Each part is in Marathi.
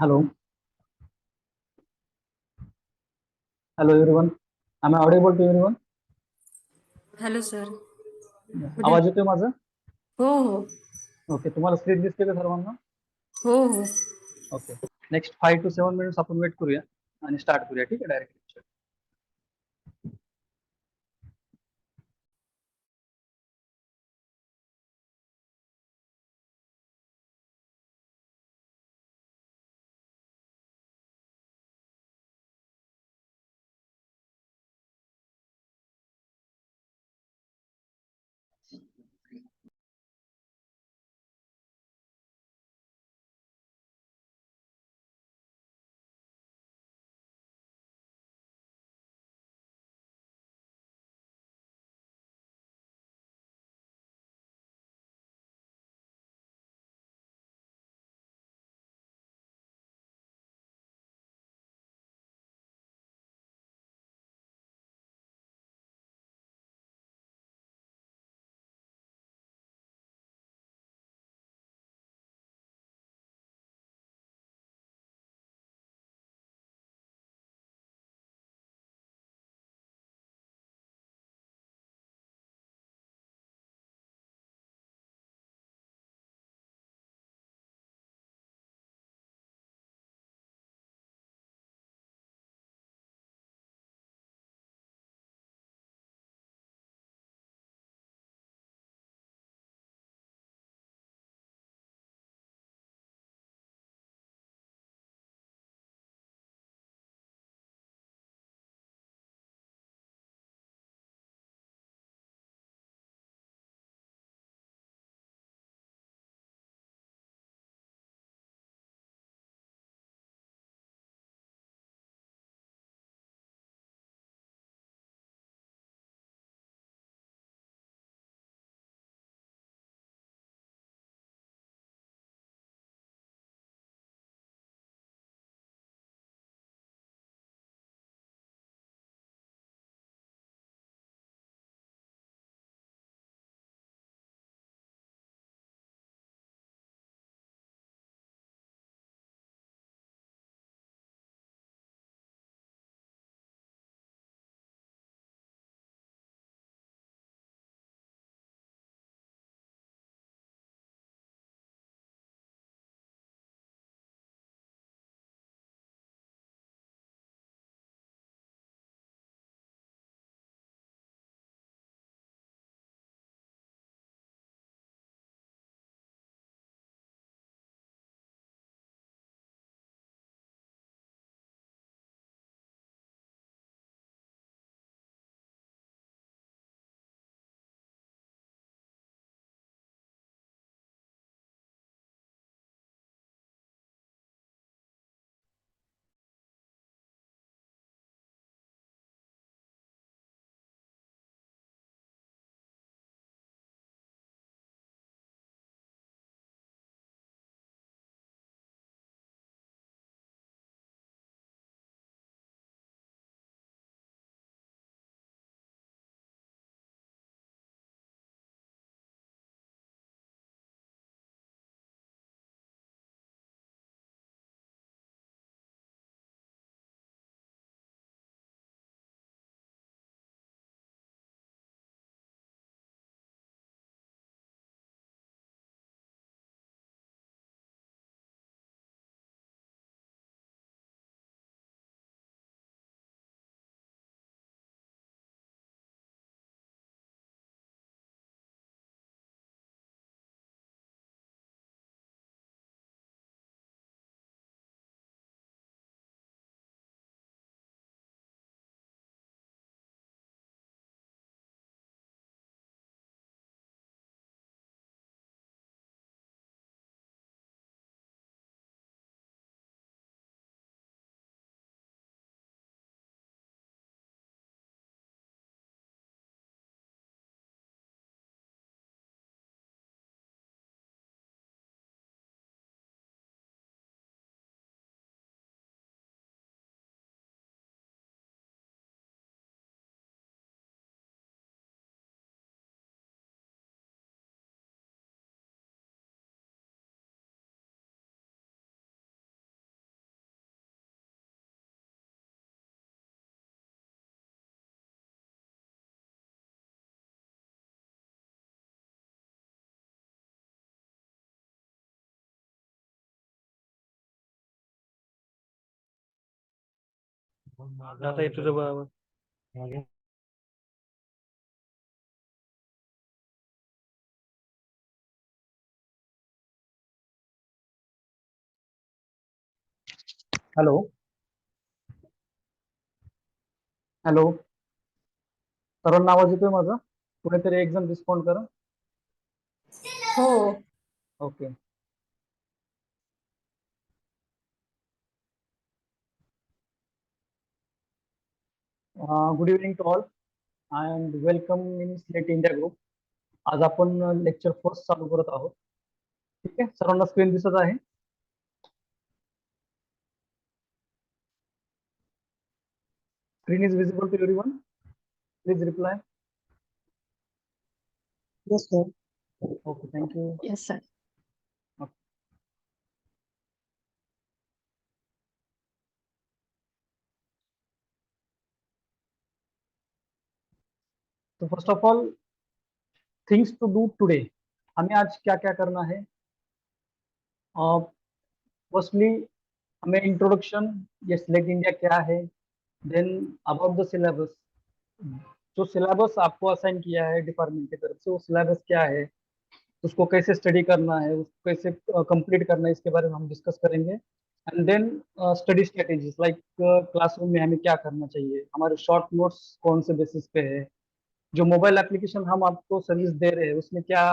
Hello, hello everyone. Am I audible to everyone? Hello sir. Good आवाज इव्हनिंग. येतोय माझा? हो हो. ओके, तुम्हाला स्क्रीन दिसते का सर्वांना? हो हो. ओके. नेक्स्ट 5 to 7 मिनिट्स आपण वेट करूया आणि स्टार्ट करूया, ठीक आहे डायरेक्ट. आता येतो तुझं बरोबर. हॅलो हॅलो, सर्वांना आवाज येतोय माझा? कुणीतरी एक जण रिस्पॉन्ड करा. हो. Okay. Good evening to all and welcome in Slate India group. आज आपण लेक्चर फर्स्ट चालू करत आहोत. ठीक आहे, सर्वांना स्क्रीन दिसत आहे? Screen is visible to everyone? Please reply. Yes, sir. Okay, thank you. Yes, sir. तो first of all things to do today. हमें आज क्या क्या करना है? फर्स्टली हमें इंट्रोडक्शन, ये स्लेट इंडिया क्या है, देन अबाउट द सिलेबस. जो सिलेबस आपको असाइन किया है डिपार्टमेंट की तरफ से, वो सिलेबस क्या है, उसको कैसे स्टडी करना है, उसको कैसे कंप्लीट करना है, इसके बारे में हम डिस्कस करेंगे. And then study strategies like classroom में हमें क्या करना चाहिए, हमारे शॉर्ट नोट्स कौन से बेसिस पे है, जो मोबाइल एप्लीकेशन हम आपको सर्विस दे रहे हैं उसमें क्या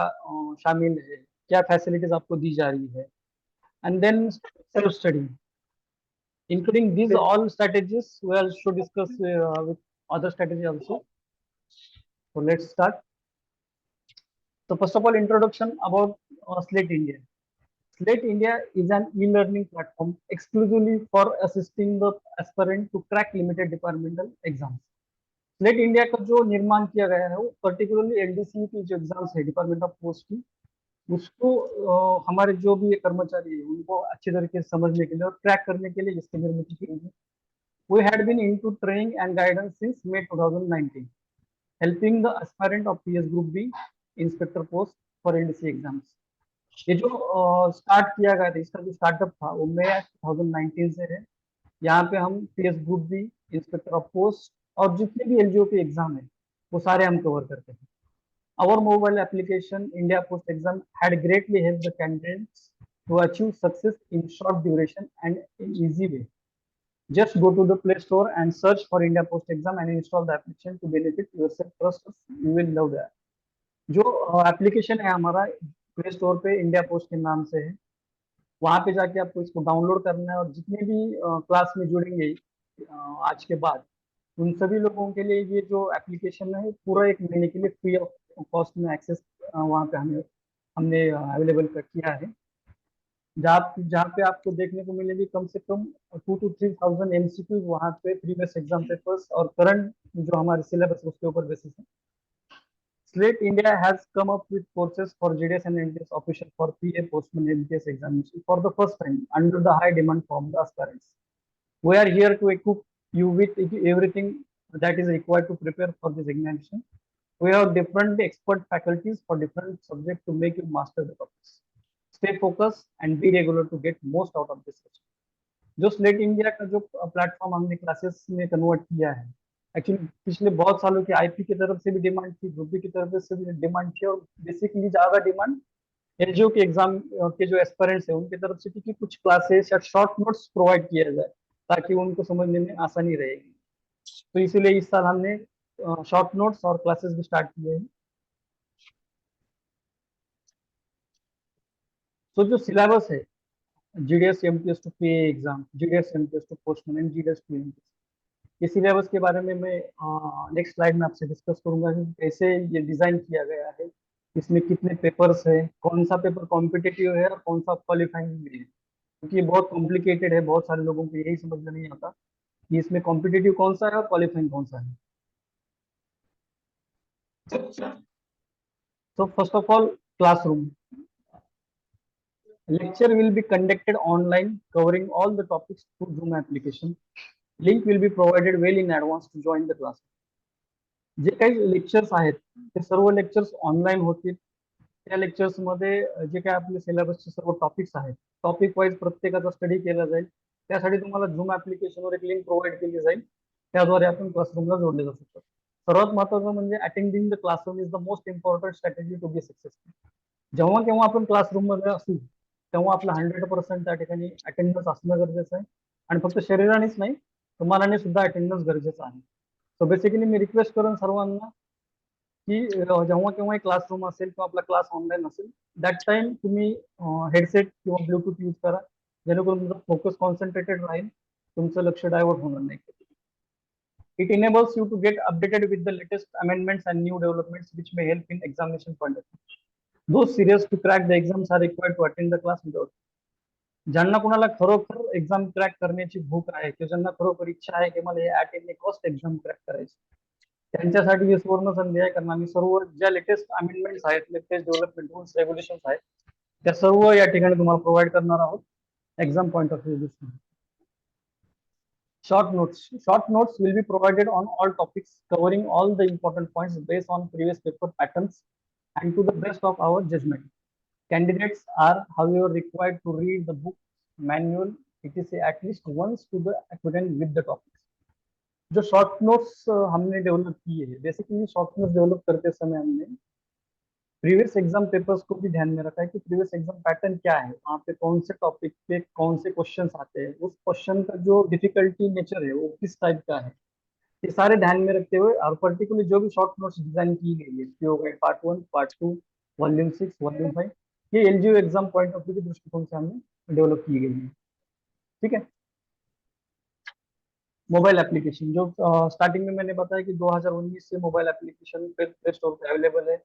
शामिल है, क्या फैसिलिटीज आपको दी जा रही है. And then self study. Including these all strategies, we will should discuss with other strategy also. So let's start. So first of all, introduction about Slate India. Slate India is an e-learning platform exclusively for assisting the aspirant to crack limited departmental exams. Slate India का जो निर्माण किया गया है वो पर्टिकुलरली एलडीसी की जो एग्जाम्स है डिपार्टमेंट ऑफ पोस्ट की, उसको हमारे जो भी कर्मचारी है उनको अच्छी तरीके से समझने के लिए और क्रैक करने के लिए इसकी निर्मित की गई है. We had been into training and guidance since May 2019, helping the aspirant of PS Group B inspector post for LDC exams. ये जो स्टार्ट किया गया था, इसका जो स्टार्टअप था वो मई 2019 से है. यहाँ पे हम PS group B, inspector of post और जितने भी एलजीओ के एग्जाम है वो सारे हम कवर करते हैं. Our mobile application India Post Exam had greatly helped the candidates to achieve success in short duration and in easy way. Just go to the Play Store and search for India Post Exam and install the application to benefit yourself. Trust us, you will love that. जो एप्लीकेशन है हमारा प्ले स्टोर पे इंडिया पोस्ट के नाम से है, वहां पे जाके आपको इसको डाउनलोड करना है और जितने भी क्लास में जुड़ेंगे आज के बाद उन सभी लोगों के लिए ये जो एप्लीकेशन है पूरा एक महीने के लिए फ्री ऑफ कॉस्ट में एक्सेस वहाँ पे हमने अवेलेबल किया है. जहाँ पे आपको देखने को मिलेगी कम से कम 2,000 to 3,000 एमसीक्यू वहाँ पे प्रीवियस एग्जाम पेपर्स और करंट जो हमारे सिलेबस उसके ऊपर बेसिस है. Slate India has come up with courses for JDS and NDS official for PA postman MTS examination for the first time under the high demand from the aspirants. We are here to equip you with everything that is required to prepare for this examination. We have different expert faculties for different subjects to make you master the topics. Stay focused and be regular to get most out of this session. जो स्लेट इंडिया का जो प्लेटफॉर्म हमने क्लासेस में कन्वर्ट किया है, एक्चुअली पिछले बहुत सालों की आईपी की तरफ से भी डिमांड थी, ग्रुप बी की तरफ से भी डिमांड थी और बेसिकली ज्यादा डिमांड एलजीओ के एग्जाम के जो एस्पिरेंट्स है उनकी तरफ से थी कि कुछ क्लासेस या शॉर्ट नोट्स प्रोवाइड किया जाए ताकि उनको समझने में आसानी रहेगी. तो इसीलिए इस साल हमने शॉर्ट नोट्स और क्लासेस भी स्टार्ट किए हैं. तो जो सिलेबस है GDS MTS to PA exam, GDS MTS to postman and GDS to MTS, ये सिलेबस के बारे में मैं नेक्स्ट स्लाइड में आपसे डिस्कस करूंगा कि कैसे ये डिजाइन किया गया है, इसमें कितने पेपर्स है, कौन सा पेपर कॉम्पिटिटिव है और कौन सा क्वालिफाइंग में है, क्योंकि ये बहुत कॉम्प्लिकेटेड है. बहुत सारे लोगों को यही समझ में नहीं आता कि इसमें कॉम्पिटिटिव कौन सा है और क्वालिफाइंग कौन सा है. तो first of all classroom lecture will be conducted online covering all the topics through Zoom application. Link will be provided well in advance to join the class. जे काही लेक्चर्स आहेत ते सर्व लेक्चर्स ऑनलाईन होतील. त्या लेक्चर्स मध्ये जे काही आपले सिलेबसचे सर्व टॉपिक्स आहेत टॉपिक वाईज प्रत्येकाचा स्टडी केला जाईल. त्यासाठी तुम्हाला झूम ऍप्लिकेशनवर एक लिंक प्रोव्हाइड केली जाईल, त्याद्वारे आपण क्लासरूमला जोडले जाऊ शकतो. सर्वात महत्त्वाचं म्हणजे attending the classroom is the most important strategy to be successful. जेव्हा केव्हा आपण क्लासरूम मध्ये असू तेव्हा आपलं 100% त्या ठिकाणी अटेंडन्स असणं गरजेचं आहे, आणि फक्त शरीरानेच नाही तर मनाने सुद्धा अटेंडन्स गरजेचं आहे. सो बेसिकली मी रिक्वेस्ट करेन सर्वांना की जेव्हा केव्हा क्लासरूम असेल किंवा आपला क्लास ऑनलाईन असेल, दॅट टाइम तुम्ही हेडसेट किंवा ब्लूटूथ यूज करा, जेणेकरून तुमचा फोकस कॉन्सन्ट्रेटेड राहील, तुमचं लक्ष डायव्हर्ट होणार नाही. It enables you to get updated with the latest amendments and new developments which may help in examination point of view. Those serious to crack the exams are required to attend the class without. ज्यांना कोणाला खरोखर एक्झाम क्रॅक करण्याची भूक आहे किंवा ज्यांना खरोखर इच्छा आहे की मला हे at any cost exam crack करायची, त्यांच्यासाठी ही सुवर्ण संधी आहे. कारण आम्ही सर्व ज्या लेटेस्ट अमेंडमेंट्स आहेत, लेटेस्ट डेव्हलपमेंट रूल्स रेग्युलेशन्स आहेत, त्या सर्व या ठिकाणी तुम्हाला प्रोव्हाइड करणार आहोत exam point of view. Short notes. Short notes will be provided on all topics, covering all the important points based on previous paper patterns and to the best of our judgment. Candidates are, however, required to read the book manual etc. at least once to the acquainted with the topics. जो शॉर्ट नोट्स हमने डेवलप किए हैं, बेसिकली शॉर्ट नोट्स डेवलप करते समय हमने प्रीवियस एग्जाम पेपर्स को भी ध्यान में रखा है कि प्रीवियस एग्जाम पैटर्न क्या है, वहाँ पे कौन से टॉपिक पे कौन से क्वेश्चंस आते हैं, उस क्वेश्चन का जो डिफिकल्टी नेचर है वो किस टाइप का है, ये सारे ध्यान में रखते हुए और पर्टिकुलर जो भी शॉर्ट नोट्स डिजाइन की गई है, PO guide part 1, part 2, volume 6, volume 5, ये एलजीओ एग्जाम पॉइंट ऑफ व्यू के दृष्टिकोण से हमने डेवलप की गई है. ठीक है. मोबाइल एप्लीकेशन जो स्टार्टिंग में मैंने बताया कि 2019 से मोबाइल एप्लीकेशन प्ले स्टोर पे अवेलेबल है.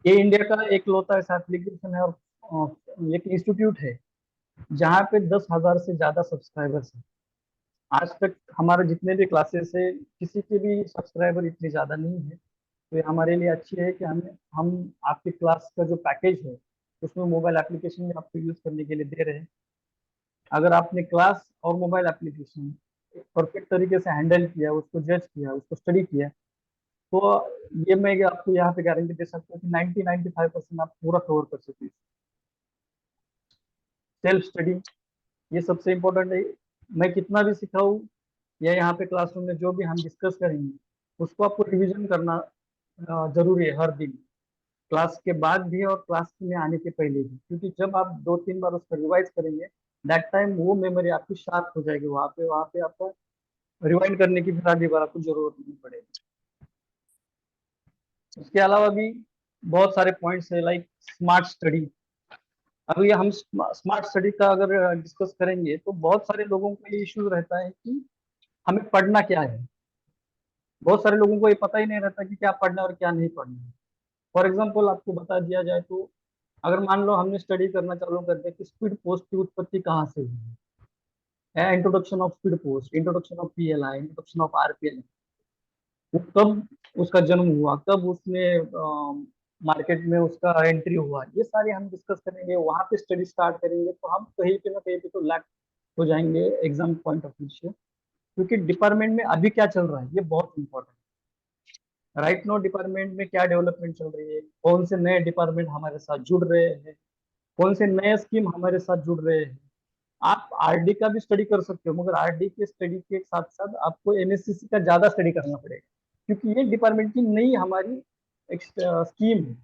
ये इंडिया का एक लौता ऐसा एप्लीकेशन है और एक इंस्टीट्यूट है जहाँ पे 10,000 से ज्यादा सब्सक्राइबर्स हैं. आज तक हमारे जितने भी क्लासेस है किसी के भी सब्सक्राइबर इतने ज्यादा नहीं है, तो ये हमारे लिए अच्छी है कि हम आपके क्लास का जो पैकेज है उसमें मोबाइल एप्लीकेशन भी आपको यूज करने के लिए दे रहे हैं. अगर आपने क्लास और मोबाइल एप्लीकेशन परफेक्ट तरीके से हैंडल किया, उसको जज किया, उसको स्टडी किया, तो ये मैं आपको यहाँ पे गारंटी दे सकता हूँ कि 90-95% आप पूरा कवर कर सकते हैं. सेल्फ स्टडी ये सबसे इम्पोर्टेंट है. मैं कितना भी सिखाऊं या यहाँ पे क्लासरूम में जो भी हम डिस्कस करेंगे उसको आपको रिवीजन करना जरूरी है हर दिन, क्लास के बाद भी और क्लास में आने के पहले भी, क्योंकि जब आप 2-3 बार उसको रिवाइज करेंगे दैट टाइम वो मेमोरी आपकी शार्प हो जाएगी. वहाँ पे आपको रिवाइंड करने की फिर अगली बार आपको जरूरत नहीं पड़ेगी. उसके अलावा भी बहुत सारे पॉइंट्स है लाइक स्मार्ट स्टडी. अभी हम स्मार्ट स्टडी का अगर डिस्कस करेंगे तो बहुत सारे लोगों को ये इश्यू रहता है कि हमें पढ़ना क्या है. बहुत सारे लोगों को ये पता ही नहीं रहता कि क्या पढ़ना और क्या नहीं पढ़ना है. फॉर एग्जाम्पल आपको बता दिया जाए तो अगर मान लो हमने स्टडी करना चालू कर दिया कि स्पीड पोस्ट की उत्पत्ति कहाँ से हुई है, introduction of speed post, introduction of PLI, introduction of RPL, कब उसका जन्म हुआ, कब उसने मार्केट में उसका एंट्री हुआ, ये सारे हम डिस्कस करेंगे. वहां पे स्टडी स्टार्ट करेंगे तो हम कहीं पे ना कहीं पे तो लैक हो जाएंगे एग्जाम पॉइंट ऑफ व्यू से, क्योंकि डिपार्टमेंट में अभी क्या चल रहा है ये बहुत इंपॉर्टेंट है. राइट नो डिपार्टमेंट में क्या डेवलपमेंट चल रही है, कौन से नए डिपार्टमेंट हमारे साथ जुड़ रहे हैं, कौन से नए स्कीम हमारे साथ जुड़ रहे हैं. आप आरडी का भी स्टडी कर सकते हो, मगर आरडी के स्टडी के साथ साथ आपको एनएससीसी का ज्यादा स्टडी करना पड़ेगा, क्योंकि ये डिपार्टमेंट की नई हमारी एक स्कीम है.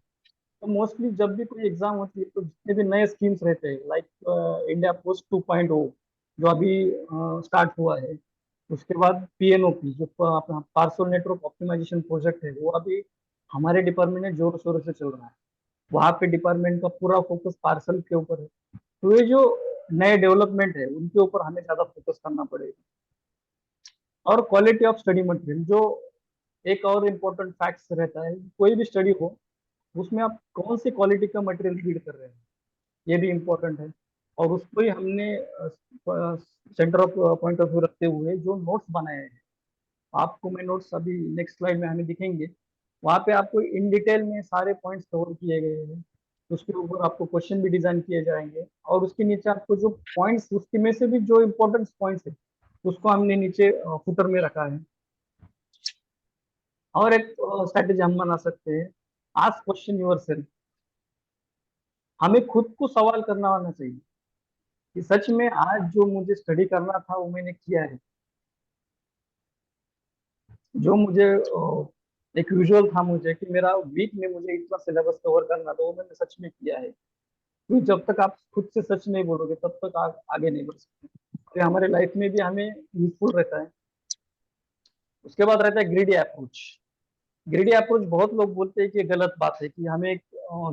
तो मोस्टली जब भी कोई एग्जाम होती है तो जितने भी नए स्कीम्स रहते हैं लाइक इंडिया पोस्ट 2.0 जो अभी स्टार्ट हुआ है, उसके बाद पीएनओपी जो अपना पार्सल नेटवर्क ऑप्टिमाइजेशन प्रोजेक्ट है वो अभी हमारे डिपार्टमेंट में जोर शोर से चल रहा है. वहाँ पे डिपार्टमेंट का पूरा फोकस पार्सल के ऊपर है. तो ये जो नए डेवलपमेंट है उनके ऊपर हमें ज्यादा फोकस करना पड़ेगा. और क्वालिटी ऑफ स्टडी मटेरियल जो एक और इम्पोर्टेंट फैक्ट्स रहता है, कोई भी स्टडी हो उसमें आप कौन सी क्वालिटी का मटेरियल रीड कर रहे हैं ये भी इम्पोर्टेंट है. और उसको ही हमने centre of point of view रखते हुए जो नोट्स बनाए हैं, आपको मैं नोट्स अभी नेक्स्ट स्लाइड में हमें दिखेंगे, वहाँ पे आपको इन डिटेल में सारे पॉइंट्स कवर किए गए हैं. उसके ऊपर आपको क्वेश्चन भी डिजाइन किए जाएंगे और उसके नीचे आपको जो पॉइंट्स उसके में से भी जो इम्पोर्टेंट पॉइंट्स है उसको हमने नीचे फुटर में रखा है. और एक स्ट्रेटेजी हम बना सकते हैं, आस्क क्वेश्चन योरसेल्फ. हमें खुद को सवाल करना आना चाहिए. कि सच में आज जो मुझे स्टडी करना था वो मैंने किया है। जो मुझे एक विजुअल था मुझे कि मेरा वीक में मुझे इतना सिलेबस कवर करना था, वो मैंने सच में किया है। क्योंकि जब तक आप खुद से सच नहीं बोलोगे तब तक आप आगे नहीं बढ़ सकते। तो हमारे लाइफ में भी हमें यूजफुल रहता है। उसके बाद रहता है ग्रीडी अप्रोच। ग्रीडी अप्रोच बहुत लोग बोलते हैं कि ये गलत बात है, कि हमें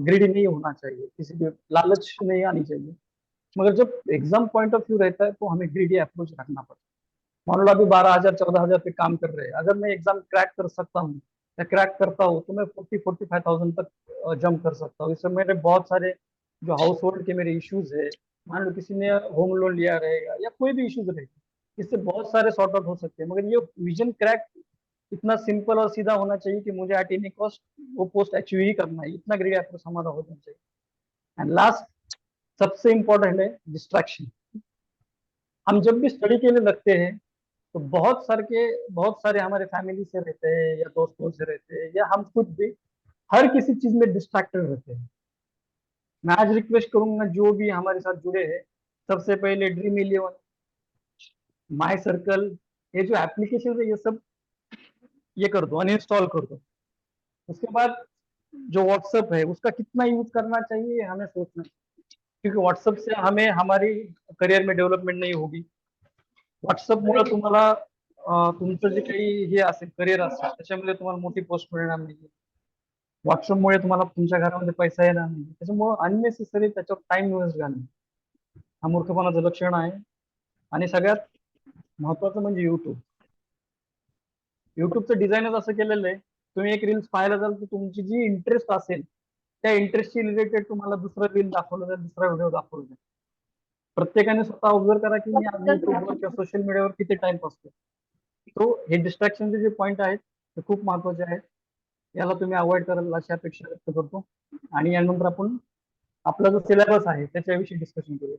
ग्रीडी नहीं होना चाहिए, किसी भी लालच नहीं आनी चाहिए। मगर जब एग्जाम पॉइंट ऑफ व्यू रहता है तो हमें ग्रीडी अप्रोच रखना पड़ता है। मान लो अभी 12,000 14,000 पे काम कर रहे हैं, अगर मैं एग्जाम क्रैक कर सकता हूँ या क्रैक करता हूँ तो मैं 40-45,000 तक जंप कर सकता हूँ। इससे मेरे बहुत सारे जो हाउस होल्ड के मेरे इश्यूज है, मान लो किसी ने होम लोन लिया रहेगा या कोई भी इश्यूज रहेगा, इससे बहुत सारे सॉर्ट आउट हो सकते हैं। मगर ये विजन क्रैक इतना सिंपल और सीधा होना चाहिए कि मुझे एट एनी कॉस्ट वो पोस्ट अचीव ही करना है, इतना ग्रेड अप्रोच हमारा होना चाहिए। एंड लास्ट, सबसे इंपॉर्टेंट है डिस्ट्रैक्शन। हम जब भी स्टडी के लिए लगते हैं तो बहुत सारे हमारे फैमिली से रहते हैं या दोस्तों से रहते हैं या हम खुद भी हर किसी चीज में डिस्ट्रैक्टेड रहते हैं। मैं आज रिक्वेस्ट करूंगा जो भी हमारे साथ जुड़े हैं, सबसे पहले ड्रीम इलेवन, माई सर्कल, ये जो एप्लीकेशन है ये सब ये कर दो, अनइंस्टॉल कर दो। उसके बाद जो व्हाट्सएप है उसका कितना यूज करना चाहिए ये हमें सोचना है। क्योंकि व्हाट्सएप से हमें हमारी करिअर में डेव्हलपमेंट नाही होगी। व्हाट्सअपमुळे तुम्हाला तुमचं जे काही हे असेल करिअर असेल त्याच्यामध्ये तुम्हाला मोठी पोस्ट मिळणार नाही। व्हॉट्सअपमुळे तुम्हाला तुमच्या घरामध्ये पैसा येणार नाही, त्याच्यामुळे अननेसेसरी त्याच्यावर टाइम वेस्ट घालणं हा मूर्खपणाचं लक्षण आहे। आणि सगळ्यात महत्वाचं म्हणजे युट्यूबचं डिझाईनच असं केलेलं आहे, तुम्ही एक रील्स पाहायला जाल तर तुमची जी इंटरेस्ट असेल त्या इंटरेस्टशी रिलेटेड तुम्हाला दुसरा रील दाखवलं जाईल, दुसरा व्हिडिओ दाखवला जाईल। प्रत्येकाने स्वतः ऑब्झर्व करा की मी आज युट्यूबवर किंवा सोशल मीडियावर किती टाइम पास करतो। तो हे डिस्ट्रॅक्शनचे जे पॉईंट आहेत ते खूप महत्वाचे आहेत, याला तुम्ही अवॉइड कराल अशी अपेक्षा व्यक्त करतो। आणि यानंतर आपण आपला जो सिलेबस आहे त्याच्याविषयी डिस्कशन करूया।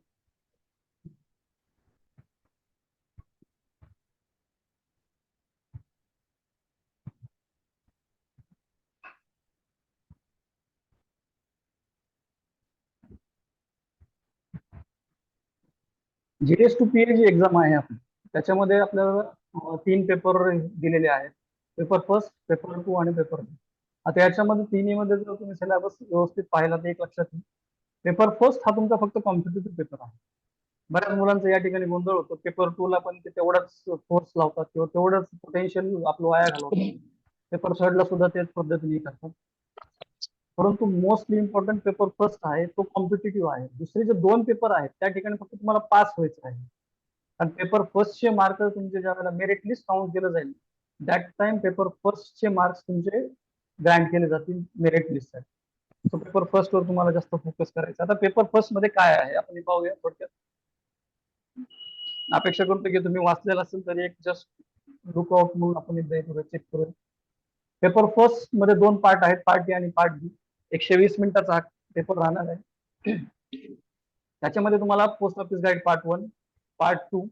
जीएस टू पीए जी एक्झाम आहे आपली, त्याच्यामध्ये आपल्याला 3 पेपर दिलेले आहेत, पेपर फर्स्ट, पेपर 2 आणि पेपर 3। आता याच्यामध्ये तिन्ही मध्ये जर तुम्ही सिलेबस व्यवस्थित पाहिला तर एक लक्षात येईल, पेपर फर्स्ट हा तुमचा फक्त कॉम्पिटिटिव्ह पेपर आहे। बऱ्याच मुलांचा या ठिकाणी गोंधळ होतो, पेपर 2 ला पण ते तेवढाच फोर्स लावतात किंवा तेवढंच पोटेन्शियल आपलं वाया घालवतात, पेपर थर्ड ला सुद्धा तेच पद्धतीने करतात। परंतु मोस्टली इम्पॉर्टंट पेपर फर्स्ट आहे तो कॉम्पिटिटिव्ह आहे। दुसरे जे 2 पेपर आहेत त्या ठिकाणी फक्त तुम्हाला पास व्हायचं आहे। आणि पेपर फर्स्टचे मार्क तुमचे ज्या वेळेला मेरिट लिस्ट काउंट केलं जाईल दॅट टाइम पेपर फर्स्टचे मार्क्स तुमचे ग्रँट केले जातील मेरिट लिस्टसाठी। सो पेपर फर्स्ट वर तुम्हाला जास्त फोकस करायचा। आता पेपर फर्स्ट मध्ये काय आहे आपण पाहूया थोडक्यात। अपेक्षा करतो की तुम्ही वाचलेलं असेल तरी एक जस्ट लुकआउट म्हणून आपण एकदा चेक करूया। पेपर फर्स्ट मध्ये 2 पार्ट आहेत, पार्ट ए आणि पार्ट बी। 120 मिनिटाचा हा पेपर राहणार आहे। त्याच्यामध्ये तुम्हाला post office guide part 1, part 2,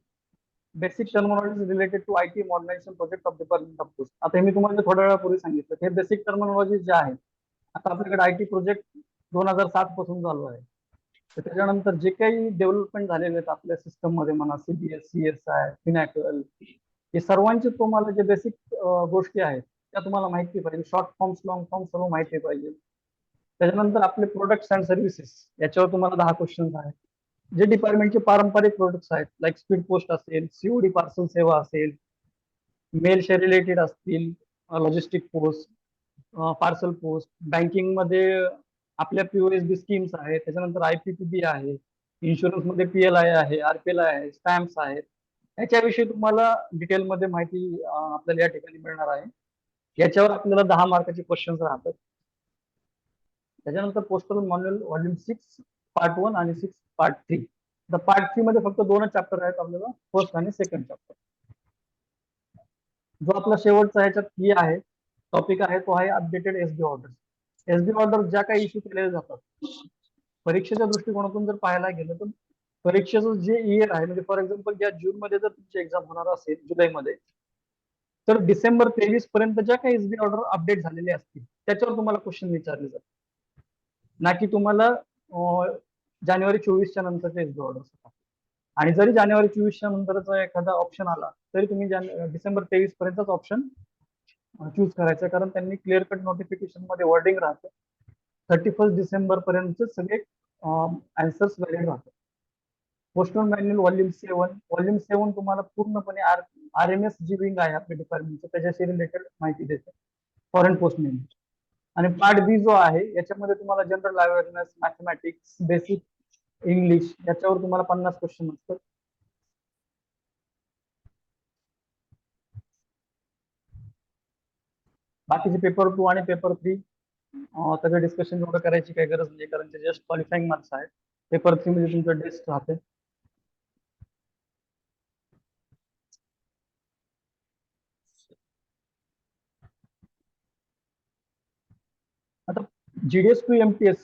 basic terminology related to IT modernization project of department of post. आता हे मी तुम्हाला थोड्या वेळापूर्वी सांगितलं, हे बेसिक टर्मिनॉलॉजी जे आहे, आता आपल्याकडे आयटी प्रोजेक्ट 2007 पासून चालू आहे। तर त्याच्यानंतर जे काही डेव्हलपमेंट झालेले आहेत आपल्या सिस्टम मध्ये म्हणा, सीबीएस, सीएसआय, फिनॅकल, हे सर्वांचे तुम्हाला जे बेसिक गोष्टी आहेत त्या तुम्हाला माहिती पाहिजे। शॉर्ट फॉर्म्स, लॉंग फॉर्म सर्व माहिती पाहिजे। त्याच्यानंतर आपले प्रोडक्ट्स अँड सर्व्हिसेस, याच्यावर तुम्हाला 10 क्वेश्चन्स आहेत। जे डिपार्टमेंटचे पारंपरिक प्रोडक्ट्स आहेत, लाईक स्पीड पोस्ट असेल, सीओडी पार्सल सेवा असेल, मेलशी रिलेटेड असतील, logistic post, parcel post, banking मध्ये आपल्या पीओएसबी स्कीम्स आहेत, त्याच्यानंतर आयपीपीबी आहे, इन्शुरन्स मध्ये पीएलआय आहे, आरपीएलआय आहे, स्टॅम्प्स आहेत। याच्याविषयी तुम्हाला डिटेलमध्ये माहिती आपल्याला या ठिकाणी मिळणार आहे। याच्यावर आपल्याला 10 मार्काचे क्वेश्चन्स राहतात। त्याच्यानंतर पोस्टल मॅन्युअल व्हॉल्यूम 6 पार्ट 1 आणि 6 पार्ट 3। तर पार्ट 3 मध्ये फक्त 2च चॅप्टर आहेत आपल्याला, फर्स्ट आणि सेकंड चॅप्टर। जो आपला शेवटचा ह्याच्यात की आहे टॉपिक आहे तो आहे updated SB order. SB order ज्या काही इश्यू केलेले जातात परीक्षेच्या दृष्टिकोनातून जर पाहायला गेलं तर परीक्षेचं जे इयर आहे, म्हणजे फॉर एक्झाम्पल या जून मध्ये जर तुमची एक्झाम होणार असेल जुलैमध्ये, तर डिसेंबर 23 पर्यंत ज्या काही एसबी ऑर्डर अपडेट झालेले असतील त्याच्यावर तुम्हाला क्वेश्चन विचारले जातात, ना की तुम्हाला जानेवारी 24च्या नंतरचे एसबी ऑर्डर। आणि जरी जानेवारी 24च्या नंतरचा एखादा ऑप्शन आला तरी तुम्ही डिसेंबर 23 पर्यंतच ऑप्शन चूज करायचं, कारण त्यांनी क्लिअर कट नोटिफिकेशन मध्ये वर्डिंग राहतं 31 डिसेंबर पर्यंत सगळे आन्सर्स व्हॅलिड राहतात. पोस्टल मॅन्युअल व्हॉल्यूम 7 तुम्हाला पूर्णपणे RMS जी विंग आहे आपल्या डिपार्टमेंटचं त्याच्याशी रिलेटेड माहिती देते, फॉरेन पोस्ट मॅन्युअल. आणि पार्ट बी जो आहे याच्यामध्ये तुम्हाला general awareness, mathematics, basic English याच्यावर तुम्हाला 50 क्वेश्चन असतात. बाकीचे पेपर 2 आणि पेपर 3 त्याचं डिस्कशन एवढं करायची काही गरज नाही, कारण ते जस्ट क्वालिफाईंग मार्क्स आहेत. पेपर 3 मध्ये तुमचं टेस्ट राहते. आता GDS टू MTS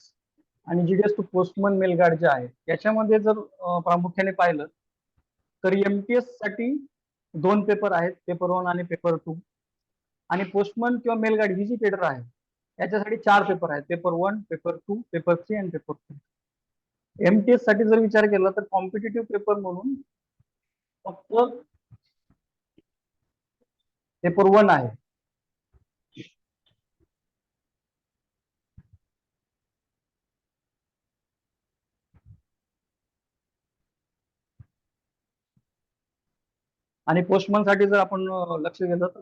आणि GDS to postman mail guard जे आहे याच्यामध्ये जर प्रामुख्याने पाहिलं तर MTS साठी 2 पेपर आहेत, पेपर 1 आणि पेपर 2. आणि पोस्टमन किंवा मेल गार्ड ही जी केडर आहे याच्यासाठी 4 पेपर आहेत, पेपर 1, पेपर 2, पेपर 3 आणि पेपर 4. MTS साठी जर विचार केला तर कॉम्पिटेटिव्ह पेपर म्हणून फक्त पेपर 1 आहे. आणि पोस्टमन साठी जर आपण लक्ष दिलं तर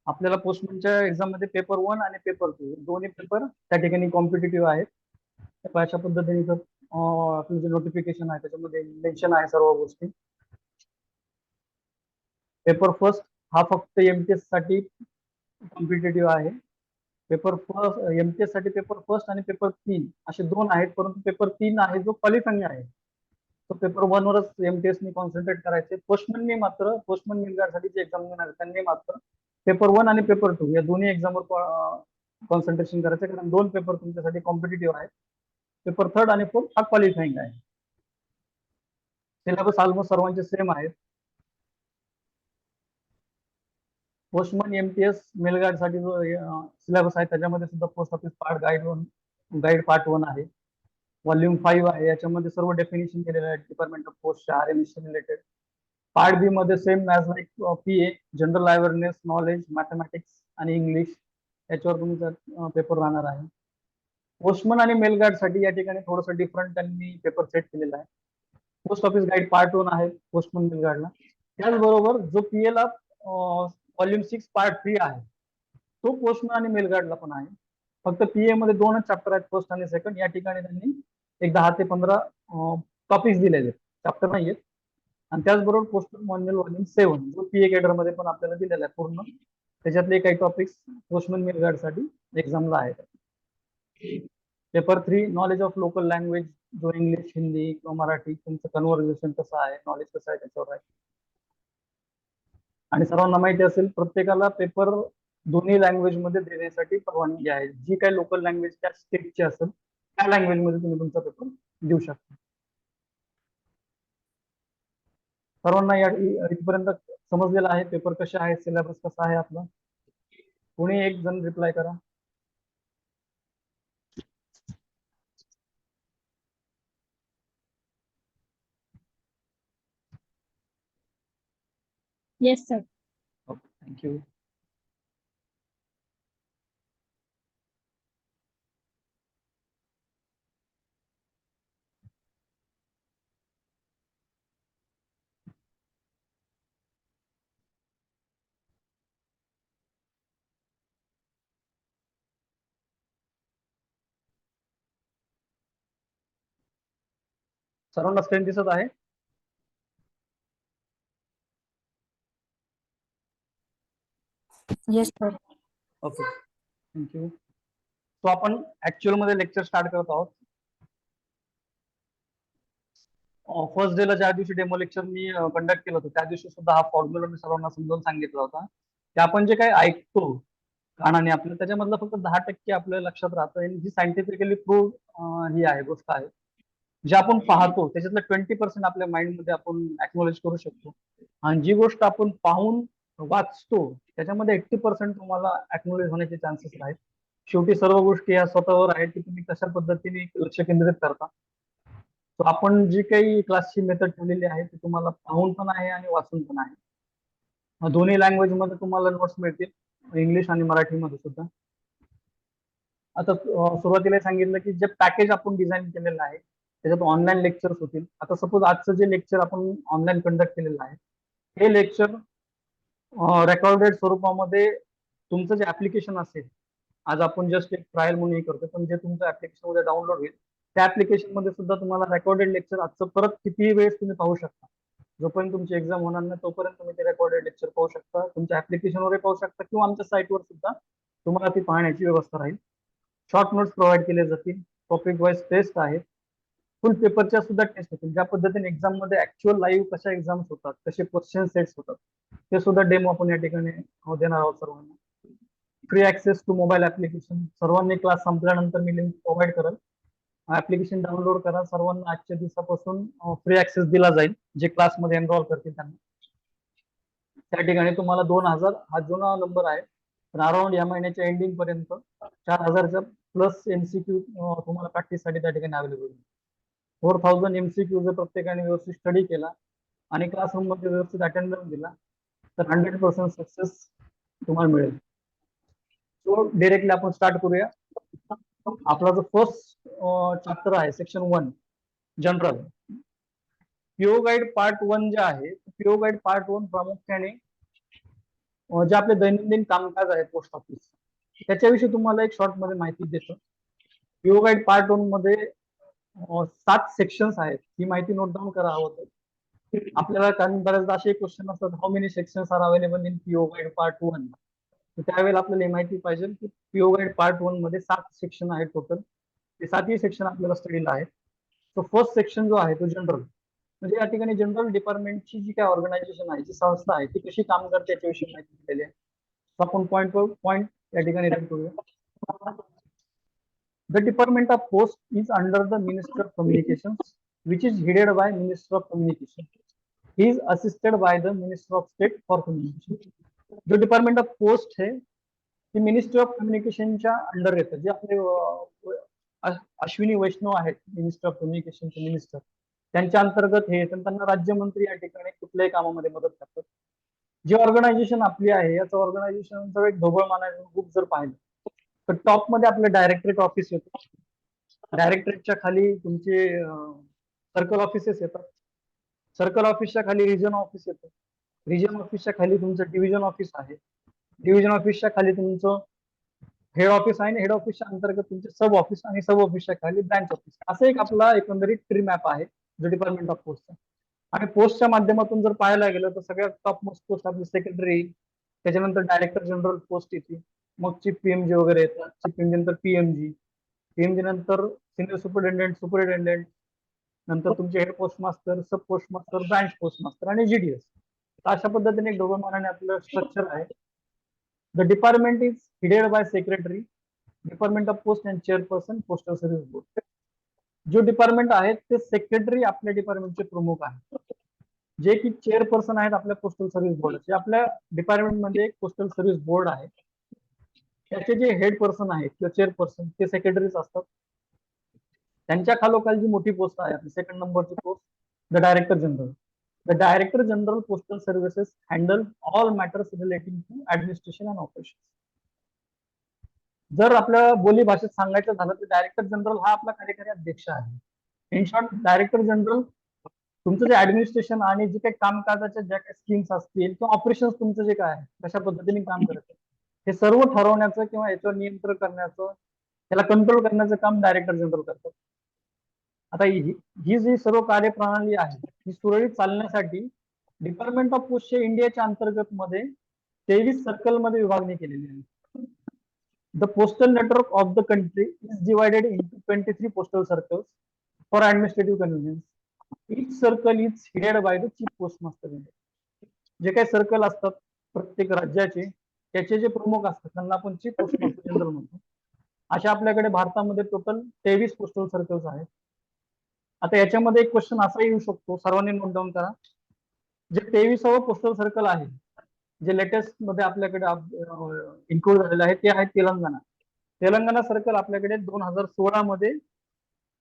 आपल्याला पोस्टमनच्या एक्झाम मध्ये पेपर 1 आणि पेपर 2 दोन्ही पेपर त्या ठिकाणी कॉम्पिटेटिव्ह आहेत. अशा पद्धतीने जर आपलं जे नोटिफिकेशन आहे त्याच्यामध्ये मेन्शन आहे सर्व गोष्टी. पेपर फर्स्ट हा फक्त MTS साठी कॉम्पिटेटिव्ह आहे. पेपर फर्स्ट MTS साठी पेपर फर्स्ट आणि पेपर 3 असे 2 आहेत, परंतु पेपर 3 आहे जो क्वालिफाईंग आहे तो पेपर 1 वरच MTS ने कॉन्सन्ट्रेट करायचे. पोस्टमन साठी जे एक्झाम देणार त्यांनी मात्र पेपर 1 आणि पेपर 2 या दोन्ही एक्झामवर कॉन्सन्ट्रेशन करायचं, कारण 2 पेपर तुमच्यासाठी कॉम्पिटेटिव्ह आहेत. पेपर 3 आणि 4 हा क्वालिफाईंग आहे. सिलेबस ऑलमोस्ट सर्वांचे सेम आहेत. पोस्टमन MTS मेलगार्ड साठी जो सिलेबस आहे त्याच्यामध्ये सुद्धा पोस्ट ऑफिस गाईड पार्ट 1 आहे. व्हॉल्यूम 5 आहे, याच्यामध्ये सर्व डेफिनेशन केलेलं आहे department of post RMS related. Part B मध्ये same as like PA general awareness, knowledge, mathematics आणि इंग्लिश याच्यावर तुमचा पेपर राहणार आहे. पोस्टमन आणि मेलगार्ड साठी या ठिकाणी थोडंसं डिफरंट त्यांनी पेपर सेट केलेला आहे. पोस्ट ऑफिस गाईड पार्ट 1 आहे पोस्टमन मेलगार्डला. त्याचबरोबर जो PA ला व्हॉल्यूम 6 पार्ट 3 आहे तो पोस्टमन आणि मेलगार्डला पण आहे. फक्त PA मध्ये 2च चॅप्टर आहेत, फर्स्ट आणि सेकंड. या ठिकाणी त्यांनी एक 10 ते 15 टॉपिक्स दिलेले, चॅप्टर नाहीयेत. आणि त्याचबरोबर पोस्टल मॅन्युअल व्हॉल्यूम 7 जो PA केडर मध्ये पण आपल्याला दिलेला आहे पूर्ण, त्याच्यातले काही टॉपिक्स पोस्टमन मेलगार्ड साठी एक्झामला आहेत. Paper 3 knowledge of local language, जो इंग्लिश, हिंदी किंवा मराठी तुमचं कन्व्हर्सेशन कसं आहे, नॉलेज कसं आहे त्याच्यावर आहे. आणि सर्वांना माहिती असेल प्रत्येकाला पेपर दोन्ही लँग्वेज मध्ये देण्यासाठी परवानगी आहे. जी काही लोकल लँग्वेज त्या स्टेटची असेल त्या लँग्वेज मध्ये तुम्ही तुमचा पेपर देऊ शकता. सर्वांना इथपर्यंत समजलेलं आहे पेपर कसे आहे, सिलेबस कसा आहे आपला? कोणी एक जण रिप्लाय करा. Yes, sir. Okay, thank you. सर्वांना स्क्रीन दिसत आहे? Yes, sir. Okay, thank you. तो आपण ऍक्च्युअल मध्ये लेक्चर स्टार्ट करत आहोत. फर्स्ट डेला ज्या दिवशी डेमो लेक्चर मी कंडक्ट केलं होतं त्या दिवशी सुद्धा हा फॉर्म्युला मी सर्वांना समजावून सांगितला होता की आपण जे काही ऐकतो कानाने आपलं त्याच्यामधलं फक्त 10% आपल्या लक्षात राहतं. आणि ही सायंटिफिकली प्रूव्ह ही आहे गोष्ट आहे. जे आपण पाहतो त्याच्यातलं 20% आपल्या माइंड मध्ये आपण ऍक्नॉलेज करू शकतो, आणि जी गोष्ट आपण पाहून वाचतो त्याच्यामध्ये 80% तुम्हाला ऍक्नॉलेज होण्याचे चान्सेस आहेत. शेवटी सर्व गोष्टी या स्वतःवर आहेत की तुम्ही कशा पद्धतीने लक्ष केंद्रित करता. सो आपण जी काही क्लासची मेथड ठेवलेली आहे ती तुम्हाला पाहून पण आहे आणि वाचून पण आहे. दोन्ही लँग्वेज मध्ये तुम्हाला नोट्स मिळतील, इंग्लिश आणि मराठीमध्ये सुद्धा. आता सुरुवातीला सांगितलं की जे पॅकेज आपण डिझाईन केलेलं आहे त्याच्यात ऑनलाईन लेक्चर्स होतील. आता सपोज आजचं जे लेक्चर आपण ऑनलाईन कंडक्ट केलेलं आहे हे लेक्चर रेकॉर्डेड स्वरूपामध्ये तुमचं जे ऍप्लिकेशन असेल, आज आपण जस्ट एक ट्रायल म्हणून हे करतो, पण जे तुमचं ऍप्लिकेशन मध्ये डाउनलोड होईल त्या ऍप्लिकेशन मध्ये सुद्धा तुम्हाला रेकॉर्डेड लेक्चर आजचं परत कितीही वेळेस तुम्ही पाहू शकता. जोपर्यंत तुमची एक्झाम होणार नाही तोपर्यंत तुम्ही ते रेकॉर्डेड लेक्चर पाहू शकता, तुमच्या ऍप्लिकेशनवरही पाहू शकता किंवा आमच्या साईटवर सुद्धा तुम्हाला ती पाहण्याची व्यवस्था राहील. शॉर्ट नोट्स प्रोव्हाइड केले जातील, टॉपिक वाईज टेस्ट आहेत, फुल पेपरच्या सुद्धा टेस्ट होतील. ज्या पद्धतीने एक्झाम मध्ये ऍक्च्युअल लाईव्ह कशा एक्झाम्स होतात, कसे क्वेश्चन सेट्स होतात ते सुद्धा डेमो आपण या ठिकाणी देणार आहोत सर्वांना. Free access to mobile application, सर्वांनी क्लास संपल्यानंतर मी लिंक प्रोव्हाइड करेल, ऍप्लिकेशन डाउनलोड करा. सर्वांना आजच्या दिवसापासून फ्री ऍक्सेस दिला जाईल जे क्लासमध्ये एनरोल करतील त्यांना. त्या ठिकाणी तुम्हाला 2000 हा जुना नंबर आहे, पण अराउंड या महिन्याच्या एंडिंग पर्यंत 4000च्या प्लस एमसीक्यू तुम्हाला प्रॅक्टिससाठी त्या ठिकाणी अवेलेबल होईल. 4000 एमसीक्यू जर प्रत्येकाने व्यवस्थित स्टडी केला आणि क्लासरूम मध्ये व्यवस्थित अटेंडन्स दिला तर 100% सक्सेस तुम्हाला मिळेल. सो डिरेक्टली आपण स्टार्ट करूया. आपला जो फर्स्ट चॅप्टर आहे section 1 general PO guide part 1 जे आहे, पीओ गाईड पार्ट 1 प्रामुख्याने जे आपले दैनंदिन कामकाज आहे पोस्ट ऑफिस त्याच्याविषयी तुम्हाला एक शॉर्ट मध्ये माहिती देतो. पीओ गाईड पार्ट 1 मध्ये 7 सेक्शन्स आहेत, ही माहिती नोट डाऊन करा हवं. आपल्याला कारण बऱ्याचदा असे क्वेश्चन असतात, how many sections are available in PO guide part 1. त्यावेळेला आपल्याला ही माहिती पाहिजे की पीओ गाईड पार्ट 1 मध्ये 7 सेक्शन आहेत टोटल. ते 7ही सेक्शन आपल्याला स्टडीला आहेत. सो फर्स्ट सेक्शन जो आहे तो जनरल, म्हणजे या ठिकाणी जनरल डिपार्टमेंटची जी काय ऑर्गनायझेशन आहे, जी संस्था आहे ती कशी काम करते याच्याविषयी माहिती दिलेली आहे. आपण पॉइंट पॉइंट या ठिकाणी रीड करूया. The Department of Post is under the Ministry of Communications, which is headed by Minister of Communication. He is assisted by the Minister of State for Communication. जो डिपार्टमेंट ऑफ पोस्ट है ती मिनिस्ट्री ऑफ कम्युनिकेशनच्या अंडर येतं. जे आपले अश्विनी वैष्णव आहेत मिनिस्टर ऑफ कम्युनिकेशनचे मिनिस्टर, त्यांच्या अंतर्गत हे येतात. त्यांना राज्यमंत्री या ठिकाणी कुठल्याही कामामध्ये मदत करतात. जे ऑर्गनायझेशन आपली आहे याचं ऑर्गनायझेशनचं एक ढोबळ मानायचं खूप जर पाहिलं तर टॉप मध्ये आपलं डायरेक्टरेट ऑफिस येतं. डायरेक्टरेटच्या खाली तुमचे सर्कल ऑफिसेस येतात. सर्कल ऑफिसच्या खाली रिजन ऑफिस येतं. रिजन ऑफिसच्या खाली तुमचं डिव्हिजन ऑफिस आहे. डिव्हिजन ऑफिसच्या खाली तुमचं हेड ऑफिस आहे आणि हेड ऑफिसच्या अंतर्गत तुमचे सब ऑफिस आणि सब ऑफिसच्या खाली ब्रांच ऑफिस. असं एक आपला एकंदरीत ट्री मॅप आहे जो डिपार्टमेंट ऑफ पोस्टचा. आणि पोस्टच्या माध्यमातून जर पाहायला गेलं तर सगळ्यात टॉप मोस्ट पोस्ट आपली सेक्रेटरी, त्याच्यानंतर डायरेक्टर जनरल पोस्ट येते, मग चीफ पीएमजी वगैरे येतात. चीफ पीएमजी नंतर पीएमजी, पीएमजी नंतर सिनियर सुपरिटेंडेंट, नंतर तुमचे head post master, sub post master, branch post master आणि जीडीएस. अशा पद्धतीने एक ढोबळमानाने आपलं स्ट्रक्चर आहे. The department is headed by secretary, department of post and chairperson postal service board. जो डिपार्टमेंट आहेत ते सेक्रेटरी आपल्या डिपार्टमेंटचे प्रमुख आहेत, जे की चेअरपर्सन आहेत आपल्या पोस्टल सर्व्हिस बोर्डचे. आपल्या डिपार्टमेंटमध्ये एक पोस्टल सर्व्हिस बोर्ड आहे, त्याचे जे हेड पर्सन आहेत किंवा चेअरपर्सन ते सेक्रेटरीच असतात. त्यांच्या खालोखाल जी मोठी पोस्ट आहे सेकंड नंबरची post the director general. The director general postal services handle all matters relating to administration and operation. जर आपल्या बोली भाषेत सांगायचं झालं तर डायरेक्टर जनरल हा आपला कार्यकारी अध्यक्ष आहे. इन शॉर्ट डायरेक्टर जनरल तुमचं जे ऍडमिनिस्ट्रेशन आणि जे काही कामकाजाच्या ज्या काही स्कीम्स असतील किंवा ऑपरेशन तुमचं जे काय आहे कशा पद्धतीने काम करत हे सर्व ठरवण्याचं किंवा याच्यावर नियंत्रण करण्याचं, त्याला कंट्रोल करण्याचं काम डायरेक्टर जनरल करतात. आता ही जी सर्व कार्यप्रणाली आहे ही सुरळीत चालण्यासाठी डिपार्टमेंट ऑफ पोस्टच्या इंडियाच्या अंतर्गत मध्ये 23 सर्कल मध्ये विभागणी केलेली आहे. The postal network of the country is divided into 23 postal circles for administrative convenience. Each circle is headed by the chief post master. जे काही सर्कल असतात प्रत्येक राज्याचे त्याचे जे प्रमुख असतात त्यांना आपण चीफ पोस्ट मास्टर जनरल म्हणतो. अशा आपल्याकडे भारतामध्ये टोटल 23 पोस्टल सर्कल्स आहेत. आता याच्यामध्ये एक क्वेश्चन असा येऊ शकतो, सर्वांनी नोट डाऊन करा. जे 23वे पोस्टल सर्कल आहे जे लेटेस्ट मध्ये आपल्याकडे इन्क्लूड झालेलं आहे ते आहे तेलंगणा. तेलंगणा सर्कल आपल्याकडे 2016 मध्ये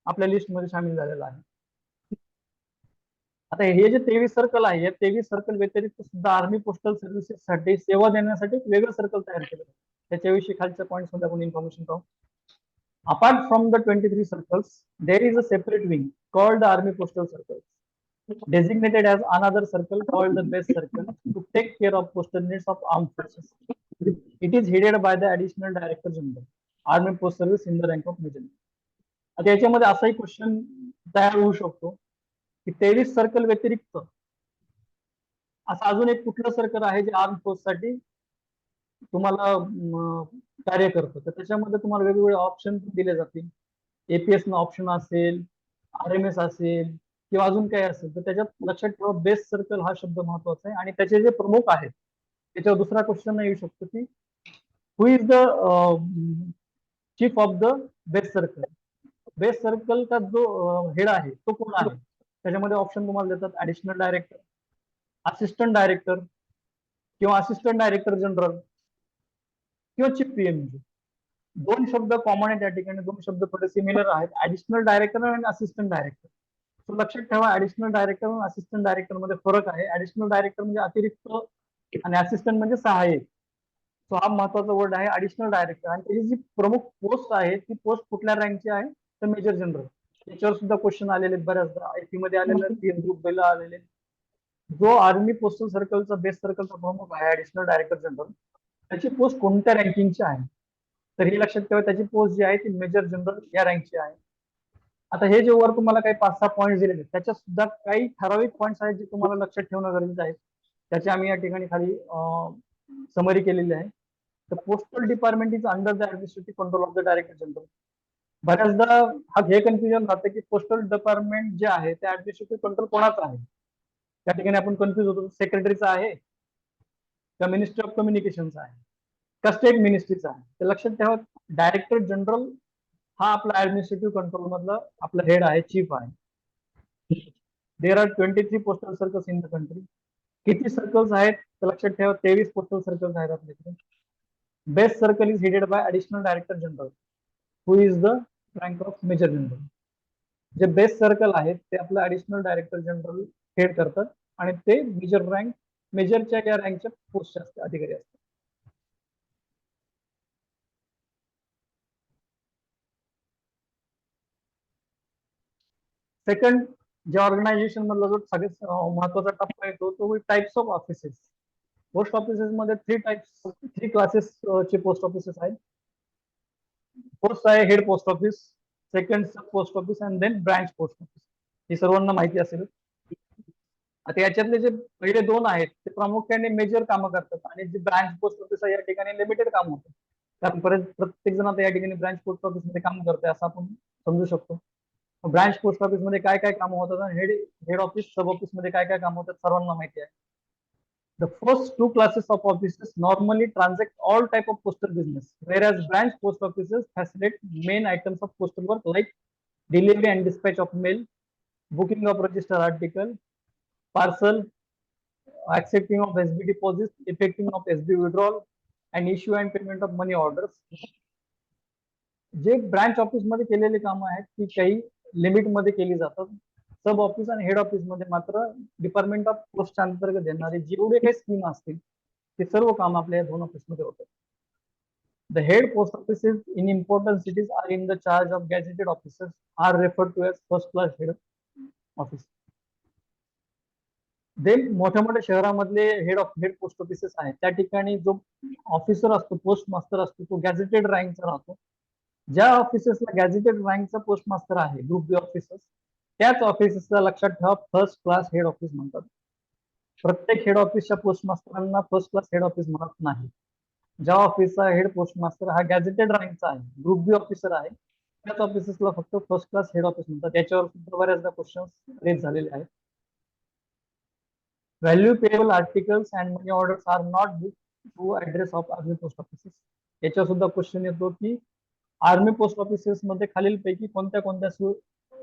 आपल्या लिस्ट मध्ये सामील झालेला आहे. आता हे जे 23 सर्कल आहे, या 23 सर्कल व्यतिरिक्त सुद्धा आर्मी पोस्टल सर्व्हिसेस साठी सेवा देण्यासाठी एक वेगळं सर्कल तयार केलं. त्याच्याविषयी खालच्या पॉईंट्स मध्ये आपण इन्फॉर्मेशन पाहू. Apart from the 23 circles, there is a separate wing called the Army Postal Circle, designated as another circle called the base circle to take care of postal needs of armed forces. It is headed by the Additional Director General, Army Post Service in the rank of Major. आता याच्यामध्ये असाही क्वेश्चन तयार होऊ शकतो की 23 सर्कल व्यतिरिक्त असं अजून एक कुठलं सर्कल आहे जे आर्म फोर्स साठी तुम्हाला कार्य करतं, तर त्याच्यामध्ये तुम्हाला वेगवेगळे ऑप्शन दिले जातील. एपीएस न ऑप्शन असेल, आरएमएस असेल किंवा अजून काही असेल, तर त्याच्यात लक्षात ठेवा बेस सर्कल हा शब्द महत्वाचा आहे. आणि त्याचे जे प्रमुख आहेत त्याच्यावर दुसरा क्वेश्चन येऊ शकतो की who is the chief of the base circle. Base circle का जो हेड आहे तो कोण आहे, त्याच्यामध्ये ऑप्शन तुम्हाला देतात ऍडिशनल डायरेक्टर, असिस्टंट डायरेक्टर किंवा असिस्टंट डायरेक्टर जनरल किंवा चीफ पीएमजी. दोन शब्द कॉमन आहेत त्या ठिकाणी, दोन शब्द थोडे सिमिलर आहेत, ऍडिशनल डायरेक्टर आणि असिस्टंट डायरेक्टर. सो लक्षात ठेवा ऍडिशनल डायरेक्टर आणि असिस्टंट डायरेक्टर मध्ये फरक आहे. ऍडिशनल डायरेक्टर म्हणजे अतिरिक्त आणि असिस्टंट म्हणजे सहाय्यक. सो हा महत्वाचा वर्ड आहे ऍडिशनल डायरेक्टर. आणि त्याची जी प्रमुख पोस्ट आहे ती पोस्ट कुठल्या रँकची आहे, तर मेजर जनरल. त्याच्यावर सुद्धा क्वेश्चन आलेले बऱ्याचदा, आयटी मध्ये आलेले, पीएम ग्रुप बी ला आलेले. जो आर्मी पोस्टल सर्कलचा बेस सर्कलचा प्रमुख आहे ऍडिशनल डायरेक्टर जनरल, त्याची पोस्ट कोणत्या रँकिंगची आहे, तर हे लक्षात ठेवा त्याची पोस्ट जी आहे ती मेजर जनरल या रँकची आहे. आता हे जे वर तुम्हाला काही 5-6 पॉईंट दिलेले त्याच्यात सुद्धा काही ठराविक पॉईंट्स आहेत जे तुम्हाला लक्षात ठेवणं गरजेचं आहे. त्याचे आम्ही या ठिकाणी खाली समरी केलेली आहे. तर postal department is under the administrative control of the director general. बऱ्याचदा हा हे कन्फ्युजन राहतं की पोस्टल डिपार्टमेंट जे आहे ते ऍडमिनिस्ट्रेटिव्ह कंट्रोल कोणाचं आहे. त्या ठिकाणी आपण कन्फ्युज होतो, सेक्रेटरीचा आहे का मिनिस्ट्री ऑफ कम्युनिकेशनचा आहे का स्टेट मिनिस्ट्रीचा आहे. तर लक्षात ठेवा डायरेक्टर जनरल हा आपला ऍडमिनिस्ट्रेटिव्ह कंट्रोल मधला आपला हेड आहे, चीफ आहे. There are 23 postal circles in the country. किती सर्कल्स आहेत, तर लक्षात ठेवा 23 पोस्टल सर्कल्स आहेत आपल्याकडे. Best circle is headed by additional director general who is the rank of major general. जे बेस्ट सर्कल आहेत ते आपलं ऍडिशनल डायरेक्टर जनरल हेड करतात आणि ते मेजर रँक, मेजरच्या या रँकच्या पोस्टचे अधिकारी असतात. सेकंड जे ऑर्गनायझेशन मधला जो सगळ्यात महत्वाचा टप्पा येतो तो types of offices. Post offices मध्ये थ्री क्लासेस चे पोस्ट ऑफिसेस आहेत. पोस्ट आहे head post office, second sub post office and then branch post office. हे सर्वांना माहिती असेल. आता याच्यातले जे पहिले दोन आहेत ते प्रामुख्याने मेजर कामं करतात आणि जे ब्रांच पोस्ट ऑफिस आहे या ठिकाणी लिमिटेड काम होतं. कारण प्रत्येक जण आता या ठिकाणी ब्रांच पोस्ट ऑफिस मध्ये काम करतोय असं आपण समजू शकतो. ब्रांच पोस्ट ऑफिस मध्ये काय काय कामं होतात आणि हेड ऑफिस सब ऑफिस मध्ये काय काय कामं होतात सर्वांना माहिती आहे. The first two classes of offices normally transact all type of postal business, whereas branch post offices facilitate main items of postal work like delivery and dispatch of mail, booking of register article, parcel, accepting of SB deposits, effecting of SB withdrawal, and issue and payment of money orders. जे ब्रांच ऑफिस मध्ये केलेली कामं आहेत ती काही लिमिट मध्ये केली जातात. सब ऑफिस आणि हेड ऑफिस मध्ये मात्र डिपार्टमेंट ऑफ पोस्ट अंतर्गत येणारे जेवढे काही स्कीम असतील ते सर्व काम आपल्या दोन ऑफिस मध्ये होतात. The head post offices in important cities are in the charge of gazetted officers are referred to as first class head office. Then मोठ्या मोठ्या शहरामधले हेड पोस्ट ऑफिसेस आहेत त्या ठिकाणी जो ऑफिसर असतो, पोस्ट मास्टर असतो, तो गॅझेटेड रँकचा राहतो. ज्या ऑफिसेसला गॅझेटेड रँकचा पोस्ट मास्टर आहे, ग्रुप बी ऑफिसर्स, त्याच ऑफिसेसला लक्षात ठेवा फर्स्ट क्लास हेड ऑफिस म्हणतात. प्रत्येक हेड ऑफिसच्या पोस्ट मास्टरांना फर्स्ट क्लास हेड ऑफिस म्हणत नाही. ज्या ऑफिसचा हेड पोस्ट मास्टर हा गॅझेटेड रँकचा आहे, ग्रुप बी ऑफिसर आहे, त्याच ऑफिसेसला फक्त फर्स्ट क्लास हेड ऑफिस म्हणतात. त्याच्यावर सुद्धा बऱ्याचदा क्वेश्चन रेज झालेले आहेत. Value payable articles and money orders are not booked to address of army post offices. याच्यावर सुद्धा क्वेश्चन येतो की आर्मी पोस्ट ऑफिसेस मध्ये खालीलपैकी कोणत्या कोणत्या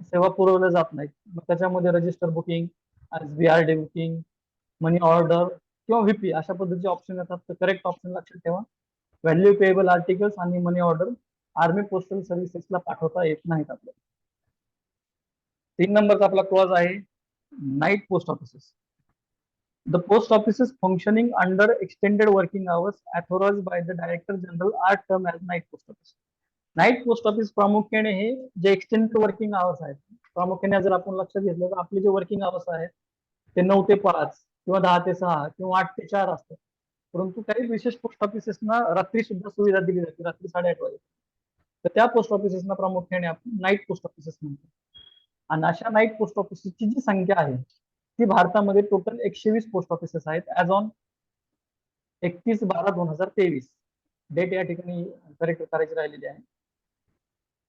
सेवा पुरवल्या जात नाहीत. मग त्याच्यामध्ये रजिस्टर बुकिंग, एसबीआरडी बुकिंग, मनी ऑर्डर किंवा व्हीपी अशा पद्धतीचे ऑप्शन येतात. तर करेक्ट ऑप्शन लक्षात ठेवा व्हॅल्यू पेएबल आर्टिकल्स आणि मनी ऑर्डर आर्मी पोस्टल सर्व्हिसेसला पाठवता येत नाहीत आपल्याला. 3 नंबरचा आपला क्लॉज आहे Night post offices. The post offices functioning under extended working hours authorized by the Director General are termed as night post office. Night post office प्रामुख्याने हे जे एक्सटेंडेड वर्किंग आवर्स आहेत, प्रामुख्याने जर आपण लक्षात घेतलं तर आपले जे वर्किंग आवर्स आहेत ते 9 ते 5 किंवा 10 ते 6 किंवा 8 ते 4 असतात. परंतु काही विशेष पोस्ट ऑफिसेसना रात्री सुद्धा सुविधा दिली जाते, रात्री 8:30 वाजे. तर त्या पोस्ट ऑफिसेसना प्रामुख्याने आपण नाईट पोस्ट ऑफिसेस म्हणतो. आणि अशा नाईट पोस्ट ऑफिसेसची जी संख्या आहे ती भारतामध्ये टोटल 120 पोस्ट ऑफिसेस आहेत ऍज ऑन 31/12/2023. डेट या ठिकाणी करेक्ट करायची राहिलेली आहे.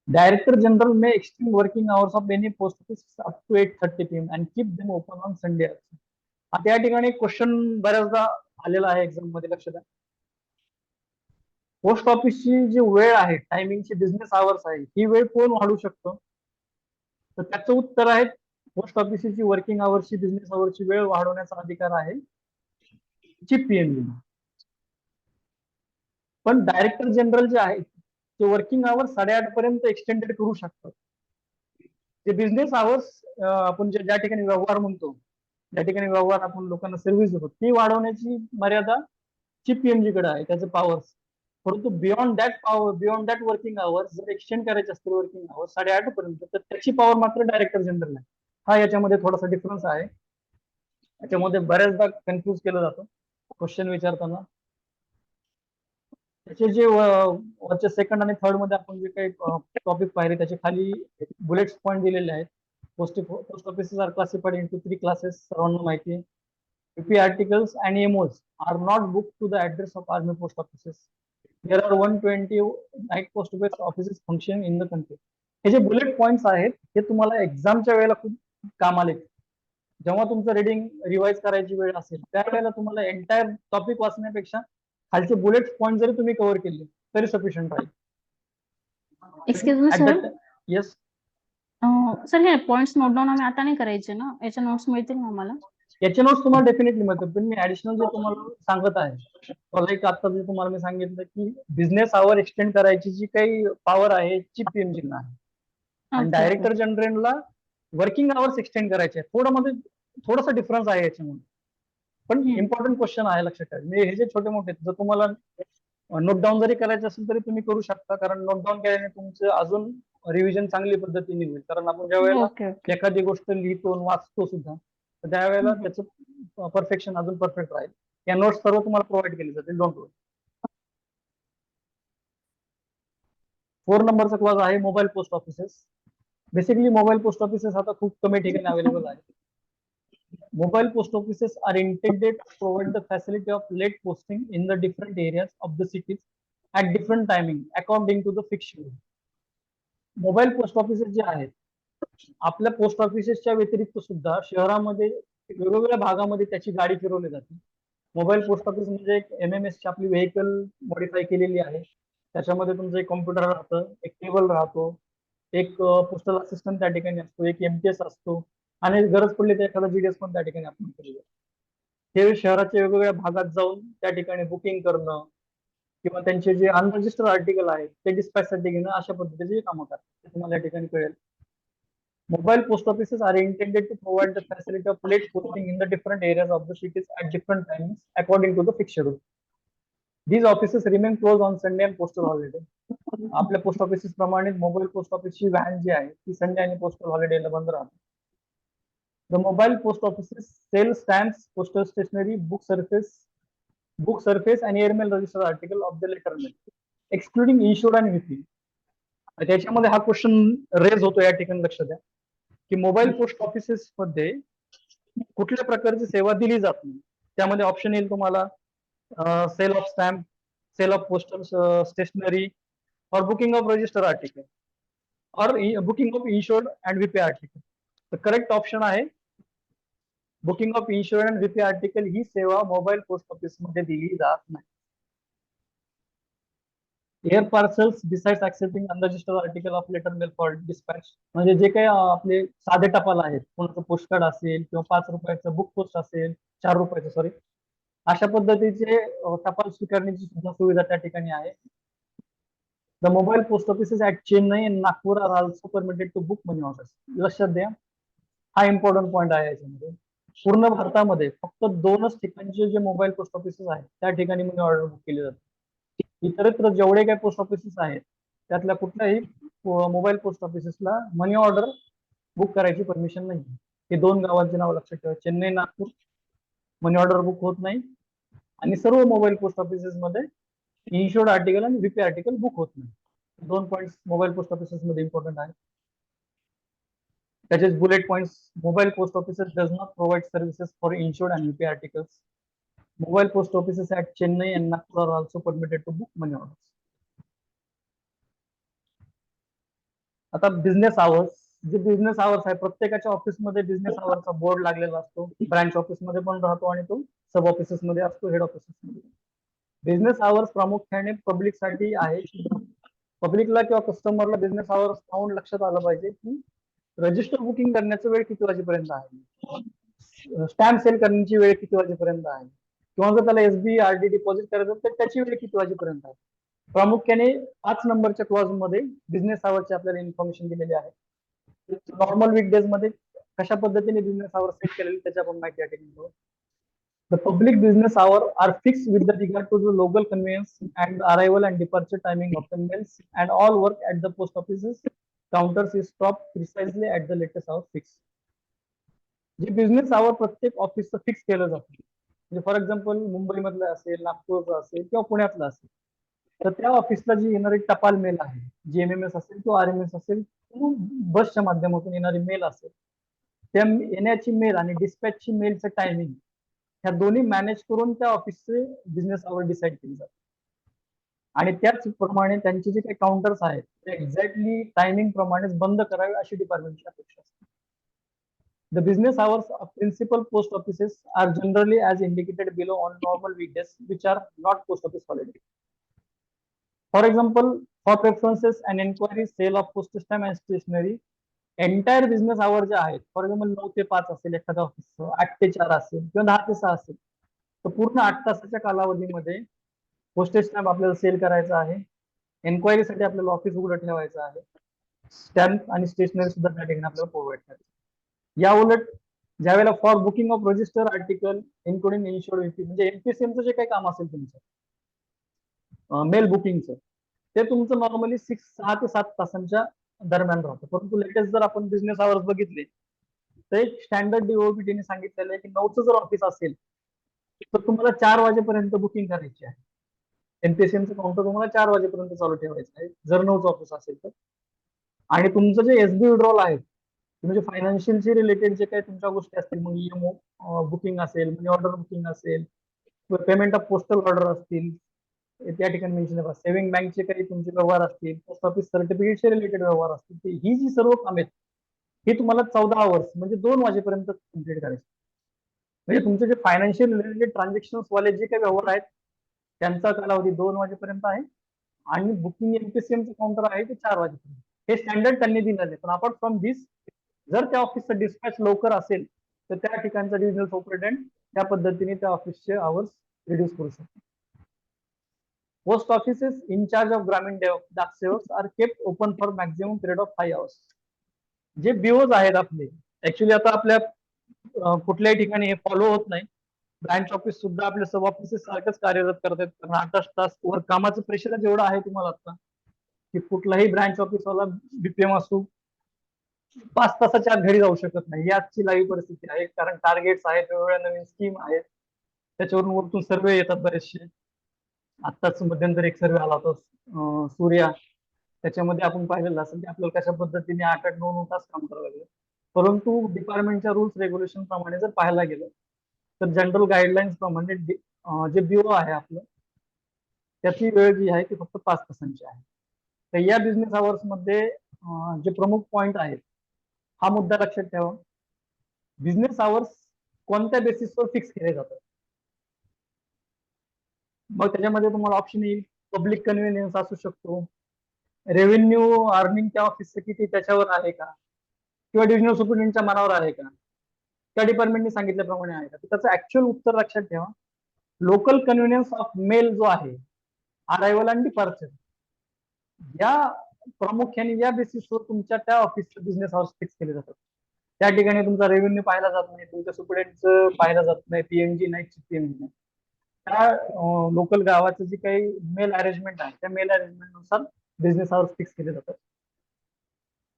Director general may extend working hours of any post office up to 8:30 PM and keep them open on Sunday. आता या ठिकाणी क्वेश्चन बऱ्याचदा आलेला आहे एक्झाम मध्ये, लक्ष द्या. पोस्ट ऑफिसची जी वेळ आहे, टायमिंगची बिझनेस आवर्स आहे, ही वेळ कोण वाढवू शकतो? तर त्याचं उत्तर आहे पोस्ट ऑफिसची वर्किंग आवर्सची बिझनेस आवर्सची वेळ वाढवण्याचा अधिकार आहे चीफ पीएमजी. पण डायरेक्टर जनरल जे आहे ते वर्किंग आवर्स 8:30 पर्यंत एक्सटेंडेड करू शकतात. जे बिझनेस आवर्स आपण ज्या ठिकाणी व्यवहार म्हणतो, ज्या ठिकाणी व्यवहार आपण लोकांना सर्व्हिस देतो, ती वाढवण्याची मर्यादा चीफ पीएमजी कडे आहे, त्याचे पॉवर्स. परंतु बियॉन्ड दॅट वर्किंग आवर्स जर एक्सटेंड करायचे असतील वर्किंग आवर्स 8:30 पर्यंत, तर त्याची पॉवर मात्र डायरेक्टर जनरल आहे. हा याच्यामध्ये थोडासा डिफरन्स आहे. याच्यामध्ये बऱ्याचदा कन्फ्युज केलं जातं क्वेश्चन विचारताना. त्याचे जे वरच्या सेकंड आणि थर्ड मध्ये आपण जे काही टॉपिक पाहिले त्याचे खाली बुलेट्स पॉईंट दिलेले आहेत. Post offices are classified into 3 classes, सर्वांना माहिती आहे. UP articles and MOs are not book to the address of army post offices. There are 120 night post offices function in the country. हे जे बुलेट पॉइंट्स आहेत हे तुम्हाला एक्झामच्या वेळेला खूप कामाला येतील. जेव्हा तुमचं रिडिंग रिवाइज करायची वेळ असेल त्यावेळेला तुम्हाला एंटायर टॉपिक वाचण्यापेक्षा खालचे बुलेट पॉइंट जरी तुम्ही कव्हर केले तरी सफिशियंट राहील. Excuse me sir. Yes sir हे पॉइंट्स नोट डाऊन आम्ही आता नाही करायचे ना, याच्या नोट्स मिळतील ना आम्हाला? याचे नोट्स तुम्हाला डेफिनेटली मिळतात, पण मी ऍडिशनल जे तुम्हाला सांगत आहे, लाईक आता जे तुम्हाला मी सांगितलं की बिझनेस आवर एक्सटेंड करायची जी काही पॉवर आहे चीफ पीएमजीला आहे, आणि डायरेक्टर जनरलला वर्किंग आवर्स एक्सटेंड करायचे आहे. थोडासा डिफरन्स आहे याच्यामध्ये, पण इम्पॉर्टंट क्वेश्चन आहे, लक्षात ठेवा. म्हणजे हे जे छोटे मोठे जर तुम्हाला नोट डाऊन जरी करायचे असेल तरी तुम्ही करू शकता, कारण नोट डाऊन केल्याने तुमचं अजून रिव्हिजन चांगली पद्धतीने होईल. कारण आपण ज्या वेळेला एखादी गोष्ट लिहितो वाचतो सुद्धा तर त्यावेळेला त्याचं परफेक्शन अजून परफेक्ट राहील. या नोट्स सर्व तुम्हाला प्रोव्हाइड केले जातील, डोंट वरी. 4 नंबरचा क्लास आहे mobile post offices. Basically mobile post offices आता खूप कमी ठिकाणी अवेलेबल आहे. Mobile post offices are intended to provide the facility of late posting in the different areas of the cities at different timing according to the fixed schedule. Mobile post offices जे आहेत आपल्या पोस्ट ऑफिसेसच्या व्यतिरिक्त सुद्धा शहरामध्ये वेगवेगळ्या भागामध्ये त्याची गाडी फिरवली जाते. मोबाईल पोस्ट ऑफिस म्हणजे एक MMS ची आपली व्हेकल मॉडिफाय केलेली आहे. त्याच्यामध्ये तुमचं एक कॉम्प्युटर राहतं, एक टेबल राहतो, एक पोस्टल असिस्टंट त्या ठिकाणी असतो, एक MTS असतो, आणि गरज पडली तर एखादा GDS पण त्या ठिकाणी आपण केलं. हे शहराच्या वेगवेगळ्या भागात जाऊन त्या ठिकाणी बुकिंग करणं किंवा त्यांचे जे अनरजिस्टर्ड आर्टिकल आहेत ते डिस्पॅच साठी घेणं, अशा पद्धतीचे कामं करतात, ते तुम्हाला या ठिकाणी कळेल. Mobile post offices are intended to provide the facility of late posting in the different areas of the cities at different times according to the fix schedule. These offices remain close on Sunday and postal holiday. आपल्या पोस्ट ऑफिसेस प्रमाणे मोबाईल पोस्ट ऑफिसची व्हॅन जी आहे ती संडे आणि पोस्टल हॉलिडेला बंद राहते. The mobile post offices sell stamps, postal stationery, book surface and airmail register article of the lettermail, excluding insured and VP. त्याच्यामध्ये हा क्वेश्चन रेज होतो या ठिकाणी, लक्षात द्या की मोबाईल पोस्ट ऑफिसेस मध्ये कुठल्या प्रकारची सेवा दिली जात नाही. त्यामध्ये ऑप्शन येईल तुम्हाला sale of stamp, sale of postal stationery, और बुकिंग ऑफ रजिस्टर आर्टिकल, और booking of insured and VP article. तर करेक्ट ऑप्शन आहे booking of insurance and VP article. ही सेवा मोबाईल पोस्ट ऑफिस मध्ये दिली जात नाही. Air parcels besides accepting unregistered article of letter mail for dispatch, म्हणजे जे काही आपले साधे टपाल आहेत, कोणाचं पोस्टकार्ड असेल किंवा 5 रुपयाचं बुक पोस्ट असेल, 4 रुपयाचं सॉरी, अशा पद्धतीचे टपाल स्वीकारण्याची सुद्धा सुविधा त्या ठिकाणी आहे. The mobile post offices at Chennai and Nagpur are also permitted to book money orders. लक्षात द्या हा इम्पॉर्टंट पॉईंट आहे याच्यामध्ये. पूर्ण भारतामध्ये फक्त 2च ठिकाणचे जे मोबाईल पोस्ट ऑफिसेस आहेत त्या ठिकाणी मनी ऑर्डर बुक केली जाते. इतरत्र जेवढे काही पोस्ट ऑफिसेस आहेत त्यातल्या कुठल्याही मोबाईल पोस्ट ऑफिसेसला मनी ऑर्डर बुक करायची परमिशन नाही. हे 2 गावांचे नाव लक्षात ठेवा, Chennai Nagpur money order book होत नाही, आणि सर्व मोबाईल पोस्ट ऑफिसेस मध्ये इन्शुर्ड आर्टिकल आणि व्हीपी आर्टिकल बुक होत नाही. 2 पॉईंट मोबाईल पोस्ट ऑफिसेस मध्ये इम्पॉर्टंट आहे. त्याचेच bullet points: mobile post offices does not provide services for insured and VP articles. Mobile post offices at Chennai and Nagpur are also permitted to book money orders. आता बिझनेस आवर्स. जे बिझनेस आवर्स आहे, प्रत्येकाच्या ऑफिसमध्ये बिझनेस आवर्सचा बोर्ड लागलेला असतो. ब्रांच ऑफिसमध्ये पण राहतो आणि तो सब ऑफिसेस मध्ये असतो, हेड ऑफिसेस मध्ये. बिझनेस आवर्स प्रामुख्याने पब्लिकसाठी आहे. पब्लिकला किंवा कस्टमरला बिझनेस आवर्स पाहून लक्षात आलं पाहिजे की रजिस्टर बुकिंग करण्याचा वेळ किती वाजेपर्यंत आहे, स्टॅम्प सेल करण्याची वेळ किती वाजेपर्यंत आहे, किंवा जर त्याला एसबी आरडी डिपॉझिट करायचं तर त्याची वेळ किती वाजेपर्यंत आहे. प्रामुख्याने 5 नंबरच्या क्लॉज मध्ये बिझनेस आवर्सची आपल्याला इन्फॉर्मेशन दिलेली आहे. नॉर्मल वीकडेज मध्ये कशा पद्धतीने बिझनेस आवर सेट केलेले त्याची आपण माहिती या ठिकाणी घेऊ. The public business hour are fixed with regard to the local convenience and arrival and departure timing of the mails, and all work at the post offices counters is stopped precisely at the latest hour fixed. जे बिझनेस आवर प्रत्येक ऑफिसचं फिक्स केलं जातं, म्हणजे फॉर एक्झाम्पल मुंबईमधलं असेल, नागपूरचं असेल किंवा पुण्यातलं असेल, तर त्या ऑफिसला जी येणारी टपाल मेल आहे, जीएमएमएस असेल किंवा आरएमएस असेल किंवा बसच्या माध्यमातून येणारी मेल असेल, त्या येण्याची मेल आणि डिस्पॅचची मेलचं टायमिंग ह्या दोन्ही मॅनेज करून त्या ऑफिसचे बिझनेस आवर डिसाईड केले जातात. आणि त्याचप्रमाणे त्यांचे जे काही काउंटर्स आहेत ते एक्झॅक्टली टायमिंग प्रमाणेच बंद करावे अशी डिपार्टमेंटची अपेक्षा असते. The business hours of principal post offices are generally as indicated below on normal weekdays, which are not post office holiday. For example, for preferences and inquiries, sale of postage stamp and stationery, entire business hour जे आहेत, फॉर एक्झाम्पल 9 ते 5 असेल एखाद्या ऑफिसचं, 8 ते 4 असेल किंवा 10 ते 6 असेल, तर पूर्ण 8 तासाच्या कालावधीमध्ये पोस्टेज स्टॅम्प आपल्याला सेल करायचा आहे, एन्क्वायरीसाठी आपल्याला ऑफिस उघडं ठेवायचं आहे, स्टॅम्प आणि स्टेशनरी सुद्धा त्या ठिकाणी आपल्याला प्रोव्हाइड करायचं. या उलट ज्यावेळेला for booking of register article including insured VP, म्हणजे एमपीसीएमचं जे काही काम असेल तुमचं मेल बुकिंगचं, ते तुमचं नॉर्मली 6 ते 7 तासांच्या दरम्यान राहतं. परंतु लेटेस्ट जर आपण बिझनेस आवर्स बघितले तर एक स्टँडर्ड डीओपीटीने सांगितलेलं आहे की 9चं जर ऑफिस असेल तर तुम्हाला 4 वाजेपर्यंत बुकिंग करायची आहे. एमपीसीएमचं काउंटर तुम्हाला 4 वाजेपर्यंत चालू ठेवायचं आहे जर 9चं ऑफिस असेल तर. आणि तुमचं जे एसबी विड्रॉल आहे, म्हणजे फायनान्शियलशी रिलेटेड जे काही तुमच्या गोष्टी असतील, मग ईएमओ बुकिंग असेल, मनी ऑर्डर बुकिंग असेल, पेमेंट ऑफ पोस्टल ऑर्डर असतील, त्या ठिकाणी मेन्शन करा, सेव्हिंग बँकचे काही तुमचे व्यवहार असतील, पोस्ट ऑफिस सर्टिफिकेटचे रिलेटेड व्यवहार असतील, ही जी सर्व कामे आहेत ही तुम्हाला 14 आवर्स म्हणजे 2 वाजेपर्यंत कम्प्लीट करायची. म्हणजे तुमचे जे फायनान्शियल रिलेटेड ट्रान्झॅक्शन वाले जे काही व्यवहार आहेत त्यांचा कालावधी 2 वाजेपर्यंत आहे, आणि बुकिंग एमपीसीएमचं काउंटर आहे ते 4 वाजेपर्यंत. हे स्टँडर्ड त्यांनी दिलेलं आहे. पण अपार्ट फ्रॉम दिस, जर त्या ऑफिसचं डिस्पॅच लवकर असेल तर त्या ठिकाणचा डिव्हिजनल सुपरिटेंडेंट त्या पद्धतीने त्या ऑफिसचे आवर्स रिड्यूस करू शकतो. Post offices in charge of Gramin Dak Sevaks are kept open for maximum period of 5 hours. जे बीओज आहेत आपले, ऍक्च्युली आता आपल्या कुठल्याही ठिकाणी हे फॉलो होत नाही. ब्रांच ऑफिस सुद्धा आपल्या सब ऑफिसेस सारखंच कार्यरत करतात, कारण 8 तास वर कामाचं प्रेशरच एवढं आहे तुम्हाला आता की कुठलाही ब्रांच ऑफिसवाला बीपीएम असू 5 तासाच्या आत घरी जाऊ शकत नाही. ही आजची लाईव्ह परिस्थिती आहे, कारण टार्गेट्स आहेत, वेगवेगळ्या नवीन स्कीम आहेत, त्याच्यावरून वरतून सर्वे येतात बरेचसे. आत्ताच मध्यंतरी एक सर्वे आला होता सूर्या, त्याच्यामध्ये आपण पाहिलेलं असेल की आपल्याला कशा पद्धतीने 8-9 तास काम करावं लागलं. परंतु डिपार्टमेंटच्या रूल्स रेग्युलेशन प्रमाणे जर पाहायला गेलं तर जनरल गाईडलाईन्स प्रमाणे जे ब्युरो आहे आपलं त्याची वेळ जी आहे ती फक्त 5 तासांची आहे. तर या बिझनेस आवर्स मध्ये जे प्रमुख पॉइंट आहेत हा मुद्दा लक्षात ठेवा. बिझनेस आवर्स कोणत्या बेसिसवर फिक्स केले जातात? मग त्याच्यामध्ये तुम्हाला ऑप्शन येईल, पब्लिक कन्व्हिनियन्स असू शकतो, रेव्हेन्यू अर्निंग त्या ऑफिसचं किती त्याच्यावर आहे का, किंवा डिव्हिजनल सुपरिटेंडेंटच्या मनावर आहे का, त्या डिपार्टमेंटने सांगितल्याप्रमाणे आहे का. त्याचं ऍक्च्युअल उत्तर लक्षात ठेवा. लोकल कन्व्हिनियन्स ऑफ मेल जो आहे, अरायव्हल अँड डिपार्चर, या प्रामुख्याने या बेसिसवर तुमच्या त्या ऑफिसचे बिझनेस आवर्स फिक्स केले जातात. त्या ठिकाणी तुमचा रेव्हेन्यू पाहिला जात नाही, तुमच्या स्टुडंटचं पाहिला जात नाही, पीएमजी नाही, पीएमजी नाही. त्या लोकल गावाचं जे काही मेल अरेंजमेंट आहे त्या मेल अरेंजमेंट नुसार बिझनेस आवर्स फिक्स केले जातात.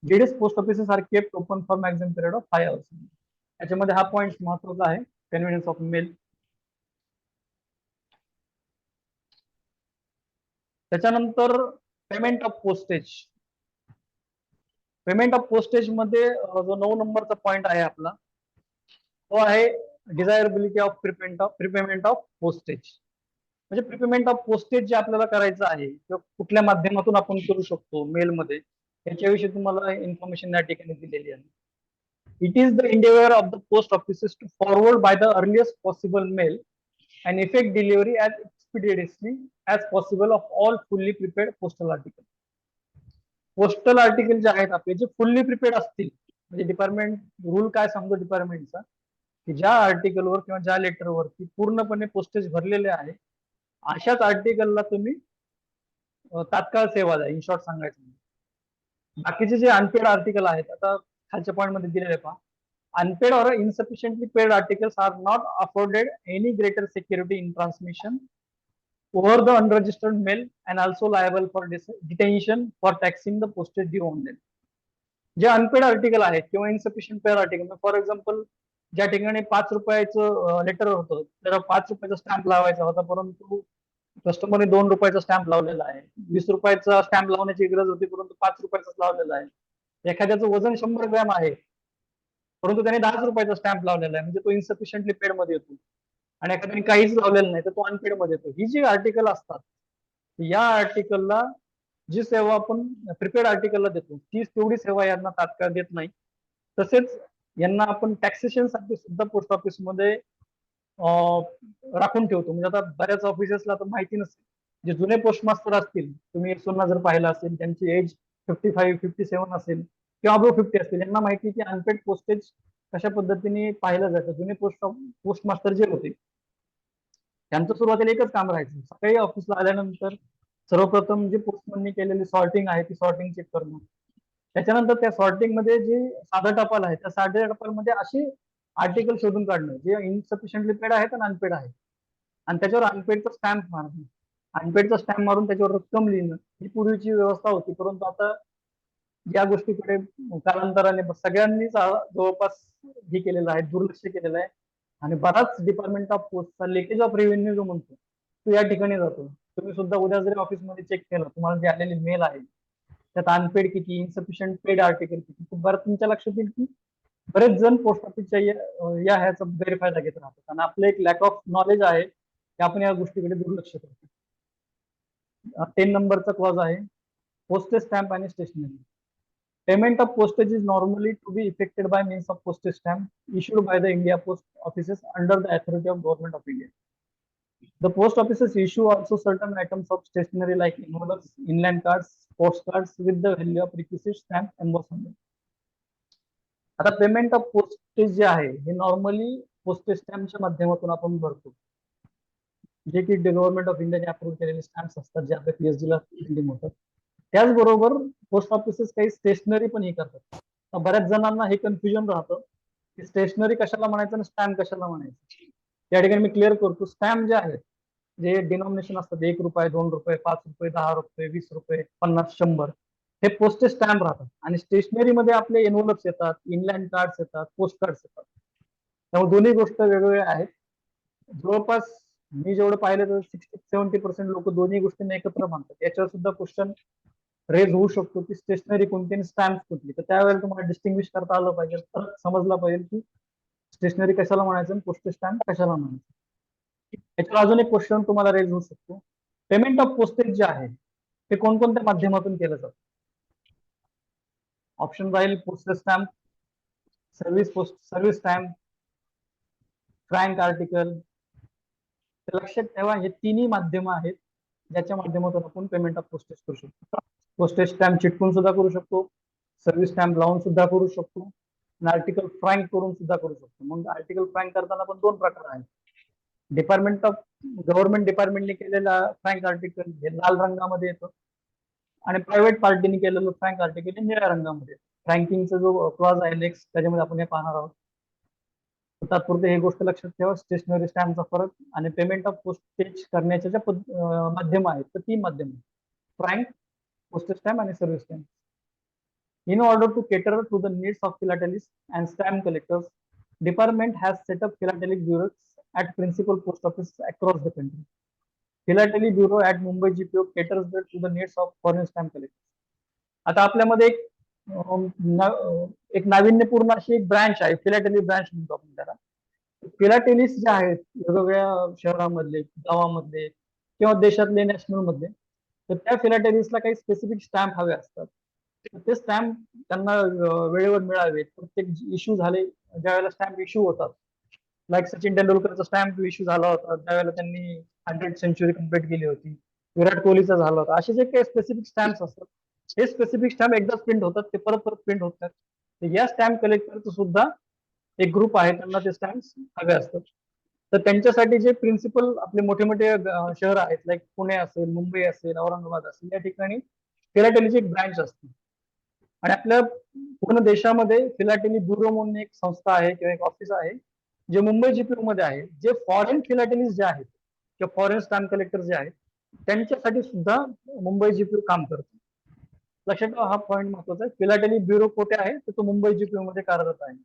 JDS post offices are kept open for maximum period of 5 hours. त्याच्यामध्ये हा पॉइंट महत्वाचा आहे, कन्व्हिनियन्स ऑफ मेल. त्याच्यानंतर payment of postage. Payment of postage मध्ये जो 9 नंबरचा पॉइंट आहे आपला, तो आहे desirability of prepayment of postage. म्हणजे प्रीपेमेंट ऑफ पोस्टेज जे आपल्याला करायचं आहे किंवा कुठल्या माध्यमातून आपण करू शकतो मेलमध्ये, याच्याविषयी तुम्हाला इन्फॉर्मेशन या ठिकाणी दिलेली आहे. It is the endeavor of the post offices to forward by the earliest possible mail and effect delivery as expeditiously as possible of all fully prepared postal articles. Postal article जे आहेत आपले, जे फुल्ली प्रिपेड असतील, म्हणजे डिपार्टमेंट रूल काय सांगतो डिपार्टमेंटचा, की ज्या आर्टिकलवर किंवा ज्या लेटरवरती पूर्णपणे पोस्टेज भरलेले आहे, अशाच आर्टिकलला तुम्ही तात्काळ सेवा द्या, इन शॉर्ट सांगायचं. बाकीचे जे अनपेड आर्टिकल आहेत, आता खालच्या पॉईंट मध्ये दिलेले पहा, unpaid or insufficiently paid articles are not afforded any greater security in transmission over the unregistered mail and also liable for detention for taxing the postage due on them. जे अनपेड आर्टिकल आहेत किंवा insufficient paid article, for example ज्या ठिकाणी 5 रुपयाचं लेटर होतं त्याला 5 रुपयाचा स्टॅम्प लावायचा होता, परंतु कस्टमरने 2 रुपयाचा स्टॅम्प लावलेला आहे. 20 रुपयाचा स्टॅम्प लावण्याची गरज होती, परंतु 5 रुपयाचाच लावलेला आहे. एखाद्याचं वजन 100 ग्रॅम आहे, परंतु त्याने 10 रुपयाचा स्टॅम्प लावलेला आहे, म्हणजे तो इन्सफिशियंटली पेड मध्ये येतो. आणि एखाद्याने काहीच लावलेलं नाही तर तो अनपेड मध्ये येतो. ही जी आर्टिकल असतात, या आर्टिकलला जी सेवा आपण प्रिपेड आर्टिकलला देतो, तीच तेवढी सेवा यांना तात्काळ देत नाही. तसेच यांना आपण टॅक्सेशन साठी सुद्धा पोस्ट ऑफिस मध्ये राखून ठेवतो. म्हणजे आता बऱ्याच ऑफिसेसला तर माहिती नसते, जे जुने पोस्ट मास्टर असतील, तुम्ही सोना जर पाहिला असेल, त्यांची एज 55, 57 असेल किंवा अबो 50 असतील, यांना माहिती की अनपेड पोस्टेज कशा पद्धतीने पाहिलं जातं. जुने पोस्ट मास्टर जे होते त्यांचं सुरुवातीला एकच काम राहायचं, सकाळी ऑफिसला आल्यानंतर सर्वप्रथम जे पोस्टमननी केलेली सॉर्टिंग आहे ती सॉर्टिंग चेक करणं. त्याच्यानंतर त्या सॉर्टिंग मध्ये जे साधा टपाल आहे त्या साध्या टपालमध्ये असे आर्टिकल शोधून काढणं जे इनसफिशियंटली पेड आहेत आणि अनपेड आहेत, आणि त्याच्यावर अनपेडचा स्टॅम्प मारणं. अनपेडचा स्टॅम्प मारून त्याच्यावर रक्कम लिहिणं, ही पूर्वीची व्यवस्था होती. परंतु आता या गोष्टीकडे कालांतराने सगळ्यांनीच जवळपास हे केलेलं आहे, दुर्लक्ष केलेलं आहे. आणि बराच डिपार्टमेंट ऑफ पोस्टचा लेकेज ऑफ रेव्हेन्यू जो म्हणतो तो या ठिकाणी जातो. तुम्ही सुद्धा उद्या जरी ऑफिसमध्ये चेक केलं, तुम्हाला जे आलेली मेल आहे त्यात अनपेड किती, इन्सफिशियंट पेड आर्टिकल किती, बरं तुमच्या लक्षात येईल की बरेच जण पोस्ट ऑफिसच्या या ह्याचा व्हेरीफायला घेत राहतात, आणि आपलं एक लॅक ऑफ नॉलेज आहे की आपण या गोष्टीकडे दुर्लक्ष करतो. 10 नंबरचा क्लॉज आहे पोस्टेज स्टॅम्प आणि stationery. Payment of postage is normally to be effected by means of postage stamp issued by the India Post Offices under the authority of Government of India. The post offices issue also certain items of stationery like envelopes, inland cards, postcards with the value of requisite stamp embossed on them. आता पेमेंट ऑफ पोस्टेज जे आहे हे नॉर्मली पोस्टेज स्टॅम्पच्या माध्यमातून आपण भरतो, जे की गव्हर्नमेंट ऑफ इंडियाने अप्रूव्ह केलेले स्टॅम्प्स असतात, जे आपल्या पीएसडी ला प्रिंटिंग होतात. त्याचबरोबर पोस्ट ऑफिसेस काही स्टेशनरी पण हे करतात. बऱ्याच जणांना हे कन्फ्युजन राहतं की स्टेशनरी कशाला म्हणायचं आणि स्टॅम्प कशाला म्हणायचं. या ठिकाणी मी क्लिअर करतो, स्टॅम्प जे आहेत जे डिनॉमिनेशन असतात 1 रुपये, 2 रुपये, 5 रुपये, 10 रुपये, 20 रुपये, 50, 100, हे पोस्टेज स्टॅम्प राहतात. आणि स्टेशनरी मध्ये आपले एनव्हलप्स येतात, इनलँड कार्ड्स येतात, पोस्ट कार्ड्स येतात. त्यामुळे दोन्ही गोष्ट वेगवेगळ्या आहेत. जवळपास मी जेवढं पाहिलं तर 60-70% लोक दोन्ही गोष्टींना एकत्र मानतात. याच्यावर सुद्धा क्वेश्चन रेज होऊ शकतो की स्टेशनरी कोणती आणि स्टॅम्प कुठली, तर त्यावेळेला तुम्हाला डिस्टिंग्विश करता आलं पाहिजे, फरक समजला पाहिजे की स्टेशनरी कशाला म्हणायचं आणि पोस्टेज स्टॅम्प कशाला म्हणायचं. याच्यावर अजून एक क्वेश्चन तुम्हाला रेज होऊ शकतो, पेमेंट ऑफ पोस्टेज जे आहे ते कोणकोणत्या माध्यमातून केलं जातं. ऑप्शन राहील postage stamp, service stamp, frank article. लक्षात ठेवा हे तिन्ही माध्यम आहेत ज्याच्या माध्यमातून आपण पेमेंट ऑफ पोस्टेज करू शकतो. पोस्टेज स्टॅम्प चिटकून सुद्धा करू शकतो, सर्व्हिस स्टॅम्प लावून सुद्धा करू शकतो, आणि आर्टिकल फ्रँक करून सुद्धा करू शकतो. मग आर्टिकल फ्रँक करताना पण 2 प्रकार आहेत. डिपार्टमेंट ऑफ गव्हर्नमेंट डिपार्टमेंटने केलेला फ्रँक आर्टिकल हे लाल रंगामध्ये येतं, आणि प्रायव्हेट पार्टीने केलेलं फ्रँक आर्टिकल हे निळ्या रंगामध्ये येतं. फ्रँकिंगचा जो क्लॉज आहे नेक्स्ट, त्याच्यामध्ये आपण हे पाहणार आहोत. तात्पुरते ही गोष्ट लक्षात ठेवा, स्टेशनरी स्टॅम्पचा फरक आणि पेमेंट ऑफ पोस्टेज करण्याच्या ज्या माध्यम आहेत, तर 3 माध्यम आहेत, frank, postage stamp and service stamp. In order to cater to the needs of philatelists and stamp collectors, department has set up philatelic bureaus at principal post offices across the country. Philately bureau at Mumbai GPO caters to the needs of foreign stamp collectors. आता आपल्यामध्ये एक नाविन्यपूर्ण अशी एक ब्रांच आहे, फिलाटेली ब्रांच म्हणतो आपण त्याला. फिलाटेलिस्ट जे आहेत वेगवेगळ्या शहरामधले, गावामधले किंवा देशातले, नॅशनल मधले, तर त्या फिलाटेलिस्टला काही स्पेसिफिक स्टॅम्प हवे असतात. ते स्टॅम्प त्यांना वेळेवर मिळावे. प्रत्येक इश्यू झाले, ज्या वेळेला स्टॅम्प इश्यू होतात, लाईक सचिन तेंडुलकरचा स्टॅम्प इश्यू झाला होता त्यावेळेला त्यांनी 100 सेंचुरी कम्प्लीट केली होती, विराट कोहलीचा झाला होता. असे जे काही स्पेसिफिक स्टॅम्प असतात, हे स्पेसिफिक स्टॅम्प एकदाच प्रिंट होतात, ते परत परत प्रिंट होतात. या स्टॅम्प कलेक्टरचं सुद्धा एक ग्रुप आहे, त्यांना ते स्टॅम्प हवे असतात. तर त्यांच्यासाठी जे प्रिन्सिपल आपले मोठे मोठे शहर आहेत, लाईक पुणे असेल, मुंबई असेल, औरंगाबाद असेल, या ठिकाणी फिलाटेलीची एक ब्रांच असते. आणि आपल्या पूर्ण देशामध्ये फिलाटेली ब्युरो म्हणून एक संस्था आहे किंवा एक ऑफिस आहे, जे मुंबई जीपीओ मध्ये आहे. जे फॉरेन फिलाटेलिस्ट जे आहेत किंवा फॉरेन स्टॅम्प कलेक्टर जे आहेत, त्यांच्यासाठी सुद्धा मुंबई जीपीओ काम करतो. लक्षात ठेवा, हा पॉईंट महत्वाचा आहे. फिलाटेली ब्युरो कुठे आहे, तर तो मुंबई जीपीओ मध्ये कार्यरत आहे.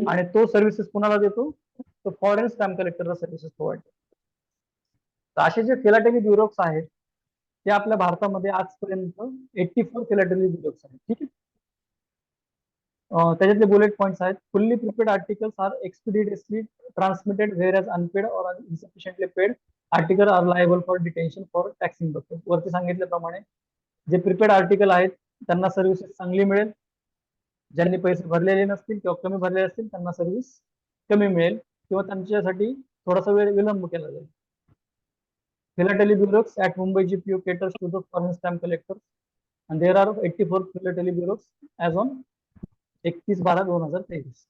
आणि तो सर्व्हिसेस कुणाला देतो, तो फॉरेन स्टॅम्प कलेक्टरला सर्व्हिसेस प्रोव्हाइड करतो. तर असे जे फिलाटेली ब्युरोज आहेत, ते आपल्या भारतामध्ये आजपर्यंत 84 फिलाटेली ब्युरोज आहेत. ठीक आहे. त्याच्यातले बुलेट पॉइंट्स आहेत. Fully prepaid articles are expeditiously transmitted whereas unpaid और insufficiently paid article are liable for detention for taxing purpose. वरती सांगितल्याप्रमाणे जे प्रिपेड आर्टिकल आहेत त्यांना सर्व्हिसेस चांगली मिळेल. ज्यांनी पैसे भरलेले नसतील किंवा कमी भरलेले असतील त्यांना सर्व्हिस कमी मिळेल किंवा त्यांच्यासाठी थोडासा वेळ विलंब केला जाईल. Philately bureaus at Mumbai GPO caters to the foreign stamp collectors, and there are 84 philately bureaus as on 31/12/2023.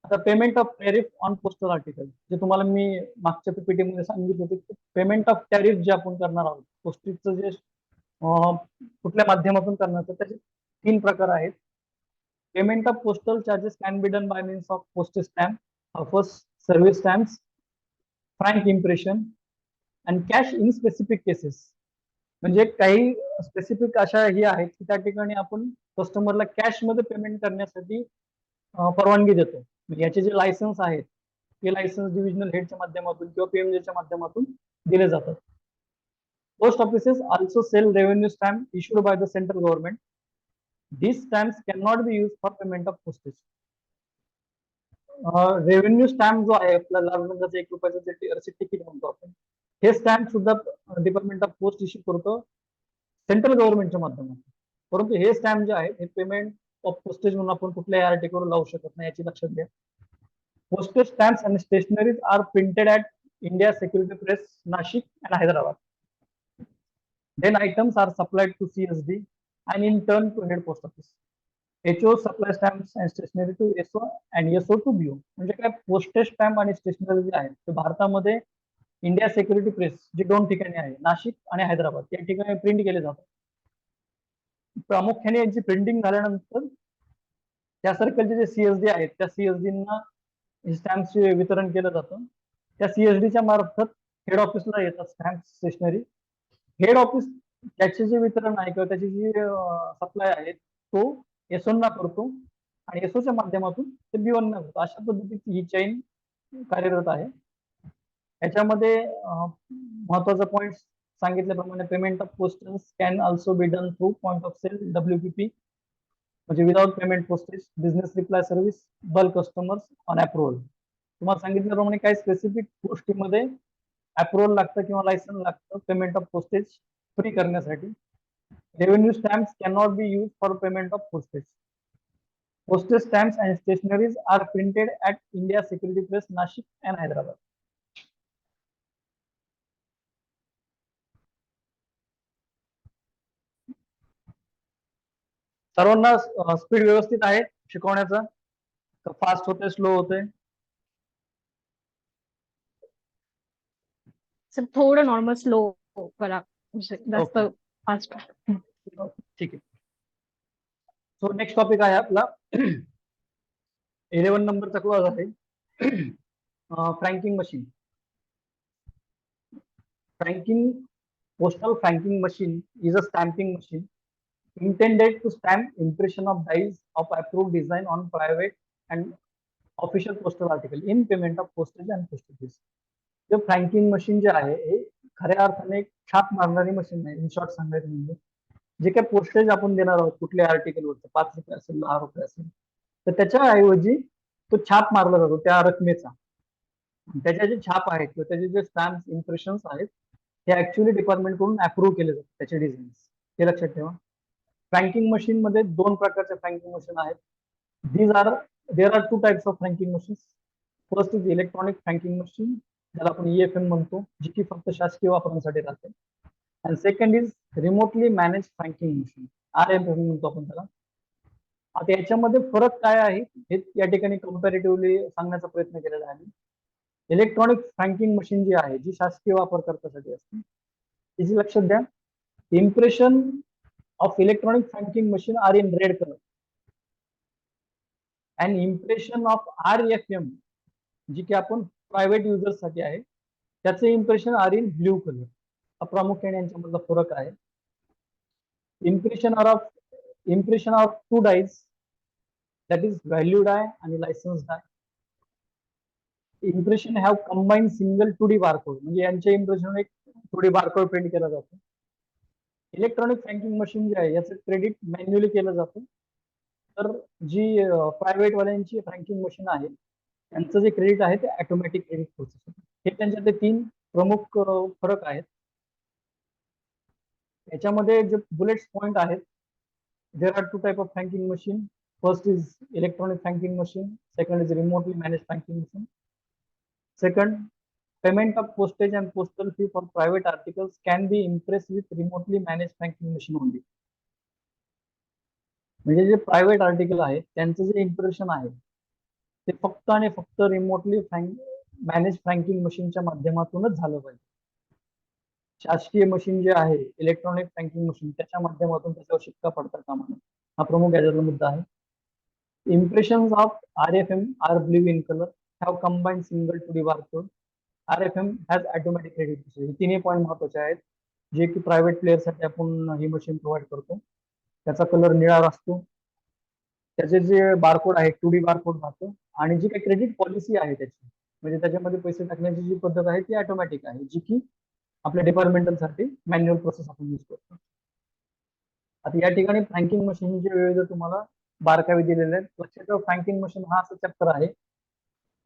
आता payment of tariff on postal article, जे तुम्हाला मी मागच्या पीपीटी मध्ये सांगितलं होतं की पेमेंट ऑफ टॅरिफ जे आपण करणार आहोत, पोस्टेजचं जे कुठल्या माध्यमातून करणार, तर त्याचे 3 प्रकार आहेत. Payment of postal charges can be done by means of postage stamp, offers, service stamps, frank impression and cash in specific cases. म्हणजे काही स्पेसिफिक अशा ही आहेत की त्या ठिकाणी आपण कस्टमरला कॅश मध्ये पेमेंट करण्यासाठी परवानगी देतो. याचे जे लायसन्स आहेत ते लायसन्स डिव्हिजनल हेडच्या माध्यमातून किंवा पीएमजेच्या माध्यमातून दिले जातात. Post offices also sell revenue stamp issued by the central government. These stamps cannot be used for payment of postage. Revenue stamp जो आहे आपला लाल रंगाचा 1 रुपयाचा जे तिकीट म्हणतो आपण, हे स्टॅम्प सुद्धा डिपार्टमेंट ऑफ पोस्ट इश्यू करतो सेंट्रल गव्हर्नमेंटच्या माध्यमातून. परंतु हे स्टॅम्प जे आहेत हे पेमेंट ऑफ पोस्टेज म्हणून आपण कुठल्याही आर्टिकलवर लावू शकत नाही, याची लक्षात घ्या. Postage stamps and stationeries are printed at India security press, Nashik and Hyderabad. Then items are supplied to CSD and in turn to head post office. HO supply stamps and stationery to SO and SO to BO. म्हणजे काय, पोस्टेज स्टॅम्प आणि स्टेशनरी जे आहेत ते भारतामध्ये इंडिया सिक्युरिटी प्रेस जे 2 ठिकाणी आहे, नाशिक आणि हैदराबाद, या ठिकाणी प्रिंट केले जातात. प्रामुख्याने यांची प्रिंटिंग झाल्यानंतर त्या सर्कलचे जे सीएसडी आहेत त्या सीएसडींना स्टॅम्पचे वितरण केलं जातं. त्या सीएसडीच्या मार्फत हेड ऑफिसला येतात स्टॅम्प स्टेशनरी. हेड ऑफिस त्याचे जे वितरण आहे किंवा त्याची जी सप्लाय आहे तो एसओना करतो आणि एसओच्या माध्यमातून ते बीओना करतो. अशा पद्धतीची ही चेन कार्यरत आहे. याच्यामध्ये महत्वाचा पॉइंट सांगितल्याप्रमाणे payment of postals can also be done through point of sale, WPP, म्हणजे without payment postage, business reply service, bulk customers on approval. तुम्हाला सांगितल्याप्रमाणे काही स्पेसिफिक गोष्टीमध्ये अप्रुव्हल लागतं किंवा लायसन्स लागतं पेमेंट ऑफ पोस्टेज फ्री करण्यासाठी. Revenue stamps can not be use for payment of postage. Postage stamps and stationeries are printed at India Security Press, Nashik and Hyderabad. सर्वांना स्पीड व्यवस्थित आहे शिकवण्याचा, फास्ट होते, स्लो होते? सर थोडं नॉर्मल स्लो करा, जास्त फास्ट. ठीक आहे. सो नेक्स्ट टॉपिक आहे आपला 11 नंबरचा क्लॉज आहे फ्रँकिंग machine. Postal franking machine is a stamping machine intended to stamp impression of dies of approved design on private and official postal article in payment of postage and postal fees. जे फ्रँकिंग मशीन जे आहे हे खऱ्या अर्थाने एक छाप मारणारी मशीन आहे. इन शॉर्ट सांगायचं म्हणजे जे काही पोस्टेज आपण देणार आहोत कुठल्या आर्टिकलवरचं 5 रुपये असेल 10 रुपये असेल तर त्याच्या ऐवजी तो छाप मारला जातो त्या रकमेचा. त्याच्या जे छाप आहेत किंवा त्याचे जे स्टॅम्प इम्प्रेशन्स आहेत हे ऍक्च्युअली डिपार्टमेंट कडून अप्रूव्ह केले जातात त्याचे डिझाईन. हे लक्षात ठेवा. फ्रँकिंग मशीन मध्ये 2 प्रकारच्या फ्रँकिंग मशीन आहेत. There are 2 types of franking machine. First is electronic franking machine ज्याला आपण EFM म्हणतो जी की फक्त शासकीय वापरासाठी राहते. And second is remotely manage franking machine RMFM म्हणतो आपण त्याला. आता याच्यामध्ये फरक काय आहे हे या ठिकाणी कंपॅरेटिव्हली सांगण्याचा प्रयत्न केलेला आहे. इलेक्ट्रॉनिक फ्रँकिंग मशीन जी आहे जी शासकीय वापरकर्त्यासाठी असते त्याची लक्षात द्या. Impression of electronic franking machine are in red colour and impression of RFM जी की आपण प्रायव्हेट युजर्स साठी आहे त्याचे impression are in blue colour. हा प्रामुख्याने यांच्यामधला फरक आहे. Impression of 2 dies that is value die आणि licence die. Impression have combine single 2D barcode म्हणजे यांच्या इम्प्रेशन एक 2D बारकोड प्रिंट केला जातो. इलेक्ट्रॉनिक फ्रँकिंग मशीन जे आहे याचं क्रेडिट मॅन्युअली केलं जातं. तर जी प्रायव्हेट वाल्यांची फ्रँकिंग मशीन आहे त्यांचं जे क्रेडिट आहे ते ऑटोमॅटिक क्रेडिट प्रोसेस होतं. हे त्यांच्यातले 3 प्रमुख फरक आहेत. याच्यामध्ये जे बुलेट्स पॉइंट आहेत there are 2 type of franking machine. First is electronic franking machine. Second is remotely manage franking machine. Second, payment of postage and postal fee for private articles can be impressed with remotely managed franking machine only. म्हणजे जे प्रायव्हेट आर्टिकल आहे त्यांचं जे इम्प्रेशन आहे ते फक्त आणि फक्त रिमोटली मॅनेज फ्रँकिंग मशीनच्या माध्यमातूनच झालं पाहिजे. शासकीय मशीन जे आहे इलेक्ट्रॉनिक फ्रँकिंग मशीन त्याच्या माध्यमातून त्याच्यावर शिक्का पडता कामा नये. हा प्रमुख याच्यातला मुद्दा आहे. Impressions of RFM are blue in color, have combined single 2D barcode. RFM has automatic credit. हे 3 पॉईंट महत्वाचे आहेत जे की प्रायव्हेट प्लेअर साठी आपण ही मशीन प्रोव्हाइड करतो. त्याचा कलर निळा असतो. त्याचे जे बारकोड आहे 2D बारकोड राहतो आणि जी काही क्रेडिट पॉलिसी आहे त्याची म्हणजे त्याच्यामध्ये पैसे टाकण्याची जी पद्धत आहे ती ऑटोमॅटिक आहे जी की आपल्या डिपार्टमेंटल साठी मॅन्युअल प्रोसेस आपण यूज करतो. आता या ठिकाणी फ्रँकिंग मशीनचे विविध तुम्हाला बारकावे दिलेले आहेत. लक्षात ठेवा फ्रँकिंग मशीन हा असा चॅप्टर आहे.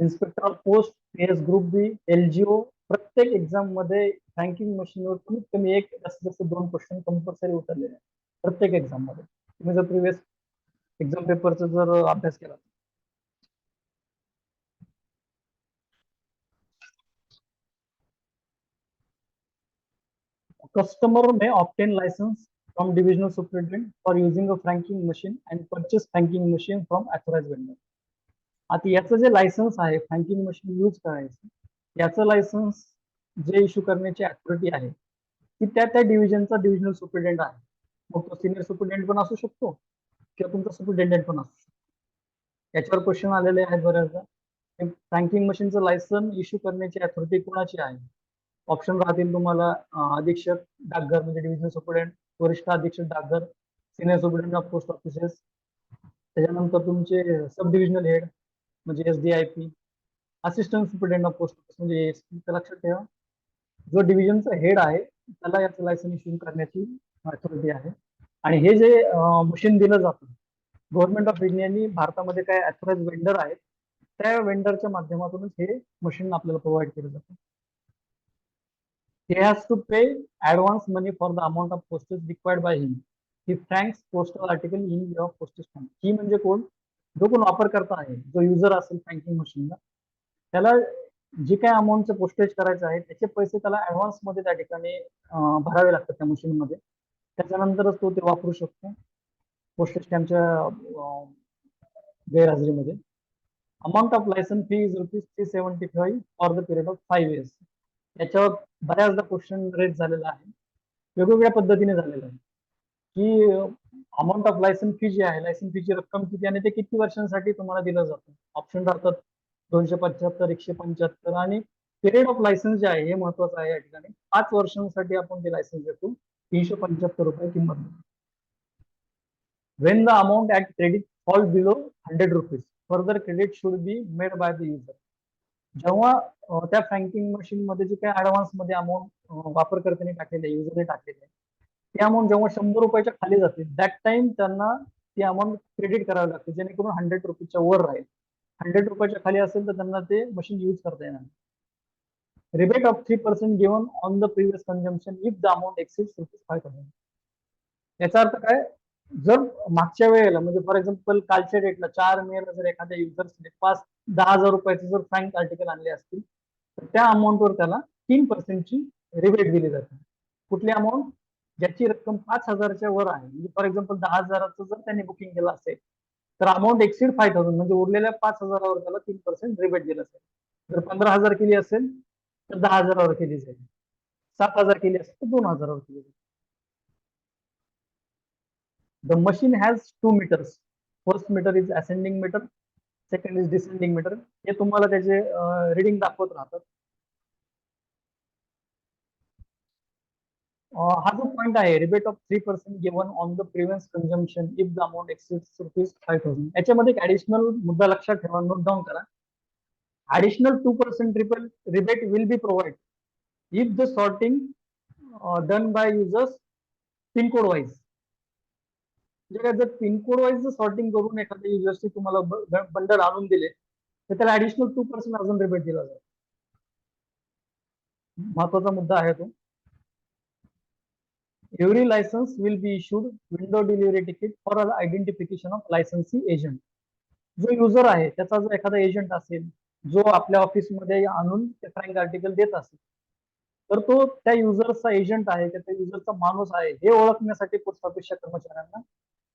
Inspector of post, PS group B, LGO प्रत्येक एक्झाम मध्ये फ्रँकिंग मशीनवर कमीत कमी एक जास्तीत जास्त 2 क्वेश्चन कंपल्सरी उतरलेले आहेत प्रत्येक एक्झाम मध्ये. तुम्ही जर प्रिव्हियस एक्झाम पेपरचा जर अभ्यास केला. Customer may obtain license from divisional superintendent for using a franking machine and purchase franking machine from authorized vendor. आता याचं जे लायसन्स आहे फ्रँकिंग मशीन यूज करायचं याचं लायसन्स जे इश्यू करण्याची अथॉरिटी आहे ती त्या डिव्हिजनचा डिव्हिजनल सुपरिटेंडेंट आहे. मग तो सिनियर सुपरिटेंडेंट पण असू शकतो किंवा तुमचा सुपरिटेंडेंट पण असू शकतो. याच्यावर क्वेश्चन आलेले आहेत बऱ्याचदा. फ्रँकिंग मशीनचं लायसन इश्यू करण्याची अथॉरिटी कोणाची आहे. ऑप्शन राहतील तुम्हाला अधीक्षक डाकघर म्हणजे डिव्हिजनल सुपरिटेंडेंट, वरिष्ठ अधीक्षक डाकघर, senior superintendent of post offices, त्याच्यानंतर तुमचे सब डिव्हिजनल हेड म्हणजे SDIP, assistant superintendent of post office म्हणजे ASP. लक्षात ठेवा जो डिव्हिजनचा हेड आहे त्याला याचं लायसन इश्यू करण्याची अथॉरिटी आहे. आणि हे जे मशीन दिलं जातं गव्हर्नमेंट ऑफ इंडियानी भारतामध्ये काय अथॉराइज वेंडर आहेत त्या वेंडरच्या माध्यमातूनच हे मशीन आपल्याला प्रोव्हाइड केलं जातं. He has to pay advance money for the amount of postage required by him. He franks postal article in lieu of postage stamp. ही म्हणजे कोण जो कोण वापरकर्ता आहे जो युजर असेल फ्रँकिंग मशीनला त्याला जे काय अमाऊंटचं पोस्टेज करायचं आहे त्याचे पैसे त्याला ऍडव्हान्स मध्ये त्या ठिकाणी भरावे लागतात त्या मशीन मध्ये. त्याच्यानंतरच तो ते वापरू शकतो पोस्टेज स्टॅम्पच्या गैरहजेरीमध्ये. Amount of licence fee is ₹375 for the period of 5 years. याच्यावर बऱ्याचदा क्वेश्चन रेट झालेला आहे वेगवेगळ्या पद्धतीने झालेला आहे की अमाऊंट ऑफ लायसन फी जी आहे, लायसन फीची रक्कम किती आणि ते किती वर्षांसाठी तुम्हाला दिलं जातं. ऑप्शन राहतात 275, 175 आणि पिरियड ऑफ लायसन्स जे आहे हे महत्वाचं आहे या ठिकाणी. 5 वर्षांसाठी आपण ते लायसन्स देतो. 375 रुपये किंमत. When the amount at credit falls below 100 rupees, further credit should be made by the user. जेव्हा त्या फ्रँकिंग मशीन मध्ये जे काही ऍडव्हान्स मध्ये अमाऊंट वापरकर्त्याने टाकलेले आहे, युजरने टाकलेले आहे, ती अमाऊंट जेव्हा 100 रुपयाच्या खाली जाते, दॅट टाइम त्यांना ती अमाऊंट क्रेडिट करावी लागते, जेणेकरून 100 रुपीजच्या वर राहील. 100 रुपयाच्या खाली असेल तर त्यांना ते मशीन यूज करता येणार. Rebate of 3% given on the previous consumption if the amount exceeds ₹5,000. याचा अर्थ काय, जर मागच्या वेळेला म्हणजे फॉर एक्झाम्पल कालच्या डेटला 4 मेला जर एखाद्या युजर्सने 10,000 रुपयाचे जर फ्रँक आर्टिकल आणले असतील तर त्या अमाऊंटवर त्याला 3%ची रिबेट दिली जाते. कुठली अमाऊंट, ज्याची रक्कम 5,000च्या वर आहे. म्हणजे फॉर एक्झाम्पल 10,000चं जर त्यांनी बुकिंग केलं असेल तर अमाऊंट एक्सीड 5,000 म्हणजे उरलेल्या 5,000वर त्याला 3% रिबेट दिलं असेल. जर 15,000 केली असेल तर 10,000वर केली जाईल. 7,000 केली असेल तर 2,000वर केली जाईल. The machine has 2 meters. First meter is ascending meter, second is descending meter. हे तुम्हाला त्याचे रिडिंग दाखवत राहतात. हा जो पॉइंट आहे, rebate of 3% given on the previous consumption if the amount exceeds ₹5,000. याच्यामध्ये एक ऍडिशनल मुद्दा लक्षात ठेवा, नोट डाऊन करा. Additional 2% rebate will be provide if the sorting done by users pincode wise. जर पिनकोड वाईज सॉर्टिंग करून एखाद्या युजर्सने तुम्हाला बंडल आणून दिले तर त्याला ऍडिशनल 2% अजून रिबेट दिला जाईल. महत्वाचा मुद्दा आहे तो. Every licence will be issued window delivery ticket for identification of licensee agent. जो युजर आहे त्याचा जो एखादा एजंट असेल जो आपल्या ऑफिसमध्ये आणून ते फ्रँक आर्टिकल देत असेल तर तो त्या युजरचा एजंट आहे, त्या युजरचा माणूस आहे हे ओळखण्यासाठी पोस्ट ऑफिसच्या कर्मचाऱ्यांना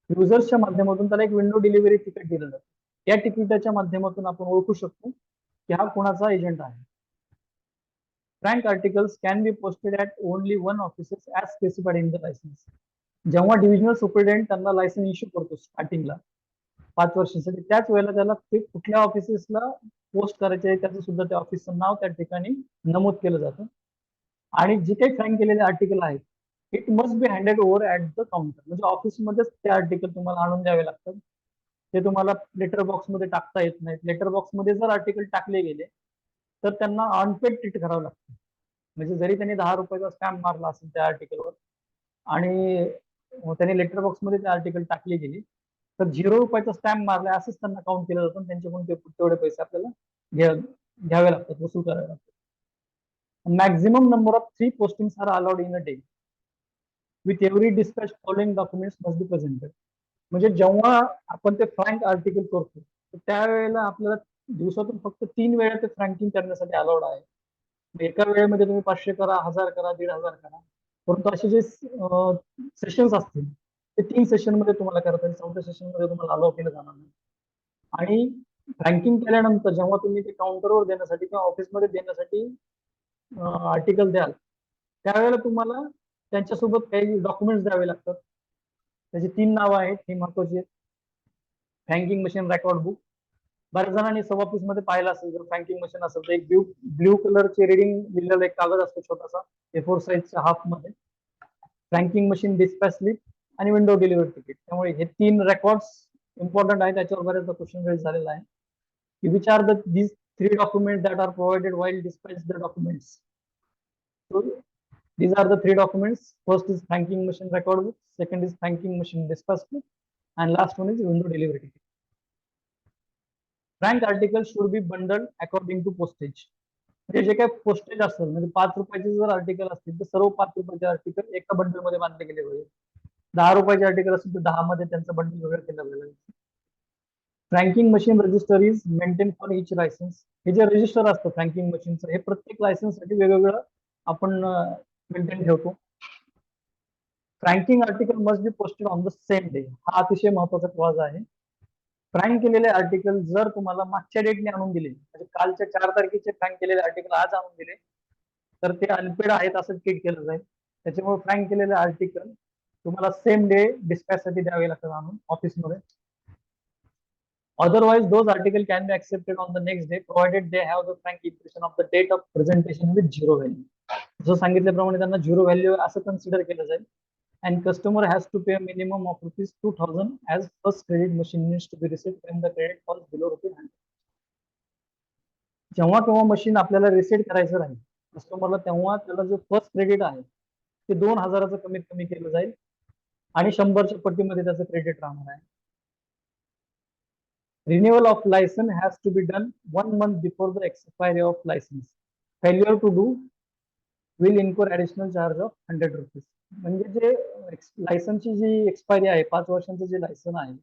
युजर्सच्या माध्यमातून त्याला एक विंडो डिलिव्हरी तिकीट दिलं जातं. या तिकिटाच्या माध्यमातून आपण ओळखू शकतो की हा कोणाचा एजंट आहे. Frank articles can be posted at only one offices as specified in the licence. जेव्हा डिव्हिजनल सुपरिटेंडेंट त्यांना लायसन्स इश्यू करतो स्टार्टिंगला 5 वर्षांसाठी, त्याच वेळेला त्याला ते कुठल्या ऑफिसेसला पोस्ट करायचे त्याचं सुद्धा त्या ऑफिसचं नाव त्या ठिकाणी नमूद केलं जातं. आणि जे काही फ्रँक केलेले आर्टिकल आहेत it must be handed over at the counter. म्हणजे ऑफिसमध्येच ते आर्टिकल तुम्हाला आणून द्यावे लागतात. ते तुम्हाला लेटर बॉक्समध्ये टाकता येत नाहीत. लेटर बॉक्समध्ये जर आर्टिकल टाकले गेले तर त्यांना अनपेड ट्रीट करावं लागतं. म्हणजे जरी त्यांनी ₹10 स्टॅम्प मारला असेल त्या आर्टिकलवर आणि त्यांनी लेटर बॉक्समध्ये ते आर्टिकल टाकले गेली तर ₹0 स्टॅम्प मारलाय असंच त्यांना काउंट केलं जातं. त्यांच्याकडून तेवढे पैसे आपल्याला घ्यावे लागतात, वसूल करावे लागतात. Maximum number of 3 postings are allowed in a day. With every dispatch following documents must be presented. म्हणजे जेव्हा आपण ते फ्रँक आर्टिकल करतो तर त्यावेळेला आपल्याला दिवसातून फक्त 3 वेळा ते फ्रँकिंग करण्यासाठी अलाउड आहे. एका वेळेमध्ये तुम्ही 500 करा, 1000 करा, 1500 करा. परंतु असे जे सेशन्स असतील ते 3 सेशन मध्ये तुम्हाला करता येईल. 4थ्या सेशन मध्ये तुम्हाला अलाउ केलं जाणार नाही. आणि फ्रँकिंग केल्यानंतर जेव्हा तुम्ही ते काउंटरवर देण्यासाठी किंवा ऑफिसमध्ये देण्यासाठी आर्टिकल द्याल त्यावेळेला तुम्हाला त्यांच्यासोबत काही डॉक्युमेंट्स द्यावे लागतात. त्याची 3 नावं आहेत, ही महत्वाची आहेत. फ्रँकिंग मशीन रेकॉर्ड बुक. बऱ्याच जणांनी सब ऑफिस मध्ये पाहिलं असेल, जर फ्रँकिंग मशीन असेल तर एक ब्ल्यू कलरचे रिडिंग दिलेला एक कागद असतो छोटासा A4 साईजच्या हाफ मध्ये. फ्रँकिंग मशीन डिस्पॅच स्लिप आणि विंडो डिलिव्हरी तिकीट. त्यामुळे हे 3 रेकॉर्ड्स इम्पॉर्टंट आहेत. त्याच्यावर बऱ्याचदा क्वेश्चन रेज झालेला आहे की which are these 3 documents that are provided while dispatch the documents. So these are the 3 documents. First is franking machine record book, second is franking machine dispatch book, and last one is window delivery ticket. Frank articles should be bundled according to postage. म्हणजे जे काही पोस्टेज असेल म्हणजे ₹5 जर आर्टिकल असतील तर सर्व ₹5 आर्टिकल एका बंडल मध्ये बांधले गेले पाहिजे. ₹10 आर्टिकल असेल तर 10 मध्ये त्यांचं बंडल वेगळं केलं पाहिजे. Franking machine register is maintain for each licence. हे जे रजिस्टर असतं फ्रँकिंग मशीनचं हे प्रत्येक लायसन्स साठी वेगवेगळं आपण मेंटेन ठेवतो. Franking article must be posted on the same day. हा अतिशय महत्वाचा क्लॉज आहे. फ्रँक केलेले आर्टिकल जर तुम्हाला मागच्या डेटने आणून दिले म्हणजे कालच्या 4 तारखेचे फ्रँक केलेले आर्टिकल आज आणून दिले तर ते अनपेड आहेत असं ट्रीट केलं जाईल. त्याच्यामुळे फ्रँक केलेले आर्टिकल तुम्हाला सेम डे डिस्पॅच साठी द्यावे लागतात आणून ऑफिसमध्ये. Otherwise, those article can be accepted on the next day, provided they have the frank impression of the date of presentation with zero value. जसं सांगितल्याप्रमाणे त्यांना झिरो व्हॅल्यू असं कन्सिडर केलं जाईल. And customer has to pay a minimum of ₹2,000 as first credit machine needs to be received when the credit falls below ₹100. जेव्हा केव्हा मशीन आपल्याला रिसेट करायचं राहील कस्टमरला, तेव्हा त्याला जो फर्स्ट क्रेडिट आहे ते 2,000चं कमीत कमी केलं जाईल आणि 100च्या पट्टीमध्ये त्याचं क्रेडिट राहणार आहे. Renewal of license has to be done 1 month before the expiry of license. Failure to do will incur additional charge of ₹100. म्हणजे जे लायसनची जी एक्सपायरी आहे 5 वर्षांचं जे लायसन आहे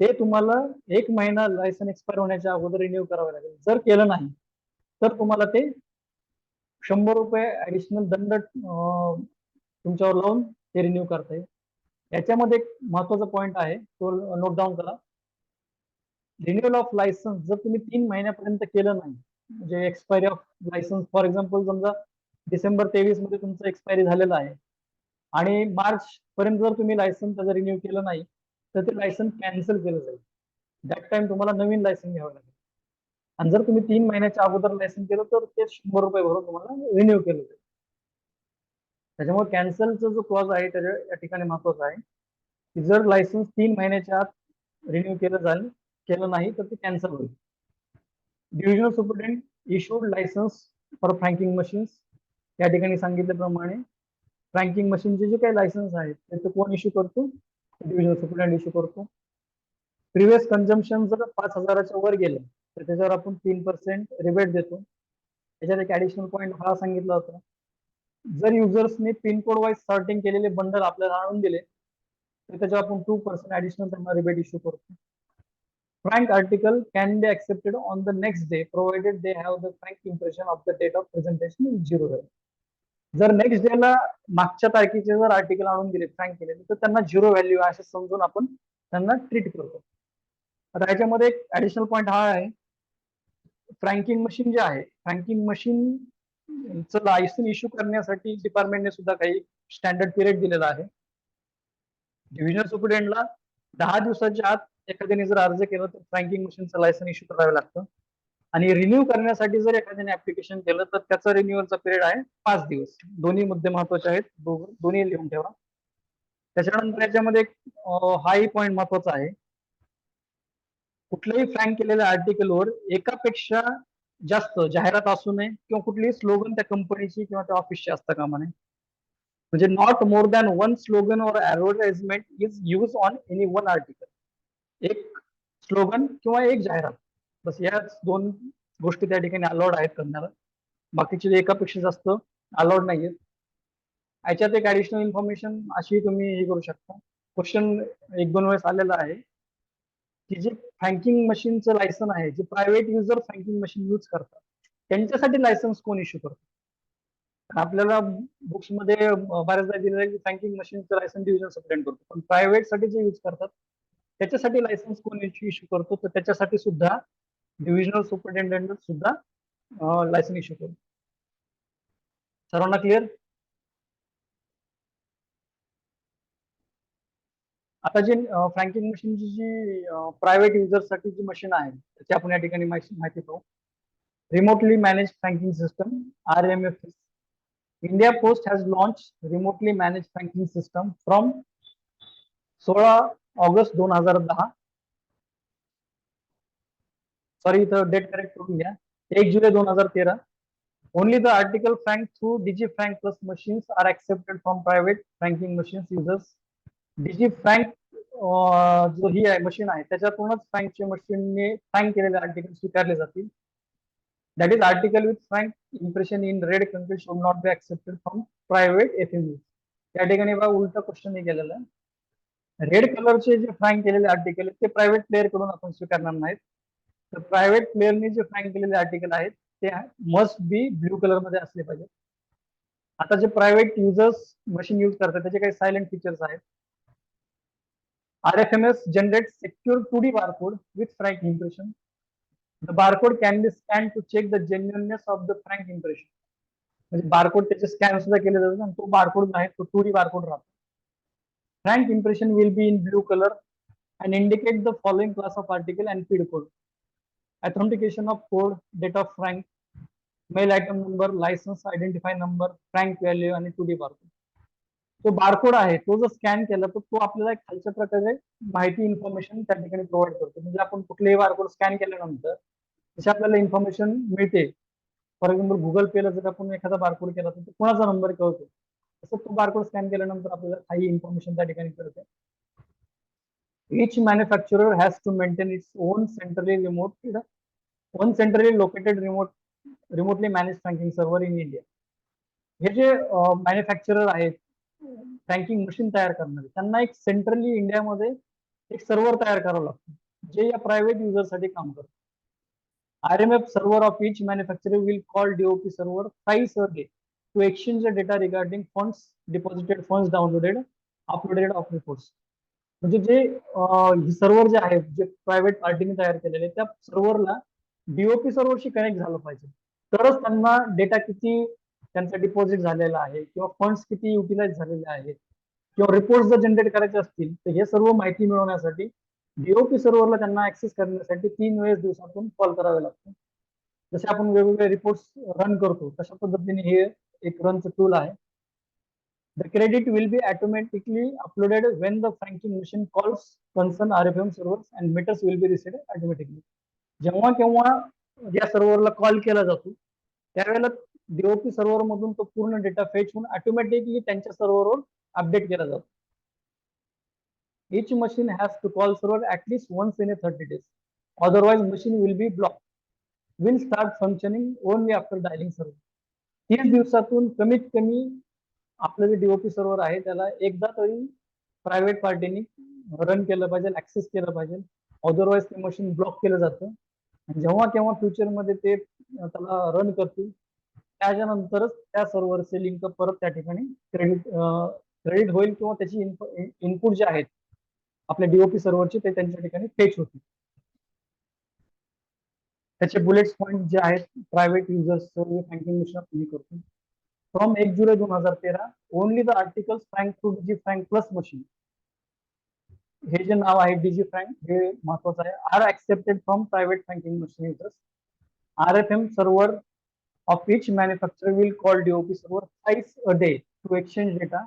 ते तुम्हाला 1 महिना लायसन एक्सपायर होण्याच्या अगोदर रिन्यू करावं लागेल. जर केलं नाही तर तुम्हाला ते ₹100 ऍडिशनल दंड तुमच्यावर लावून ते रिन्यू करता येईल. याच्यामध्ये एक महत्वाचा पॉइंट आहे, तो नोट डाऊन करा. रिन्युअल ऑफ लायसन्स जर तुम्ही 3 महिन्यापर्यंत केलं नाही, म्हणजे expiry of licence for example समजा डिसेंबर 23 मध्ये तुमचं एक्सपायरी झालेलं आहे आणि मार्च पर्यंत जर तुम्ही लायसन्स त्याचं रिन्यू केलं नाही तर ते लायसन्स कॅन्सल केलं जाईल. दॅट टाइम तुम्हाला नवीन लायसन्स घ्यावं लागेल. आणि जर तुम्ही 3 महिन्याच्या अगोदर लायसन्स केलं तर ते ₹100 भरून तुम्हाला रिन्यू केलं जाईल. त्याच्यामुळे कॅन्सलचा जो क्लॉज आहे त्याच्या या ठिकाणी महत्वाचा आहे की जर लायसन्स 3 महिन्याच्या आत रिन्यू केलं नाही तर ते कॅन्सल होईल. Divisional superintendent issued licence for franking machines. या ठिकाणी सांगितल्याप्रमाणे फ्रँकिंग मशीनचे जे काही लायसन्स आहेत त्याचं कोण इश्यू करतो? डिव्हिजनल सुपरिटेंडेंट इश्यू करतो. प्रिव्हियस कन्झम्पशन जर 5,000च्या वर गेलं तर त्याच्यावर आपण 3% रिबेट देतो. त्याच्यात एक ऍडिशनल पॉईंट हा सांगितला होता, जर युजर्सने पिनकोड वाईज सॉर्टिंग केलेले बंडल आपल्याला आणून दिले तर त्याच्यावर आपण 2% ऍडिशनल त्यांना रिबेट इश्यू करतो. Frank article can be accepted on the next day provided they have the frank impression of the date of presentation in zero value. जर नेक्स्ट डेला मागच्या तारखेचे जर आर्टिकल आणून दिले फ्रँक केले तर त्यांना झिरो व्हॅल्यू आहे असं समजून आपण त्यांना ट्रीट करतो. आता याच्यामध्ये एक ऍडिशनल पॉईंट हा आहे, फ्रँकिंग मशीन जे आहे, फ्रँकिंग मशीनचं लायसन इश्यू करण्यासाठी डिपार्टमेंटने सुद्धा काही स्टँडर्ड पिरियड दिलेला आहे. डिव्हिजनल सुपरिटेंडेंटला 10 दिवसाच्या आत एखाद्याने जर अर्ज केला तर फ्रँकिंग मशीनचं लायसन इश्यू करावं लागतं आणि रिन्यू करण्यासाठी जर एखाद्याने ऍप्लिकेशन केलं तर त्याचा रिन्युअलचा पिरियड आहे 5 दिवस. दोन्ही मुद्दे महत्वाचे आहेत, दोन्ही लिहून ठेवा. त्याच्यानंतर याच्यामध्ये हाही पॉईंट महत्वाचा आहे, कुठल्याही फ्रँक केलेल्या आर्टिकलवर एकापेक्षा जास्त जाहिरात असू नये किंवा कुठलीही स्लोगन त्या कंपनीची किंवा त्या ऑफिसची असता कामा नये. म्हणजे नॉट मोर दॅन 1 स्लोगन और advertisement is use on any one article. एक स्लोगन किंवा एक जाहिरात, बस याच 2 गोष्टी त्या ठिकाणी अलाउड आहेत करण्याला. बाकीचे एकापेक्षा जास्त अलाउड नाहीये. याच्यात एक ऍडिशनल इन्फॉर्मेशन अशी तुम्ही हे करू शकता, क्वेश्चन 1-2 वेळेस आलेला आहे की जे फ्रँकिंग मशीनचं लायसन आहे, जे प्रायव्हेट युजर फ्रँकिंग मशीन यूज करतात त्यांच्यासाठी लायसन्स कोण इश्यू करतो? आपल्याला बुक्स मध्ये बऱ्याचदा दिलेलं आहे की फ्रँकिंग मशीनचं लायसन डिव्हिजन सुपरिटेंडेंट करतो, पण प्रायव्हेट साठी जे यूज करतात त्याच्यासाठी लायसन्स कोण इश्यू करतो? तर त्याच्यासाठी सुद्धा डिव्हिजनल सुपरिटेंडेंट सुद्धा लायसन इश्यू करतो. सर्वांना क्लिअर? आता जे फ्रँकिंग मशीनची जी प्रायव्हेट युजरसाठी जी मशीन आहे त्याची आपण या ठिकाणी माहिती पाहू. Remotely manage franking system RMFS. India Post has launched remotely managed franking system from 16 August 2010. Sorry, इथं डेट करेक्ट करून घ्या, 1 जुलै 2013. Only the article frank through DigiFrank Plus machines are accepted from private franking machines users. DigiFrank जो ही आहे मशीन आहे त्याच्यातूनच फ्रँकच्या मशीनने फ्रँक केलेले आर्टिकल स्वीकारले जातील. That is article with frank impression in red country should not be accepted from private FMU. त्या ठिकाणी बघा उलटा क्वेश्चन केलेला आहे. रेड कलरचे जे फ्रँक केलेले आर्टिकल आहेत ते प्रायव्हेट प्लेअर कडून आपण स्वीकारणार नाहीत. तर प्रायव्हेट प्लेअरने जे फ्रँक केलेले आर्टिकल आहेत ते मस्ट बी ब्ल्यू कलर मध्ये असले पाहिजे. आता जे प्रायव्हेट युजर्स मशीन यूज करतात त्याचे काही सायलेंट फीचर्स आहेत. RFMS generates secure 2D barcode with frank impression. The barcode can be scanned to check the genuineness of the frank impression. म्हणजे बारकोड त्याचे स्कॅन सुद्धा केले जातात आणि तो बारकोड आहे तो 2D बारकोड राहतो. Frank impression will be in blue color and indicate the following class of article and feed code. Authentication of code, date of Frank, mail item number, license identify number, Frank value आणि 2D barcode. तो बारकोड आहे तो जर स्कॅन केला तर तो आपल्याला एक खालच्या प्रकारे माहिती इन्फॉर्मेशन त्या ठिकाणी प्रोव्हाइड करतो. म्हणजे आपण कुठलेही बारकोड स्कॅन केल्यानंतर जशी आपल्याला इन्फॉर्मेशन मिळते. फॉर एक्झाम्पल गुगल पेला जर आपण एखादा बारकोड केला तर कोणाचा नंबर कळतो, तसं तो बारकोड स्कॅन केल्यानंतर आपल्याला काही इन्फॉर्मेशन त्या ठिकाणी कळते. Each manufacturer has to maintain its own centrally located remotely managed franking server in India. हे जे मॅन्युफॅक्चरर आहेत फ्रँकिंग मशीन तयार करणारे त्यांना एक सेंट्रली इंडियामध्ये एक सर्व्हर तयार करावं लागतं जे या प्रायव्हेट युजरसाठी काम करतं. RMF server of each manufacturer will call DOP server thrice a day to exchange the data regarding funds deposited, funds downloaded, uploaded of reports. म्हणजे जे सर्व्हर जे आहे जे प्रायव्हेट पार्टीने तयार केलेले त्या सर्व्हरला DOP सर्व्हरशी कनेक्ट झालं पाहिजे, तरच त्यांना डेटा किती त्यांचा डिपॉझिट झालेला आहे किंवा फंड्स किती युटिलाइज झालेले आहेत किंवा रिपोर्ट जर जनरेट करायचे असतील तर हे सर्व माहिती मिळवण्यासाठी DOP सर्व्हरला त्यांना ऍक्सेस करण्यासाठी 3 वेळेस दिवसातून कॉल करावे लागतो. जसे आपण वेगवेगळे रिपोर्ट्स रन करतो तशा पद्धतीने हे एक रनचं टूल आहे. The credit will be automatically uploaded when the franking machine calls concerned RFM servers and meters will be reset automatically. जेव्हा केव्हा या सर्व्हरला कॉल केला जातो त्यावेळेला DOP सर्व्हर मधून तो पूर्ण डेटा फेच होऊन ऑटोमॅटिकली त्यांच्या सर्व्हरवर अपडेट केला जातो. Each machine has to call server at least once in a 30 days. Otherwise, machine will be blocked. Will start functioning only after dialing server. 30 दिवसातून कमीत कमी आपलं जे DOP सर्व्हर आहे त्याला एकदा तरी प्रायव्हेट पार्टीनी रन केलं पाहिजे, ऍक्सेस केलं पाहिजे. अदरवाईज ते मशीन ब्लॉक केलं जातं. जेव्हा केव्हा फ्युचरमध्ये ते त्याला रन करतील त्याच्यानंतरच त्या सर्व्हरचे लिंक परत त्या ठिकाणी क्रेडिट होईल किंवा त्याची इनपुट जे आहेत आपल्या DOP सर्व्हरचे ते त्यांच्या ठिकाणी फेच होतील. त्याचे बुलेट्स पॉइंट जे आहेत प्रायव्हेट युजर्स सर्व फ्रँकिंग मशीन आपण करतो. फ्रॉम 1 जुलै 2013 only the articles frank to DG frank plus machine, हे जे नाव आहे DG फ्रँक हे महत्वाचं आहे, are accepted from private franking machine users. RFM server of each manufacturer will call DOP server thrice a day to exchange data,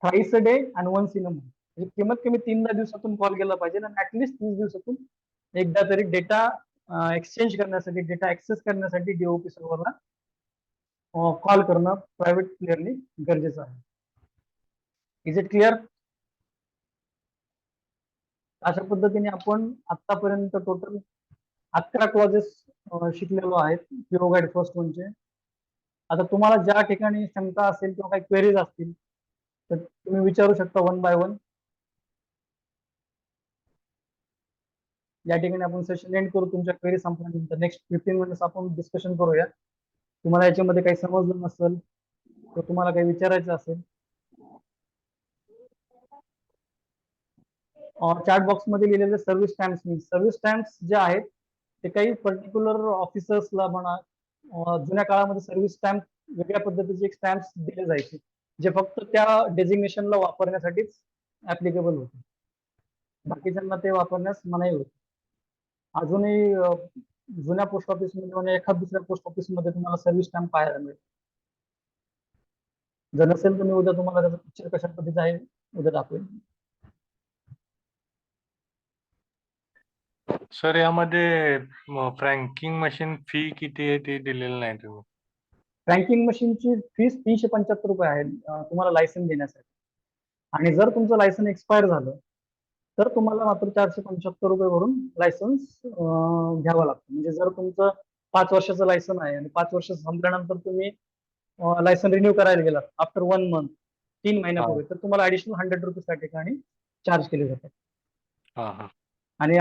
thrice a day and once in a month. म्हणजे किंमत कमी 3 दिवसातून कॉल केला पाहिजे आणि ऍटलीस्ट 30 दिवसातून एकदा तरी डेटा एक्सचेंज करण्यासाठी डेटा ऍक्सेस करण्यासाठी DOP सर्व्हरला कॉल करणं प्रायव्हेट क्लिअरली गरजेचं आहे. Is it clear? अशा पद्धतीने आपण आतापर्यंत टोटल 11 क्लॉजेस शिकलेलो आहेत प्युरो गाईड फर्स्ट वनचे. आता तुम्हाला ज्या ठिकाणी शंका असेल किंवा काही क्वेरीज असतील तर तुम्ही विचारू शकता वन बाय वन. या ठिकाणी आपण सेशन एंड करू. तुमच्या क्वेरी संपल्यानंतर नेक्स्ट 15 मिनिट्स आपण डिस्कशन करूया. तुम्हाला याच्यामध्ये काही समजलं नसेल तर तुम्हाला काही विचारायचं असेल चॅट बॉक्स मध्ये लिहिलेले सर्व्हिस स्टॅम्प्स जे आहेत ते काही पर्टिक्युलर ऑफिसर्सला म्हणा जुन्या काळामध्ये सर्व्हिस स्टॅम्प वेगळ्या पद्धतीचे एक स्टॅम्प्स दिले जायचे जे फक्त त्या डेझिग्नेशनला वापरण्यासाठीच ऍप्लिकेबल होते, बाकीच्यांना ते वापरण्यास मनाई होती. अजूनही जुन्या पोस्ट ऑफिसमध्ये म्हणजे एखाद दुसऱ्या पोस्ट ऑफिसमध्ये तुम्हाला सर्व्हिस स्टॅम्प पाहायला मिळेल. जर नसेल तर मी उद्या तुम्हाला त्याचा पिक्चर कशा पद्धतीचा आहे उद्या दाखवेल. सर यामध्ये फ्रँकिंग मशीन फी किती आहे ते दिलेलं नाही तुम्ही. फ्रँकिंग मशीनची फीस 375 रुपये आहे तुम्हाला लायसन देण्यासाठी, आणि जर तुमचं लायसन एक्सपायर झालं तर तुम्हाला मात्र 475 रुपये भरून लायसन्स घ्यावं लागतं. म्हणजे जर तुमचं 5 वर्षाचं लायसन आहे आणि 5 वर्ष संपल्यानंतर तुम्ही लायसन रिन्यू करायला गेलात आफ्टर 1 मंथ 3 महिन्यापूर्वी तर तुम्हाला ऍडिशनल 100 रुपीज त्या ठिकाणी चार्ज केले जातात. आणि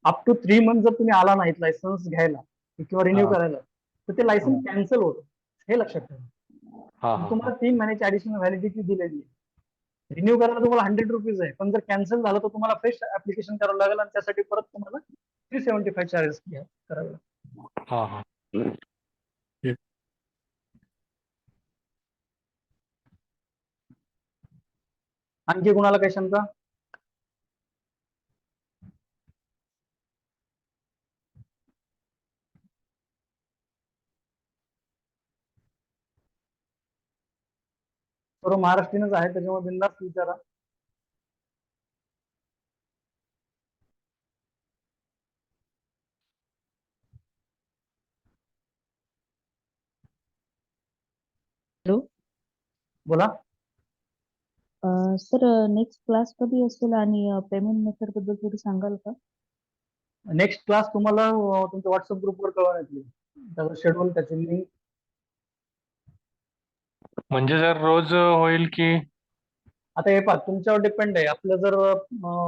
अप टू 3 मंथ जर तुम्ही आला नाहीत लायसन्स घ्यायला किंवा रिन्यू करायला तर ते लायसन्स कॅन्सल होतं, हे लक्षात ठेवा. तुम्हाला 3 महिन्याची ऍडिशनल व्हॅलिडिटी दिलेली आहे. रिन्यू करायला तुम्हाला 100 रुपीज आहे, पण जर कॅन्सल झालं तर तुम्हाला फ्रेश ऍप्लिकेशन करावं लागेल आणि त्यासाठी परत तुम्हाला 375 चार्जेस करावे लागतील. आणखी कुणाला काही शंका? सर्व महाराष्ट्रीयनच आहे, त्याच्यामुळे बिंदास विचारा. हॅलो बोला. सर, नेक्स्ट क्लास कधी असेल आणि पेमेंट मेथड बद्दल थोडी सांगाल का? नेक्स्ट क्लास तुम्हाला तुमच्या व्हॉट्सअप ग्रुपवर कळवण्यात येईल. त्याचं शेड्यूल, त्याची लिंक. म्हणजे सर रोज होईल की? आता हे पहा, तुमच्यावर डिपेंड आहे. आपलं जर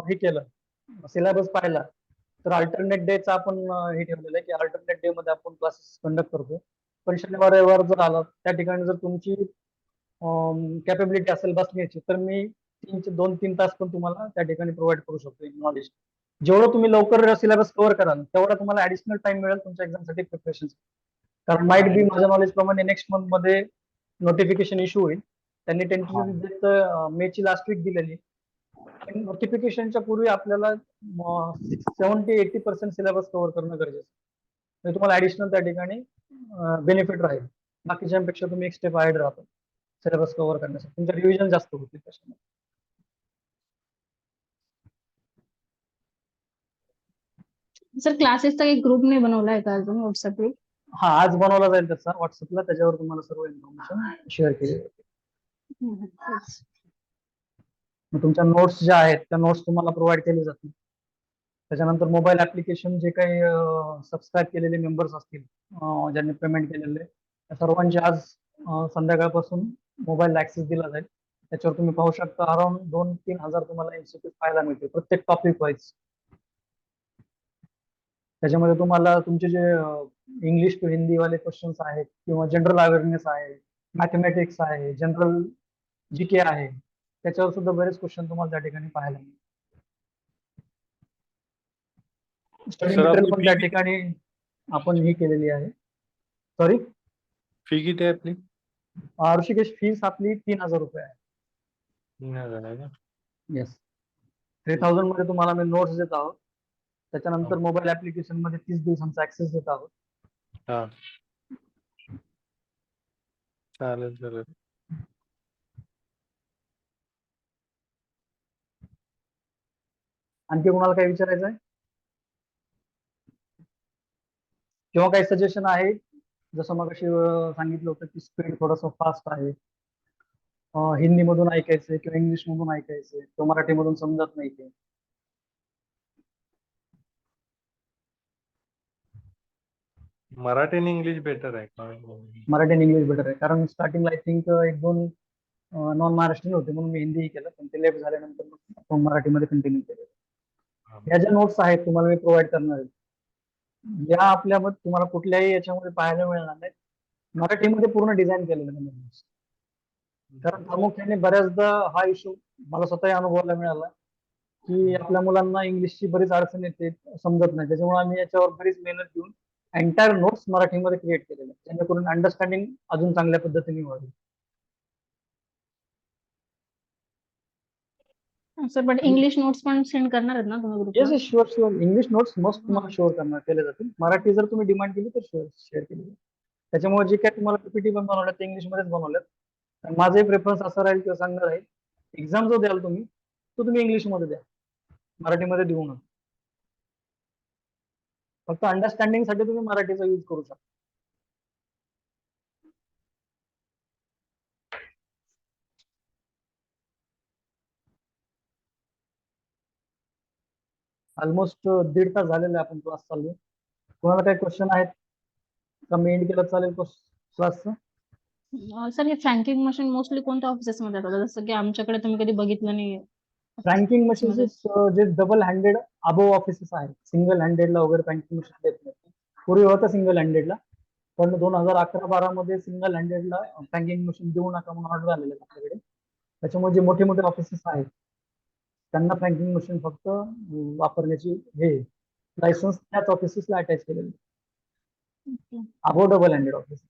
हे केलं, सिलेबस पाहिला, तर अल्टरनेट डेचा आपण हे ठेवलेलं आहे की अल्टरनेट डे मध्ये आपण क्लासेस कंडक्ट करतो. पण शनिवार रविवार जर आला, त्या ठिकाणी जर तुमची कॅपेबिलिटी असेल बसण्याची, तर मी 2-3 तास पण तुम्हाला त्या ठिकाणी प्रोव्हाइड करू शकतो नॉलेज. जेवढं तुम्ही लवकर सिलेबस कव्हर कराल, तेवढा तुम्हाला ऍडिशनल टाइम मिळेल तुमच्या एक्झामसाठी प्रिपरेशन. कारण माइट बी माझ्या नॉलेज प्रमाणे नेक्स्ट मंथ मध्ये नोटिफिकेशन इश्यू होईल. त्यांनी टेंटेटिव्ह डेट मेची लास्ट वीक दिलेली. पण नोटिफिकेशनच्या पूर्वी आपल्याला 70-80% सिलेबस कव्हर करणं गरजेचं आहे. म्हणजे तुम्हाला ऍडिशनल त्या ठिकाणी बेनिफिट राहील. बाकीच्यांपेक्षा तुम्ही एक स्टेप अहेड राहतो सिलेबस कव्हर करण्यासाठी. तुमचं रिव्हिजन जास्त होतील त्याच्यामध्ये. सर क्लासेसचा एक ग्रुप नाही बनवला आहे का अजून व्हॉट्सअप ग्रुप? हा, आज बनवला जाईल त्याचा व्हॉट्सअपला. त्याच्यावर तुम्हाला सर्व इन्फॉर्मेशन शेअर केली जाईल. मग तुमच्या नोट्स ज्या आहेत त्या नोट्स तुम्हाला प्रोव्हाइड केले जातील. त्याच्यानंतर मोबाईल ऍप्लिकेशन जे काही सबस्क्राईब केलेले मेंबर्स असतील, ज्यांनी पेमेंट केलेले, त्या सर्वांची आज संध्याकाळपासून मोबाईल ऍक्सेस दिला जाईल. त्याच्यावर तुम्ही पाहू शकता अराउंड 2-3 हजार तुम्हाला इन्स्टिट्यूट पाहायला मिळते प्रत्येक टॉपिक वाईज. त्याच्यामध्ये तुम्हाला तुमचे जे इंग्लिश टू हिंदी वाले क्वेश्चन्स आहेत किंवा जनरल अवेअरनेस आहे, मॅथमॅटिक्स आहे, जनरल जीके आहे, त्याच्यावर सुद्धा बरेच क्वेश्चन तुम्हाला त्या ठिकाणी पाहायला मिळतील. स्टडी सर मटेरियल आपली पण त्या फी ठिकाणी आपण ही केलेली आहे. सॉरी, फी किती आहे आपली? ऋषिकेश, फीस आपली 3,000 रुपये आहे. 3,000 आहे का? येस. 3,000 मध्ये तुम्हाला मी नोट्स देत आहोत. त्याच्यानंतर मोबाईल ऍप्लिकेशन मध्ये 30 दिवसांचा ऍक्सेस देत आहोत. हा, चालेल चालेल. आणखी कोणाला काही विचारायचं आहे किंवा काही सजेशन आहे? जसं मग सांगितलं होतं की स्पीड थोडंसं फास्ट आहे, हिंदी मधून ऐकायचंय किंवा इंग्लिश मधून ऐकायचंय किंवा मराठीमधून समजत नाही ते. मराठी आणि इंग्लिश बेटर आहे का? मराठी आणि इंग्लिश बेटर आहे, कारण स्टार्टिंगला आय थिंक 1-2 नॉन महाराष्ट्रीयन होते म्हणून मी हिंदी केलं, पण ते लेफ्ट झाल्यानंतर मग आपण मराठीमध्ये कंटिन्यू केलं. या ज्या नोट्स आहेत तुम्हाला मी प्रोव्हाइड करणार आहे, या आपल्यामध्ये तुम्हाला कुठल्याही याच्यामध्ये पाहायला मिळणार नाहीत. मराठीमध्ये पूर्ण डिझाईन केलेलं आहे notes. कारण प्रामुख्याने बऱ्याचदा हा इश्यू मला स्वतःही अनुभवायला मिळाला की आपल्या मुलांना इंग्लिशची बरीच अडचण येते, समजत नाही. त्याच्यामुळे आम्ही याच्यावर बरीच मेहनत घेऊन एंटायर नोट्स मराठीमध्ये क्रिएट केलेले, जेणेकरून अंडरस्टँडिंग अजून चांगल्या पद्धतीने व्हावी. सर बट इंग्लिश नोट्स पण सेंड करणार आहेत ना तुम्ही येस ग्रुपवर? Yes, sure sure. English notes मस्त तुम्हाला शुअर करणार केले जातील. मराठी जर तुम्ही डिमांड केली तर शुअर शेअर केली जाईल. त्याच्यामुळे जे काय तुम्हाला पीपीटी पण बनवल्यात ते इंग्लिशमध्येच बनवल्यात. माझे प्रेफरन्स असं राहील किंवा सांगणार आहे, एक्झाम जो द्याल तुम्ही तो तुम्ही इंग्लिशमध्ये द्या, मराठीमध्ये देऊ नका. फक्त अंडरस्टँडिंग साठी तुम्ही मराठीचा यूज करू शकता. ऑलमोस्ट 1.5 तास झालेला आहे आपण क्लास चालू आहे. कोणाला काही क्वेश्चन आहेत का? मी एंड केलं चालेल क्लासचं? सर हे फ्रँकिंग मशीन मोस्टली कोणत्या ऑफिसेस मध्ये होतं? जसं की आमच्याकडे तुम्ही कधी बघितलं नाही. फ्रँकिंग मशीन जे डबल हँडेड अबोव ऑफिसेस आहेत, सिंगल हँडेडला वगैरे फ्रँकिंग मशीन देत नाही. पूर्वी होतं सिंगल हँडेडला, पण 2011-12 मध्ये सिंगल हँडेडला फ्रँकिंग मशीन देऊ नका म्हणून ऑर्डर आलेले आपल्याकडे. त्याच्यामुळे जे मोठे मोठे ऑफिसेस आहेत त्यांना फ्रँकिंग मशीन फक्त वापरण्याची हे लायसन्स त्याच ऑफिसेसला अटॅच केलेले, अबोव डबल हँडेड ऑफिसेस.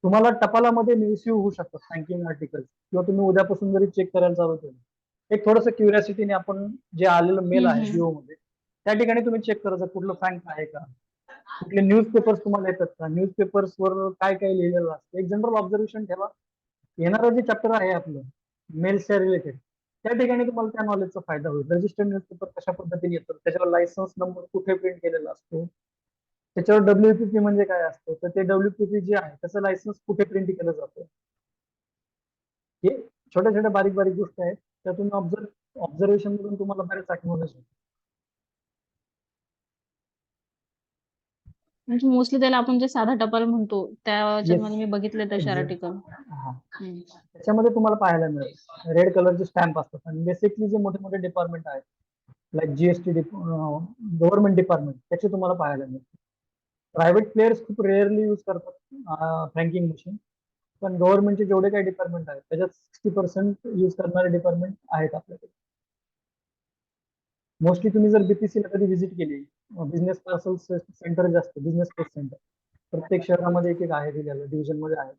तुम्हाला टपालामध्ये रिसिव्ह होऊ शकतात फ्रँकिंग आर्टिकल, किंवा तुम्ही उद्यापासून जरी चेक करायला चालू केलं, एक थोडंसं क्युरियोसिटीने आपण जे आलेलं मेल आहे हम्म. जिओ मध्ये, त्या ठिकाणी तुम्ही चेक करायचं कुठलं फ्रँक आहे का, कुठले न्यूजपेपर्स तुम्हाला येतात का, न्यूजपेपर्स वर काय काय लिहिलेलं असतं. एक जनरल ऑब्झर्वेशन ठेवा. येणारं जे चॅप्टर आहे आपलं मेल्सच्या रिलेटेड, त्या ठिकाणी तुम्हाला त्या नॉलेजचा फायदा होईल. रजिस्टर्ड न्यूजपेपर कशा पद्धतीने येतात, त्याच्यावर लायसन्स नंबर कुठे प्रिंट केलेला असतो, त्याच्यावर डब्ल्यूपीपी म्हणजे काय असतं, तर ते डब्ल्यूपीपी जे आहे त्याचं लायसन्स कुठे प्रिंट केलं जातं. हे छोट्या छोट्या बारीक बारीक गोष्टी आहेत, त्या तुम्ही ऑब्झर्वेशन मधून तुम्हाला बरेच acknowledge होईल. म्हणजे मोस्टली त्याला आपण जे साधा टपाल म्हणतो त्याच्यामध्ये मी बघितले तसे Exactly. आर्टिकल. हा. त्याच्यामध्ये तुम्हाला पाहायला मिळेल रेड कलरचे स्टॅम्प असतात, आणि बेसिकली जे मोठे मोठे डिपार्टमेंट आहेत लाईक जीएसटी गव्हर्नमेंट डिपार्टमेंट, त्याचे तुम्हाला पाहायला मिळतील. प्रायव्हेट प्लेयर्स खूप रेअरली यूज करतात फ्रँकिंग मशीन, पण गव्हर्नमेंटचे जेवढे काही डिपार्टमेंट आहेत त्याच्यात 60% यूज करणारे डिपार्टमेंट आहेत आपल्याकडे. मोस्टली तुम्ही जर बीपीसी ला कधी व्हिजिट केली, बिझनेस पार्सल सेंटर जास्त, बिझनेस पोस्ट सेंटर प्रत्येक शहरामध्ये एक एक आहे दिलेलं, डिव्हिजन मध्ये आहे,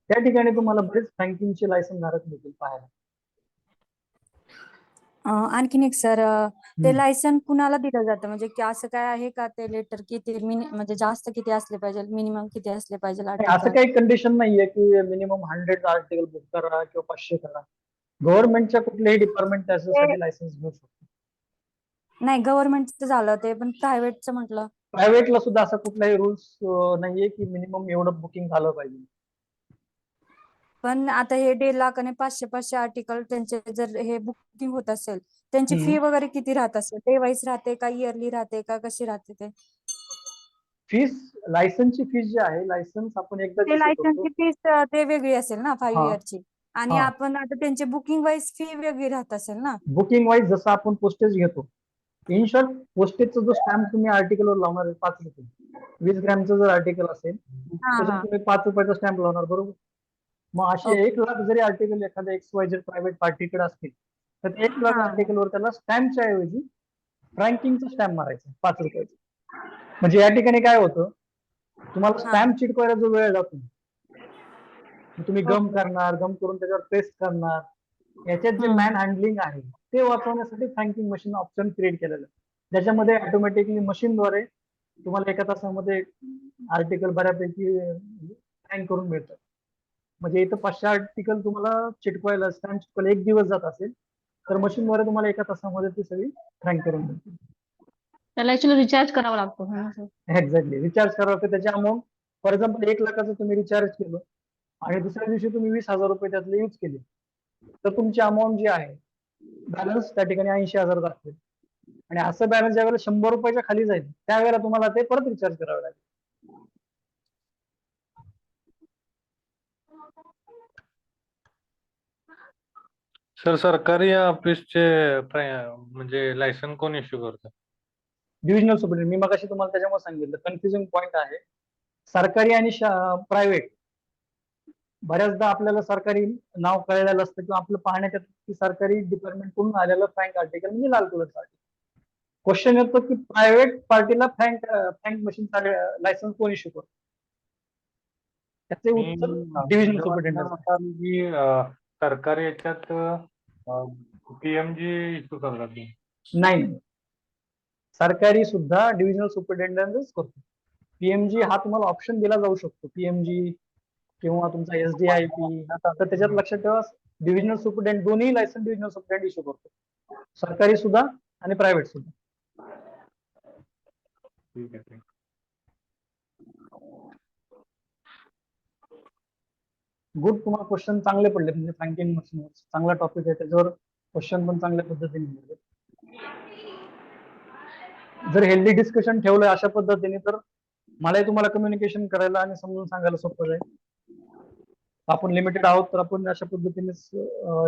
त्या ठिकाणी तुम्हाला बरेच फ्रँकिंगचे लायसन धारक मिळतील पाहायला. आणखीन एक सर, ते हम्म. लायसन कुणाला दिलं जातं, म्हणजे की असं काय आहे का ते लेटर किती म्हणजे जास्त किती असले पाहिजे, मिनिमम किती असले पाहिजे नाही, असं आर्टिकल? काही कंडिशन नाहीये की मिनिमम 100 आर्टिकल बुक करा किंवा 500 करा. गव्हर्नमेंटच्या कुठलेही डिपार्टमेंट त्याच्यासाठी लायसन्स घेऊ शकतो. नाही, गव्हर्नमेंटचं झालं ते, पण प्रायव्हेटचं म्हटलं. प्रायव्हेटला सुद्धा असा कुठलाही रूल्स नाहीये की मिनिमम एवढं बुकिंग झालं पाहिजे. पण आता हे 1.5 लाख आणि 500 आर्टिकल त्यांचे जर हे बुकिंग होत असेल, त्यांची फी वगैरे किती राहत असेल? डे वाईज राहते का, इयरली राहते का, कशी राहते ते? फीस, लायसन्सची फीस जी आहे, लायसन्स आपण एकदा ते इश्यू करतो. लायसन्सची फीस ते वेगळी असेल ना 5 हा. इयरची, आणि हा. आपण आता त्यांची बुकिंग वाईज फी वेगळी राहत असेल ना? बुकिंग वाईज जसं आपण पोस्टेज घेतो, इन शॉर्ट पोस्टेजचा जो स्टॅम्प तुम्ही आर्टिकलवर लावणार आहे 5 रुपये, 20 ग्रॅमचं जर आर्टिकल असेल त्याच्यावर हा. तुम्ही 5 रुपयाचा स्टॅम्प लावणार, बरोबर. मग असे ओके. 1 लाख जरी आर्टिकल एखाद्या XYZ प्रायव्हेट पार्टीकडे असतील, तर 1 लाख हा. आर्टिकलवर त्याला स्टॅम्पच्या ऐवजी फ्रँकिंगचा स्टॅम्प मारायचा 5 रुपयाचा. म्हणजे या ठिकाणी काय होतं, तुम्हाला हा. स्टॅम्प चिटकवायला जो वेळ लागतो, मग तुम्ही गम ओके. करणार, गम करून त्याच्यावर पेस्ट करणार, याच्यात जे मॅन हँडलिंग आहे ते वाचवण्यासाठी फ्रँकिंग मशीन ऑप्शन क्रिएट केलेलं आहे, ज्याच्यामध्ये ऑटोमॅटिकली मशीनद्वारे तुम्हाला एका तासामध्ये आर्टिकल बऱ्यापैकी फ्रँक करून मिळतं. म्हणजे इथं 500 आर्टिकल तुम्हाला चिटकवायला, स्टॅम्प चिटकवायला 1 दिवस जात असेल, तर मशीनद्वारे तुम्हाला एका तासामध्ये ती सगळी फ्रँक करून मिळते. त्याला ऍक्च्युअली रिचार्ज करावा लागतो है ना सर? एक्झॅक्टली, रिचार्ज करावं लागतं. त्याची अमाऊंट, फॉर एक्झाम्पल 1 लाखाचं तुम्ही रिचार्ज केलं आणि दुसऱ्या दिवशी तुम्ही 20,000 रुपये त्यातले यूज केले, तर तुमची अमाऊंट जी आहे, बॅलन्स त्या ठिकाणी 80,000 दाखवेल. आणि असं बॅलन्स ज्या वेळेला 100 रुपयाच्या खाली जाईल त्यावेळेला तुम्हाला ते परत रिचार्ज करावे लागेल. सर, सरकारी ऑफिसचे म्हणजे लायसन कोण इश्यू करतं? Divisional superintendent. मी मगाशी तुम्हाला त्याच्यामुळे सांगितलं, कन्फ्युजिंग पॉईंट आहे. सरकारी आणि प्रायव्हेट, बऱ्याचदा आपल्याला सरकारी नाव कळलेलं असतं किंवा आपलं पाहण्यात येतं की सरकारी डिपार्टमेंट कडून आलेलं फ्रँक आर्टिकल म्हणजे लाल कलरचं आर्टिकल. क्वेश्चन येतो की प्रायव्हेट पार्टीला फ्रँक मशीन लायसन्स कोण इश्यू करतो, त्याचे मी उत्तर डिव्हिजनल माझ्या सुपरिटेंडेंट. वाचण्यानुसार की सरकारी याच्यात पीएमजी इश्यू करतात. नाही, सरकारी सुद्धा डिव्हिजनल सुपरिटेंडेंटच करतो. पीएमजी हा तुम्हाला ऑप्शन दिला जाऊ शकतो, पीएमजी किंवा तुमचा SDIP, तर त्याच्यात लक्षात ठेवा डिव्हिजनल सुपरिटेंडेंट, दोन्ही लायसन डिव्हिजनल सुपरिटेंडेंट इश्यू करतो, सरकारी सुद्धा आणि प्रायव्हेट सुद्धा. ठीक आहे. गुड, तुम्हाला क्वेश्चन चांगले पडले, म्हणजे फ्रँकिंग मशीन चांगला टॉपिक आहे, त्याच्यावर क्वेश्चन पण चांगल्या पद्धतीने मिळाले. जर हेल्दी डिस्कशन ठेवलंय अशा पद्धतीने, तर मलाही तुम्हाला कम्युनिकेशन करायला आणि समजून सांगायला सोपं जाईल. आपण लिमिटेड आहोत, तर आपण अशा पद्धतीनेच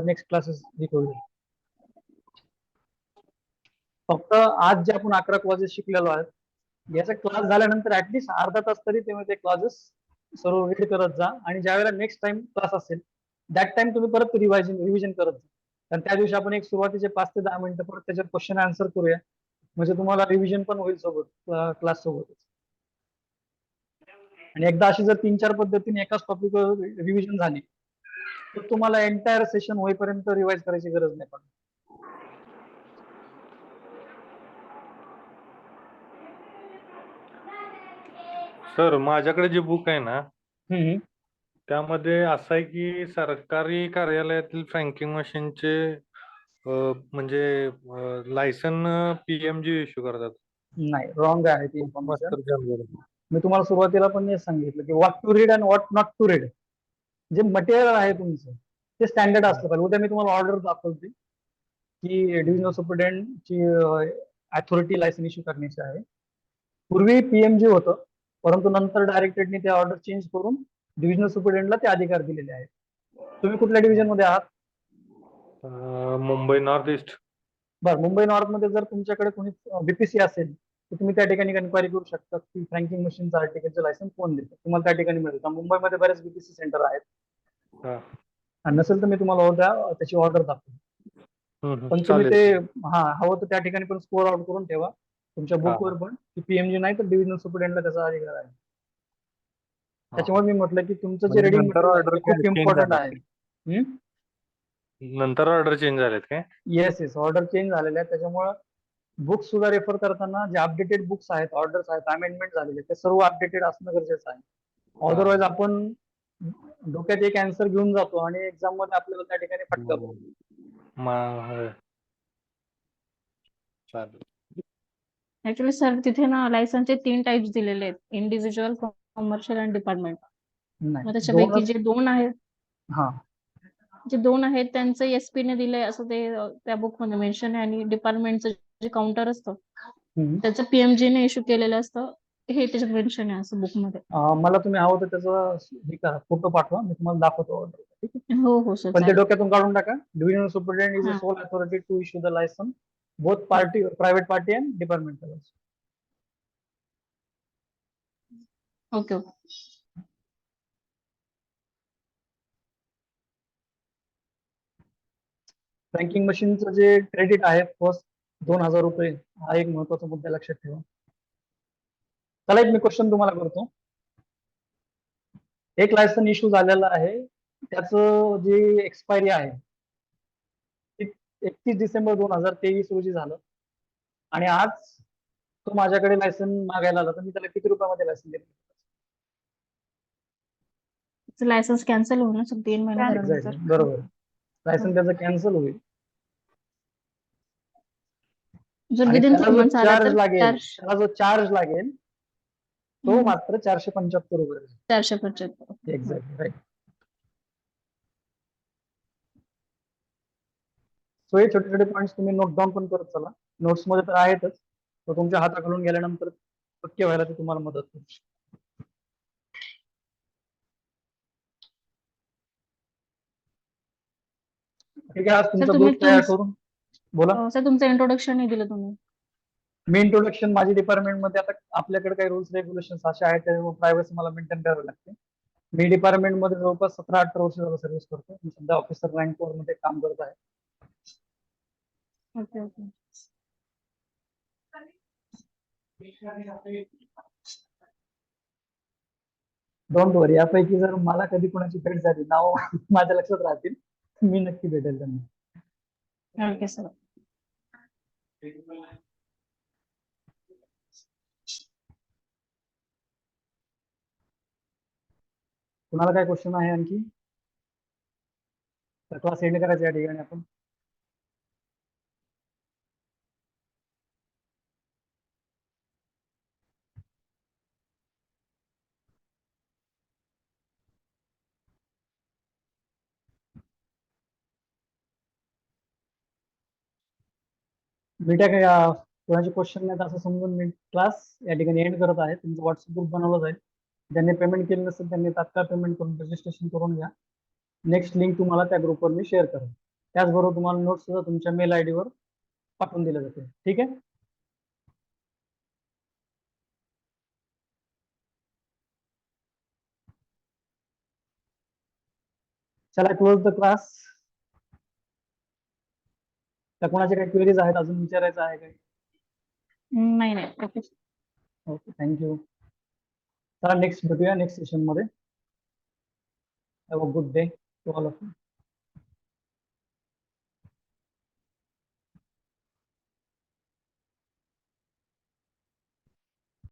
नेक्स्ट क्लासेस करूया. फक्त आज जे आपण 11 क्लासेस शिकलेलो आहेत, याचा क्लास झाल्यानंतर ऍटलीस्ट अर्धा तास तरी ते क्लासेस सर्व रीड करत जा, आणि ज्या वेळेला नेक्स्ट टाइम क्लास असेल दॅट टाइम तुम्ही परत रिव्हिजन करत जा. कारण त्या दिवशी आपण एक सुरुवातीचे 5 ते 10 मिनिटं परत त्याच्यात क्वेश्चन आन्सर करूया, म्हणजे तुम्हाला रिव्हिजन पण होईल सोबत क्लास सोबतच. आणि एकदा अशी जर 3-4 पद्धतीने एकाच टॉपिकवर रिव्हिजन झाली तर तुम्हाला एंटायर सेशन होईपर्यंत रिवाइज करायची गरज नाही पडत. सर माझ्याकडे जे बुक आहे ना हम्म. त्यामध्ये असं आहे की सरकारी कार्यालयातील फ्रँकिंग मशीनचे म्हणजे लायसन पीएमजी इश्यू करतात. नाही, रॉंग आहे ती इन्फॉर्मेशन. Master general. मी तुम्हाला सुरुवातीला पण हे सांगितलं की what to read and what not to read. जे मटेरियल आहे तुमचं ते स्टँडर्ड असलं पाहिजे. उद्या मी तुम्हाला ऑर्डर दाखवते की डिव्हिजनल सुपरिटेंडेंटची अथॉरिटी लायसन इश्यू करण्याची आहे. पूर्वी पीएमजी होतं, परंतु नंतर डायरेक्टरेटने ते ऑर्डर चेंज करून डिव्हिजनल सुपरिटेंडेंटला ते अधिकार दिलेले आहेत. तुम्ही कुठल्या डिव्हिजन मध्ये आहात? Mumbai north east. बरं, मुंबई नॉर्थ मध्ये जर तुमच्याकडे कोणी बीपीसी असेल तर तुम्ही त्या ठिकाणी एन्क्वायरी करू शकता की फ्रँकिंग मशीनचं आर्टिकलचं लायसन्स कोण देतं, तुम्हाला त्या ठिकाणी मिळेल. मुंबईमध्ये बरेच बीपीसी सेंटर आहेत. हा. आणि नसेल तर मी तुम्हाला उद्या त्याची ऑर्डर दाखवतो. पण तुम्ही ते हवं तर त्या ठिकाणी पण स्कोर आउट करून ठेवा तुमच्या बुकवर पण की पीएमजी नाही तर डिव्हिजनल सुपरिटेंडेंटला त्याचा अधिकार आहे. त्याच्यामुळे मी म्हटलं की तुमचं जे म्हणजे रिडिंग नंतर order खूप change इम्पॉर्टंट झाले. आहे. नंतर ऑर्डर चेंज झालेत काय? येस, ऑर्डर चेंज झालेले आहेत. त्याच्यामुळे बुक्स सुद्धा रेफर करताना जे अपडेटेड बुक्स आहेत, ऑर्डर्स आहेत, अमेंडमेंट झालेले ते सर्व अपडेटेड असणं गरजेचं आहे. अदरवाईज आपण डोक्यात एक आन्सर घेऊन जातो आणि एक्झाम मध्ये आपल्याला त्या ठिकाणी फटका बसतो. होय. चालेल. ऍक्च्युली सर तिथे ना लायसनचे 3 टाइप्स दिलेले आहेत, इंडिव्हिज्युअल, कमर्शियल आणि डिपार्टमेंट. मग नाही, त्याच्यापैकी जे दोन आहेत हा त्यांचं एसपी ने दिलंय असं ते त्या बुक मध्ये मेन्शन आहे, आणि डिपार्टमेंटचं जे काउंटर असतं त्याचं पीएमजी ने इश्यू केलेलं असतं हे त्याच्यात मेन्शन आहे असं बुक मध्ये. मला तुम्ही हवं तर त्याचा हे करा, फोटो पाठवा, मी तुम्हाला दाखवतो ऑर्डर. ठीक आहे, हो सर पण ते चालेल. डोक्यातून काढून टाका. डिव्हिजनल सुपरिटेंडेंट इज अ हा. Sole authority to issue the licence both party, private party and departmental. Okay. Franking मशीनचं जे क्रेडिट आहे फर्स्ट 2,000 रुपये, हा एक महत्वाचा मुद्दा लक्षात ठेवा. चला एक मी क्वेश्चन तुम्हाला करतो. एक लायसन इश्यू झालेलं आहे, त्याचं जे एक्सपायरी आहे 31 डिसेंबर 2023 रोजी झालं आणि आज तो माझ्याकडे लायसन मागायला आला तर मी त्याला किती रुपयामध्ये लायसन देतो? लायसन्स कॅन्सल होईल सर 3 महिने झाल्यानंतर. एक्झॅक्टली, बरोबर. लायसन त्याचं कॅन्सल होईल जर आणि विदिन त्याला 3 जो मंथ्स आला चार्ज तर लागेल, त्याला जो चार्ज लागेल तो हम्म. मात्र 475 रुपये. 475. Exactly, right. सो हे छोटे छोटे पॉईंट्स तुम्ही नोट डाऊन पण करत चला. नोट्स मध्ये तर आहेतच, तो तुमच्या हाताखालून गेल्यानंतर पक्के व्हायला ते तुम्हाला मदत करू. ठीक आहे, आज तुमचा तुम्ही ग्रुप तयार करून बोला. सर तुमचं इंट्रोडक्शन नाही दिलं तुम्ही. मी इंट्रोडक्शन माझी डिपार्टमेंट मध्ये, आता आपल्याकडे काही रूल्स रेग्युलेशन असे आहेत त्यामुळे प्रायव्हसी मला मेंटेन करावी लागते. मी डिपार्टमेंट मध्ये जवळपास 17-18 वर्ष झालं सर्व्हिस करतो. मी सध्या ऑफिसर रँक वर मध्ये काम करत आहे. ओके. डोंट वरी, यापैकी जर मला कधी कोणाची भेट झाली, नाव माझ्या लक्षात राहतील, मी नक्की भेटेल त्यांना. Okay sir. कुणाला काय क्वेश्चन आहे आणखी? क्लास एंड करायचा या ठिकाणी आपण. बीटेक कोणाचे क्वेश्चन नाहीत असं समजून मी क्लास या ठिकाणी एंड करत आहे. तुमचं व्हॉट्सअप ग्रुप बनवला जाईल. ज्यांनी पेमेंट केलं नसेल त्यांनी तात्काळ पेमेंट करून रजिस्ट्रेशन करून घ्या. नेक्स्ट लिंक तुम्हाला त्या ग्रुपवर मी शेअर करेन. त्याचबरोबर तुम्हाला नोट्स सुद्धा तुमच्या मेल आयडी वर पाठवून दिले जाते. ठीक आहे. चला, क्लोज द क्लास. त्या कोणाचे काही क्वेरीज आहेत अजून विचारायचं आहे काही? नाही. ओके. Okay, thank you. चला नेक्स्ट भेटूया नेक्स्ट सेशन मध्ये. Have a good day to all of you.